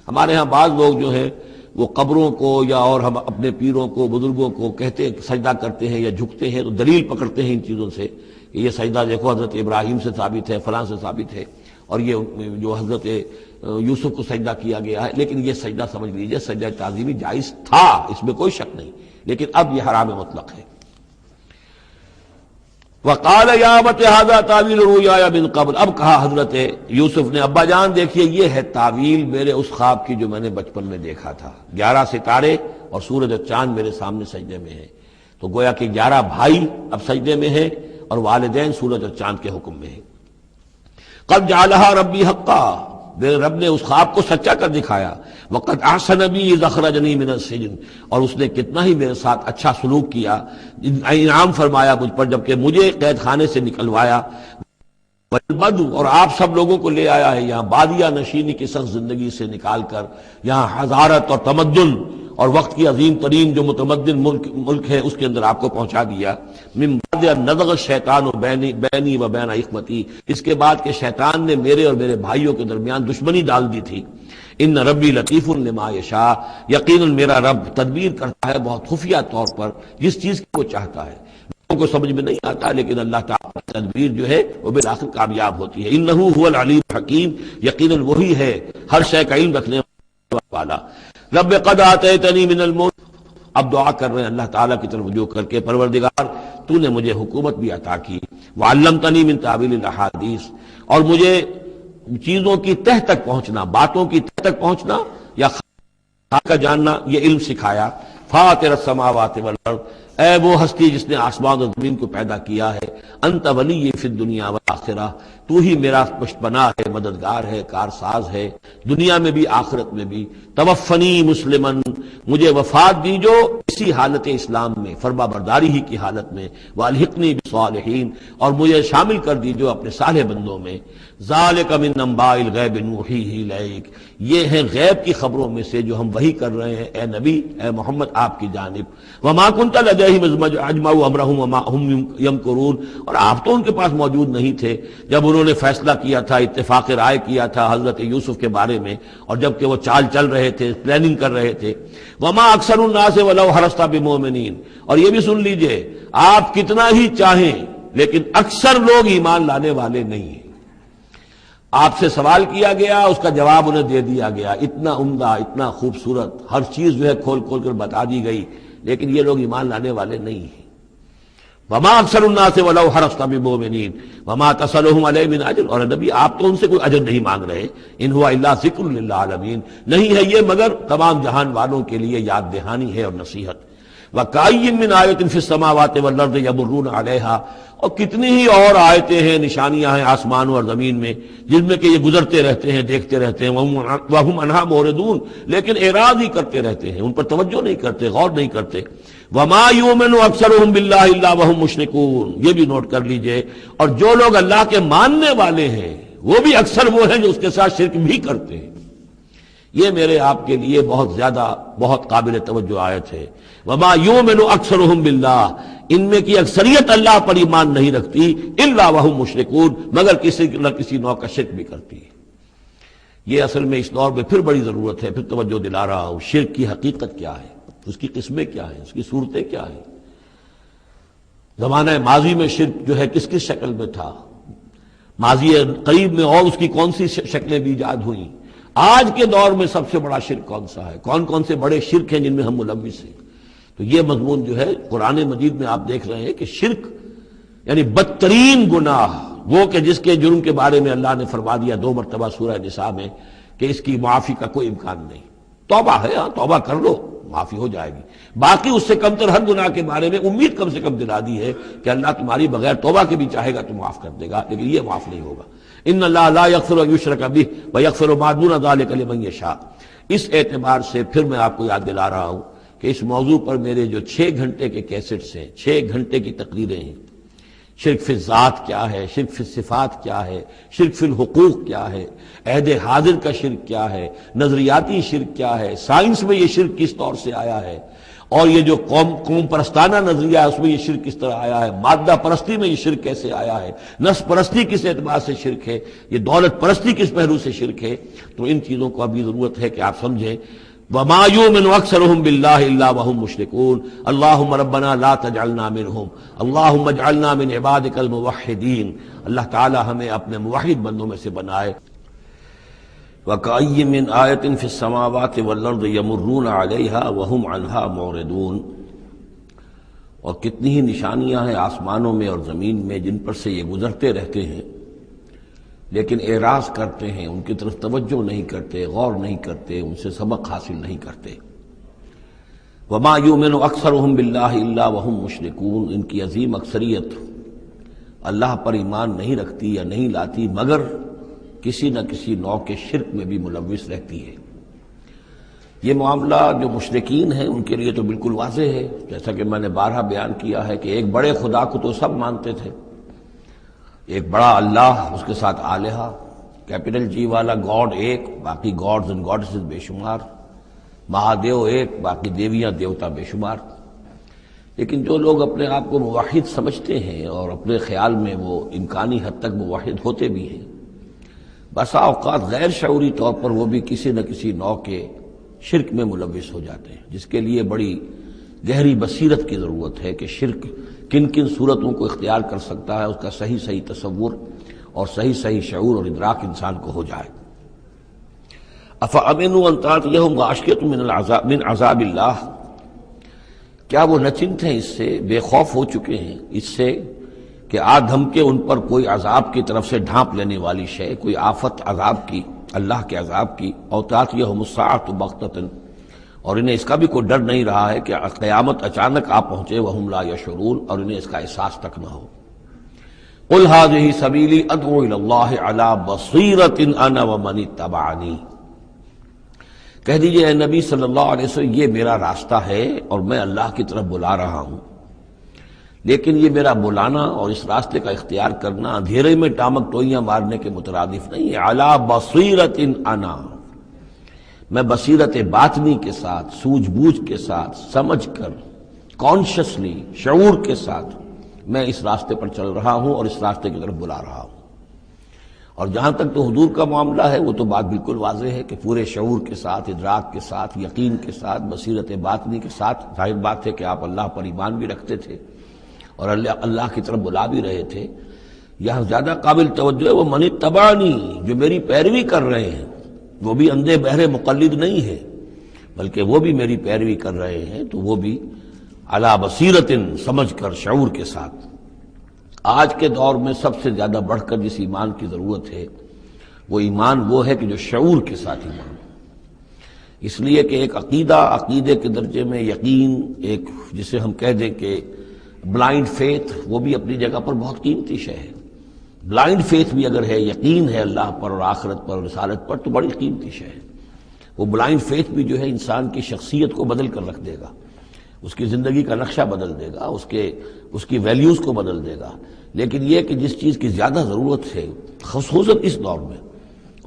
ہمارے ہاں بعض لوگ جو ہے وہ قبروں کو یا اور ہم اپنے پیروں کو، بزرگوں کو کہتے سجدہ کرتے ہیں یا جھکتے ہیں، تو دلیل پکڑتے ہیں ان چیزوں سے کہ یہ سجدہ دیکھو حضرت ابراہیم سے ثابت ہے، فلاں سے ثابت ہے، اور یہ جو حضرت یوسف کو سجدہ کیا گیا ہے۔ لیکن یہ سجدہ سمجھ لیجئے سجدہ تعظیمی جائز تھا، اس میں کوئی شک نہیں، لیکن اب یہ حرام مطلق ہے۔ وقال یا ابت ھذا تعویل رؤیایا من قبل، اب کہا حضرت یوسف نے، ابا جان دیکھیے یہ ہے تعویل میرے اس خواب کی جو میں نے بچپن میں دیکھا تھا، 11 ستارے اور سورج اور چاند میرے سامنے سجدے میں ہیں۔ تو گویا کہ 11 بھائی اب سجدے میں ہیں اور والدین سورج اور چاند کے حکم میں ہیں۔ قد جعلها ربی حقا، میرے رب نے اس خواب کو سچا کر دکھایا۔ وقد احسن بی اذ اخرجنی من السجن، اور اس نے کتنا ہی میرے ساتھ اچھا سلوک کیا، انعام فرمایا مجھ پر جبکہ مجھے قید خانے سے نکلوایا۔ والبدو، اور آپ سب لوگوں کو لے آیا ہے یہاں بادیہ نشینی کی سخت زندگی سے نکال کر یہاں حضارت اور تمدن اور وقت کی عظیم ترین جو متمدن ملک ہے اس کے اندر آپ کو پہنچا دیا۔ من بعد ان نزغ الشیطان بینی و بین اخوتی، اس کے بعد کہ شیطان نے میرے اور میرے بھائیوں کے درمیان دشمنی ڈال دی تھی۔ ان ربی لطیف لما یشاء، یقیناً میرا رب تدبیر کرتا ہے بہت خفیہ طور پر جس چیز کی وہ چاہتا ہے، لوگوں کو سمجھ میں نہیں آتا، لیکن اللہ تعالیٰ کی تدبیر جو ہے وہ بالآخر کامیاب ہوتی ہے۔ انہ هو العلیم الحکیم، یقیناً وہی ہے ہر شے کا علم رکھنے والا۔ رب قد آتیتنی من الملک، اب دعا کر رہے ہیں اللہ تعالیٰ کی طرف رجوع کر کے، پروردگار تو نے مجھے حکومت بھی عطا کی، وعلمتنی من تعویل الاحادیث، اور مجھے چیزوں کی تہ تک پہنچنا، باتوں کی تہ تک پہنچنا یا خاص کا جاننا، یہ علم سکھایا۔ فاطر السماوات والارض، اے وہ ہستی جس نے آسمان اور زمین کو پیدا کیا ہے، انت ولی فی الدنیا والآخرہ، تو ہی میرا پشتپناہ ہے، مددگار ہے، کارساز ہے، دنیا میں بھی آخرت میں بھی۔ توفنی مسلمن، مجھے وفات دیجو اسی حالت اسلام میں، فرما برداری ہی کی حالت میں، والحقنی بالصالحین، اور مجھے شامل کر دیجو اپنے صالح بندوں میں۔ ذالک من انباء الغیب نوحیہ الیک، یہ ہیں غیب کی خبروں میں سے جو ہم وحی کر رہے ہیں اے نبی، اے محمد آپ کی جانب۔ وما کنت لدیہم اذ اجمعوا امرہم وما ہم یمکرون، اور آپ تو ان کے پاس موجود نہیں تھے جب انہوں نے فیصلہ کیا تھا، اتفاق رائے کیا تھا حضرت یوسف کے بارے میں، اور جب کہ وہ چال چل رہے تھے، پلاننگ کر رہے تھے۔ وما اکثر الناس ولو حرصت بمؤمنین، اور یہ بھی سن لیجئے آپ کتنا ہی چاہیں لیکن اکثر لوگ ایمان لانے والے نہیں ہیں۔ آپ سے سوال کیا گیا، اس کا جواب انہیں دے دیا گیا، اتنا عمدہ، اتنا خوبصورت، ہر چیز جو ہے کھول کھول کر بتا دی گئی، لیکن یہ لوگ ایمان لانے والے نہیں ہیں۔ وما اکثر الناس ولو حرصت بمؤمنین وما تصلهم علیہ من اجر، اور نبی آپ تو ان سے کوئی اجر نہیں مانگ رہے، ان هو الا ذکر للعالمین، نہیں ہے یہ مگر تمام جہان والوں کے لیے یاد دہانی ہے اور نصیحت۔ وَكَأَيٍّ مِّنْ آیَةٍ فِي السَّمَاوَاتِ وَالْأَرْضِ يَمُرُّونَ عَلَيْهَا، اور کتنی ہی اور آیتیں ہیں، نشانیاں ہیں آسمانوں اور زمین میں جن میں کہ یہ گزرتے رہتے ہیں، دیکھتے رہتے ہیں، وَهُمْ عَنْهَا مُعْرِضُونَ، لیکن اعراض ہی کرتے رہتے ہیں، ان پر توجہ نہیں کرتے، غور نہیں کرتے۔ وَمَا يُؤْمِنُ أَكْثَرُهُم بِاللَّهِ إِلَّا وَهُمْ مُشْرِكُونَ، یہ بھی نوٹ کر لیجئے، اور جو لوگ اللہ کے ماننے والے ہیں وہ بھی اکثر وہ ہیں جو اس کے ساتھ شرک بھی کرتے ہیں۔ یہ میرے آپ کے لیے بہت زیادہ، بہت قابل توجہ آیت ہے۔ وما یؤمن اکثرهم باللہ، ان میں کی اکثریت اللہ پر ایمان نہیں رکھتی، الا وهم مشرکون، مگر کسی نہ کسی نوع کا شرک بھی کرتی ہے۔ یہ اصل میں اس دور میں پھر بڑی ضرورت ہے، پھر توجہ دلا رہا ہوں، شرک کی حقیقت کیا ہے، اس کی قسمیں کیا ہیں، اس کی صورتیں کیا ہیں، زمانہ ماضی میں شرک جو ہے کس کس شکل میں تھا، ماضی قریب میں اور اس کی کون سی شکلیں بھی ایجاد ہوئیں، آج کے دور میں سب سے بڑا شرک کون سا ہے، کون کون سے بڑے شرک ہیں جن میں ہم ملوث ہیں۔ تو یہ مضمون جو ہے قرآن مجید میں آپ دیکھ رہے ہیں کہ شرک یعنی بدترین گناہ وہ کہ جس کے جرم کے بارے میں اللہ نے فرما دیا 2 مرتبہ سورہ نساء میں کہ اس کی معافی کا کوئی امکان نہیں۔ توبہ ہے، ہاں توبہ کر لو معافی ہو جائے گی، باقی اس سے کم تر ہر گناہ کے بارے میں امید کم سے کم دلا دی ہے کہ اللہ تمہاری بغیر توبہ کے بھی چاہے گا تو معاف کر دے گا، لیکن یہ معاف نہیں ہوگا۔ ان اللہ لا یغفر ان یشرک بہ ویغفر ما دون ذلک لمن یشاء۔ اس اعتبار سے پھر میں آپ کو یاد دلا رہا ہوں کہ اس موضوع پر میرے جو 6 گھنٹے کے کیسٹس ہیں، 6 گھنٹے کی تقریریں ہیں، شرک فی الذات کیا ہے، شرک فی الصفات کیا ہے، شرک فی الحقوق کیا ہے، عہد حاضر کا شرک کیا ہے، نظریاتی شرک کیا ہے، سائنس میں یہ شرک کس طور سے آیا ہے، اور یہ جو قوم پرستانہ نظریہ ہے اس میں یہ شرک کس طرح آیا ہے، مادہ پرستی میں یہ شرک کیسے آیا ہے، نفس پرستی کس اعتبار سے شرک ہے، یہ دولت پرستی کس پہلو سے شرک ہے۔ تو ان چیزوں کو ابھی ضرورت ہے کہ آپ سمجھیں۔ وما يؤمن اكثرهم بالله الا وهم مشركون اللهم ربنا لا تجعلنا منهم اللهم اجعلنا من عبادك الموحدين۔ اللہ تعالی ہمیں اپنے موحد بندوں میں سے بنائے۔ وكأي من آية في السماوات والأرض يمرون عليها وهم عنها معرضون۔ اور کتنی ہی نشانیاں ہیں آسمانوں میں اور زمین میں جن پر سے یہ گزرتے رہتے ہیں لیکن اعراض کرتے ہیں، ان کی طرف توجہ نہیں کرتے، غور نہیں کرتے، ان سے سبق حاصل نہیں کرتے۔ وما یؤمن اکثرهم باللہ الا وهم مشرکون۔ ان کی عظیم اکثریت اللہ پر ایمان نہیں رکھتی یا نہیں لاتی مگر کسی نہ کسی نوع کے شرک میں بھی ملوث رہتی ہے۔ یہ معاملہ جو مشرکین ہیں ان کے لیے تو بالکل واضح ہے، جیسا کہ میں نے بارہا بیان کیا ہے کہ ایک بڑے خدا کو تو سب مانتے تھے، ایک بڑا اللہ، اس کے ساتھ آلہہ، کیپٹل جی والا گاڈ ایک، باقی گاڈز اینڈ گاڈسز بے شمار، مہادیو ایک، باقی دیویاں دیوتا بے شمار۔ لیکن جو لوگ اپنے آپ کو موحد سمجھتے ہیں اور اپنے خیال میں وہ امکانی حد تک موحد ہوتے بھی ہیں، بسا اوقات غیر شعوری طور پر وہ بھی کسی نہ کسی نوع کے شرک میں ملوث ہو جاتے ہیں، جس کے لیے بڑی گہری بصیرت کی ضرورت ہے کہ شرک کن کن صورتوں کو اختیار کر سکتا ہے، اس کا صحیح تصور اور صحیح شعور اور ادراک انسان کو ہو جائے۔ افامنوا ان تاتیہم غاشیۃ من عذاب اللہ۔ کیا وہ نہ چنت ہیں، اس سے بے خوف ہو چکے ہیں اس سے کہ دھمکے ان پر کوئی عذاب کی طرف سے ڈھانپ لینے والی شے، کوئی آفت عذاب کی، اللہ کے عذاب کی، او تاتیہم الساعۃ بغتۃ، اور انہیں اس کا بھی کوئی ڈر نہیں رہا ہے کہ قیامت اچانک آ پہنچے، وہم لا یشعرون، اور انہیں اس کا احساس تک نہ ہو۔ قل ھذہ سبیلی ادعو الی اللہ علی بصیرۃ انا ومن اتبعنی۔ کہہ دیجئے اے نبی صلی اللہ علیہ وسلم، یہ میرا راستہ ہے اور میں اللہ کی طرف بلا رہا ہوں، لیکن یہ میرا بلانا اور اس راستے کا اختیار کرنا اندھیرے میں ٹامک ٹوئیاں مارنے کے مترادف نہیں ہے۔ علی بصیرۃ انا، میں بصیرت باطنی کے ساتھ، سوجھ بوجھ کے ساتھ، سمجھ کر، کانشسلی، شعور کے ساتھ میں اس راستے پر چل رہا ہوں اور اس راستے کی طرف بلا رہا ہوں۔ اور جہاں تک تو حضور کا معاملہ ہے وہ تو بات بالکل واضح ہے کہ پورے شعور کے ساتھ، ادراک کے ساتھ، یقین کے ساتھ، بصیرت باطنی کے ساتھ، ظاہر بات ہے کہ آپ اللہ پر ایمان بھی رکھتے تھے اور اللہ کی طرف بلا بھی رہے تھے۔ یہاں زیادہ قابل توجہ ہے وہ من اتبعنی، جو میری پیروی کر رہے ہیں، وہ بھی اندھے بہرے مقلد نہیں ہے بلکہ وہ بھی میری پیروی کر رہے ہیں، تو وہ بھی علی بصیرت، سمجھ کر، شعور کے ساتھ۔ آج کے دور میں سب سے زیادہ بڑھ کر جس ایمان کی ضرورت ہے وہ ایمان وہ ہے کہ جو شعور کے ساتھ ایمان، اس لیے کہ ایک عقیدے کے درجے میں یقین، ایک جسے ہم کہہ دیں کہ بلائنڈ فیتھ، وہ بھی اپنی جگہ پر بہت قیمتی شے ہے۔ بلائنڈ فیتھ بھی اگر ہے، یقین ہے اللہ پر اور آخرت پر اور رسالت پر، تو بڑی قیمتی شے ہے۔ وہ بلائنڈ فیتھ بھی جو ہے انسان کی شخصیت کو بدل کر رکھ دے گا، اس کی زندگی کا نقشہ بدل دے گا، اس کی ویلیوز کو بدل دے گا۔ لیکن یہ کہ جس چیز کی زیادہ ضرورت ہے خصوصاً اس دور میں،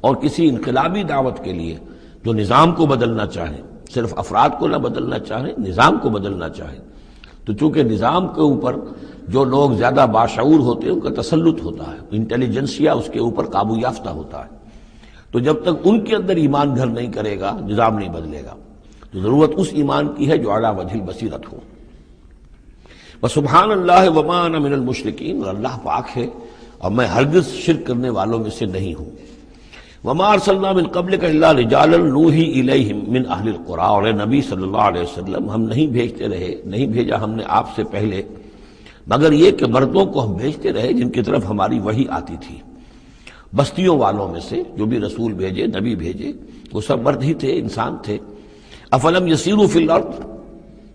اور کسی انقلابی دعوت کے لیے جو نظام کو بدلنا چاہے، صرف افراد کو نہ بدلنا چاہے، نظام کو بدلنا چاہے، تو چونکہ نظام کے اوپر جو لوگ زیادہ باشعور ہوتے ہیں ان کا تسلط ہوتا ہے، انٹیلیجنسیا اس کے اوپر قابو یافتہ ہوتا ہے، تو جب تک ان کے اندر ایمان گھر نہیں کرے گا نظام نہیں بدلے گا۔ تو ضرورت اس ایمان کی ہے جو اعلیٰ وجہ البصیرت ہو۔ وسبحان اللہ وما انا من المشرکین، اور اللہ پاک ہے اور میں ہرگز شرک کرنے والوں میں سے نہیں ہوں۔ وما ارسلنا من قبلک الا رجالا نوحی الیہم من اہل القری، اور اے نبی صلی اللہ علیہ وسلم ہم نہیں بھیجا ہم نے آپ سے پہلے مگر یہ کہ مردوں کو ہم بھیجتے رہے جن کی طرف ہماری وحی آتی تھی، بستیوں والوں میں سے جو بھی رسول بھیجے نبی بھیجے وہ سب مرد ہی تھے، انسان تھے۔ افلم یسیروا فی الارض،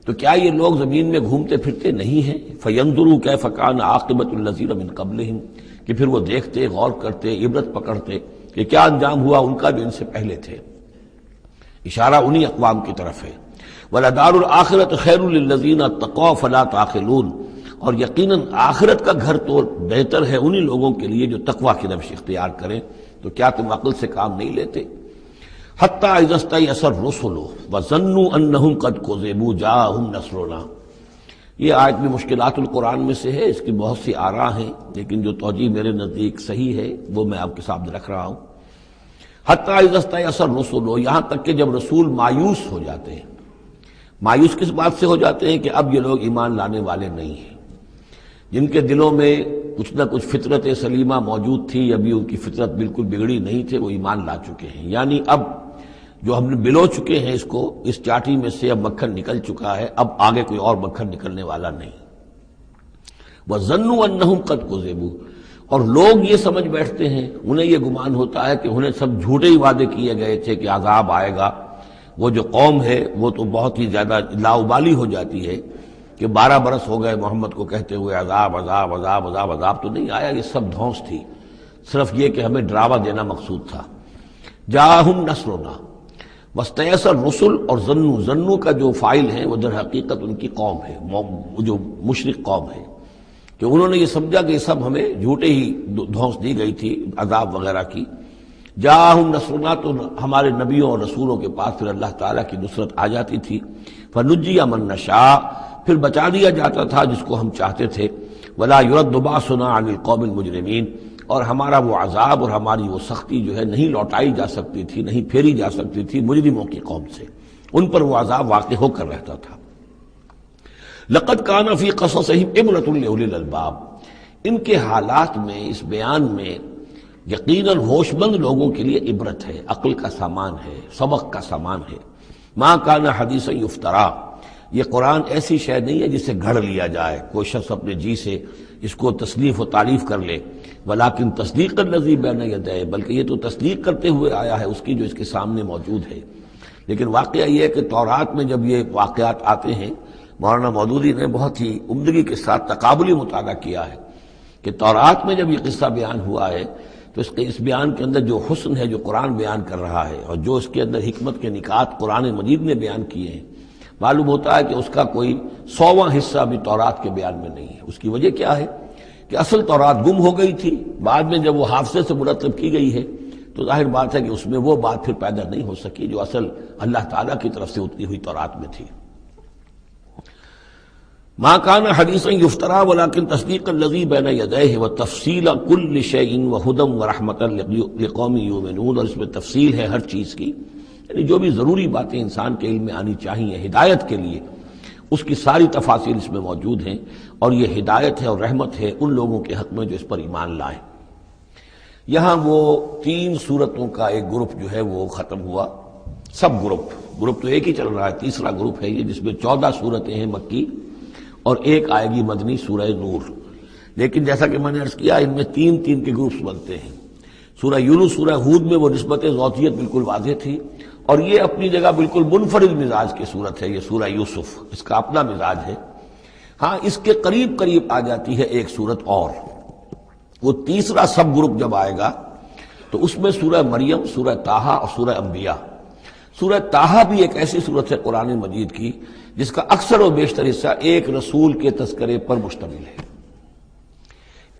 تو کیا یہ لوگ زمین میں گھومتے پھرتے نہیں ہیں؟ فینظروا کیف کان عاقبۃ الذین من قبلہم، کہ پھر وہ دیکھتے، غور کرتے، عبرت پکڑتے کہ کیا انجام ہوا ان کا جو ان سے پہلے تھے۔ اشارہ انہی اقوام کی طرف ہے۔ وَلَدَارُ الْآخِرَةُ خَيْرٌ لِلَّذِينَ اتَّقَوْا فَلَا تَعْقِلُونَ، اور یقیناً آخرت کا گھر تو بہتر ہے انہی لوگوں کے لیے جو تقویٰ کی روش اختیار کریں، تو کیا تم عقل سے کام نہیں لیتے؟ حَتَّىٰ إِذَا اسْتَيْأَسَ الرُّسُلُ وَظَنُّوا أَنَّهُمْ قَدْ كُذِبُوا جَاءَهُمْ نَصْرُنَا، یہ آیت بھی مشکلات القرآن میں سے ہے، اس کی بہت سی آراء ہیں، لیکن جو توجیہ میرے نزدیک صحیح ہے وہ میں آپ کے سامنے رکھ رہا ہوں۔ حتیٰ اذا استیأس الرسل، یہاں تک کہ جب رسول مایوس ہو جاتے ہیں۔ مایوس کس بات سے ہو جاتے ہیں؟ کہ اب یہ لوگ ایمان لانے والے نہیں ہیں، جن کے دلوں میں کچھ نہ کچھ فطرت سلیمہ موجود تھی، ابھی ان کی فطرت بالکل بگڑی نہیں تھے، وہ ایمان لا چکے ہیں، یعنی اب جو ہم نے بلو چکے ہیں اس کو، اس چاٹی میں سے اب مکھن نکل چکا ہے، اب آگے کوئی اور مکھن نکلنے والا نہیں۔ وَظَنُّوا أَنَّهُمْ قَدْ كُذِبُوا، اور لوگ یہ سمجھ بیٹھتے ہیں، انہیں یہ گمان ہوتا ہے کہ انہیں سب جھوٹے ہی وعدے کیے گئے تھے کہ عذاب آئے گا۔ وہ جو قوم ہے وہ تو بہت ہی زیادہ لاؤبالی ہو جاتی ہے کہ 12 برس ہو گئے محمد کو کہتے ہوئے عذاب عذاب عذاب عذاب، عذاب تو نہیں آیا، یہ سب دھونس تھی، صرف یہ کہ ہمیں ڈراوا دینا مقصود تھا۔ جاءہم نصرنا واستیأس الرسل، اور ظنو کا جو فاعل ہے وہ در حقیقت ان کی قوم ہے، جو مشرک قوم ہے، کہ انہوں نے یہ سمجھا کہ یہ سب ہمیں جھوٹے ہی دھونس دی گئی تھی عذاب وغیرہ کی۔ جاءہم نصرنا، تو ہمارے نبیوں اور رسولوں کے پاس پھر اللہ تعالیٰ کی نصرت آ جاتی تھی۔ فنجی من نشاء، پھر بچا دیا جاتا تھا جس کو ہم چاہتے تھے۔ ولا يرد باسنا عن القوم المجرمین، اور ہمارا وہ عذاب اور ہماری وہ سختی جو ہے نہیں لوٹائی جا سکتی تھی، نہیں پھیری جا سکتی تھی مجرموں کی قوم سے، ان پر وہ عذاب واقع ہو کر رہتا تھا۔ لقد كان في قصصهم عبرة لأولي الألباب، ان کے حالات میں، اس بیان میں یقیناً ہوش مند لوگوں کے لیے عبرت ہے، عقل کا سامان ہے، سبق کا سامان ہے۔ ما كان حدیثا یفترا، یہ قرآن ایسی شے نہیں ہے جسے گھڑ لیا جائے، کوئی شخص اپنے جی سے اس کو تصنیف و تعریف کر لے۔ ولیکن تصدیق الذی بین یدیہ، بلکہ یہ تو تصدیق کرتے ہوئے آیا ہے اس کی جو اس کے سامنے موجود ہے۔ لیکن واقعہ یہ ہے کہ تورات میں جب یہ واقعات آتے ہیں، مولانا مودودی نے بہت ہی عمدگی کے ساتھ تقابلی مطالعہ کیا ہے کہ تورات میں جب یہ قصہ بیان ہوا ہے تو اس بیان کے اندر جو حسن ہے جو قرآن بیان کر رہا ہے، اور جو اس کے اندر حکمت کے نکات قرآن مجید نے بیان کیے ہیں، معلوم ہوتا ہے کہ اس کا کوئی 100واں حصہ بھی تورات کے بیان میں نہیں ہے۔ اس کی وجہ کیا ہے کہ اصل تورات گم ہو گئی تھی، بعد میں جب وہ حافظے سے مرتب کی گئی ہے تو ظاہر بات ہے کہ اس میں وہ بات پھر پیدا نہیں ہو سکی جو اصل اللہ تعالیٰ کی طرف سے اتری ہوئی تورات میں تھی۔ ما كان حدیثا یفترا ولكن تصدیق الذی بین یدیہ وتفصیل کل شیء وہدی ورحمۃ لقوم یؤمنون، اور اس میں تفصیل ہے ہر چیز کی، یعنی جو بھی ضروری باتیں انسان کے علم میں آنی چاہیے ہدایت کے لیے، اس کی ساری تفاصیل اس میں موجود ہیں، اور یہ ہدایت ہے اور رحمت ہے ان لوگوں کے حق میں جو اس پر ایمان لائیں۔ یہاں وہ 3 سورتوں کا ایک گروپ جو ہے وہ ختم ہوا، سب گروپ تو ایک ہی چل رہا ہے، تیسرا گروپ ہے یہ جس میں 14 سورتیں ہیں مکی اور ایک آئے گی مدنی سورہ نور۔ لیکن جیسا کہ میں نے عرض کیا ان میں 3 کے گروپس بنتے ہیں۔ سورہ یونس، سورہ ہود میں وہ نسبت ذاتیت بالکل واضح تھی، اور یہ اپنی جگہ بالکل منفرد مزاج کی صورت ہے، یہ سورہ یوسف اس کا اپنا مزاج ہے۔ ہاں اس کے قریب آ جاتی ہے ایک سورت اور، وہ تیسرا سب گروپ جب آئے گا تو اس میں سورہ مریم، سورہ طٰہٰ اور سورہ انبیاء۔ سورہ طٰہٰ بھی ایک ایسی سورت ہے قرآن مجید کی جس کا اکثر و بیشتر حصہ ایک رسول کے تذکرے پر مشتمل ہے،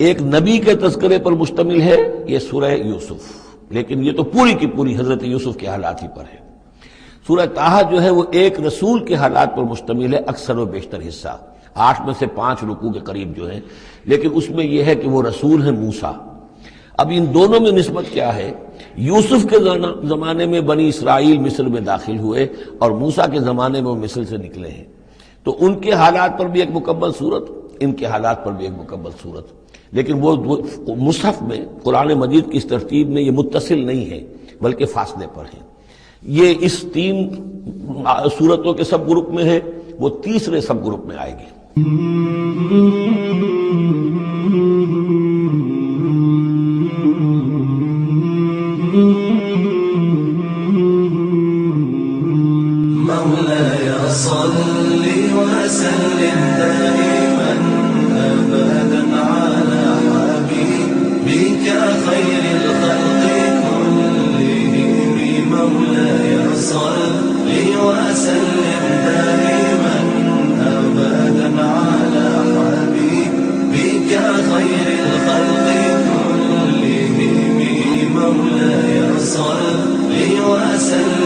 ایک نبی کے تذکرے پر مشتمل ہے، یہ سورہ یوسف، لیکن یہ تو پوری کی پوری حضرت یوسف کے حالات ہی پر ہے۔ سورہ طٰہٰ جو ہے وہ ایک رسول کے حالات پر مشتمل ہے، اکثر و بیشتر حصہ 8 میں سے 5 رکوع کے قریب جو ہے، لیکن اس میں یہ ہے کہ وہ رسول ہیں موسیٰ۔ اب ان دونوں میں نسبت کیا ہے؟ یوسف کے زمانے میں بنی اسرائیل مصر میں داخل ہوئے اور موسیٰ کے زمانے میں وہ مصر سے نکلے ہیں، تو ان کے حالات پر بھی ایک مکمل صورت، ان کے حالات پر بھی ایک مکمل صورت، لیکن وہ مصحف میں قرآن مجید کی اس ترتیب میں یہ متصل نہیں ہے بلکہ فاصلے پر ہیں۔ یہ اس 3 صورتوں کے سب گروپ میں ہے، وہ تیسرے سب گروپ میں آئے گی۔
مولاي صل وسلم دائما أبدا على حبيبك خير الخلق كلهم مولاي صل وسلم دائما أبدا على حبيبك خير الخلق كلهم مولاي صل وسلم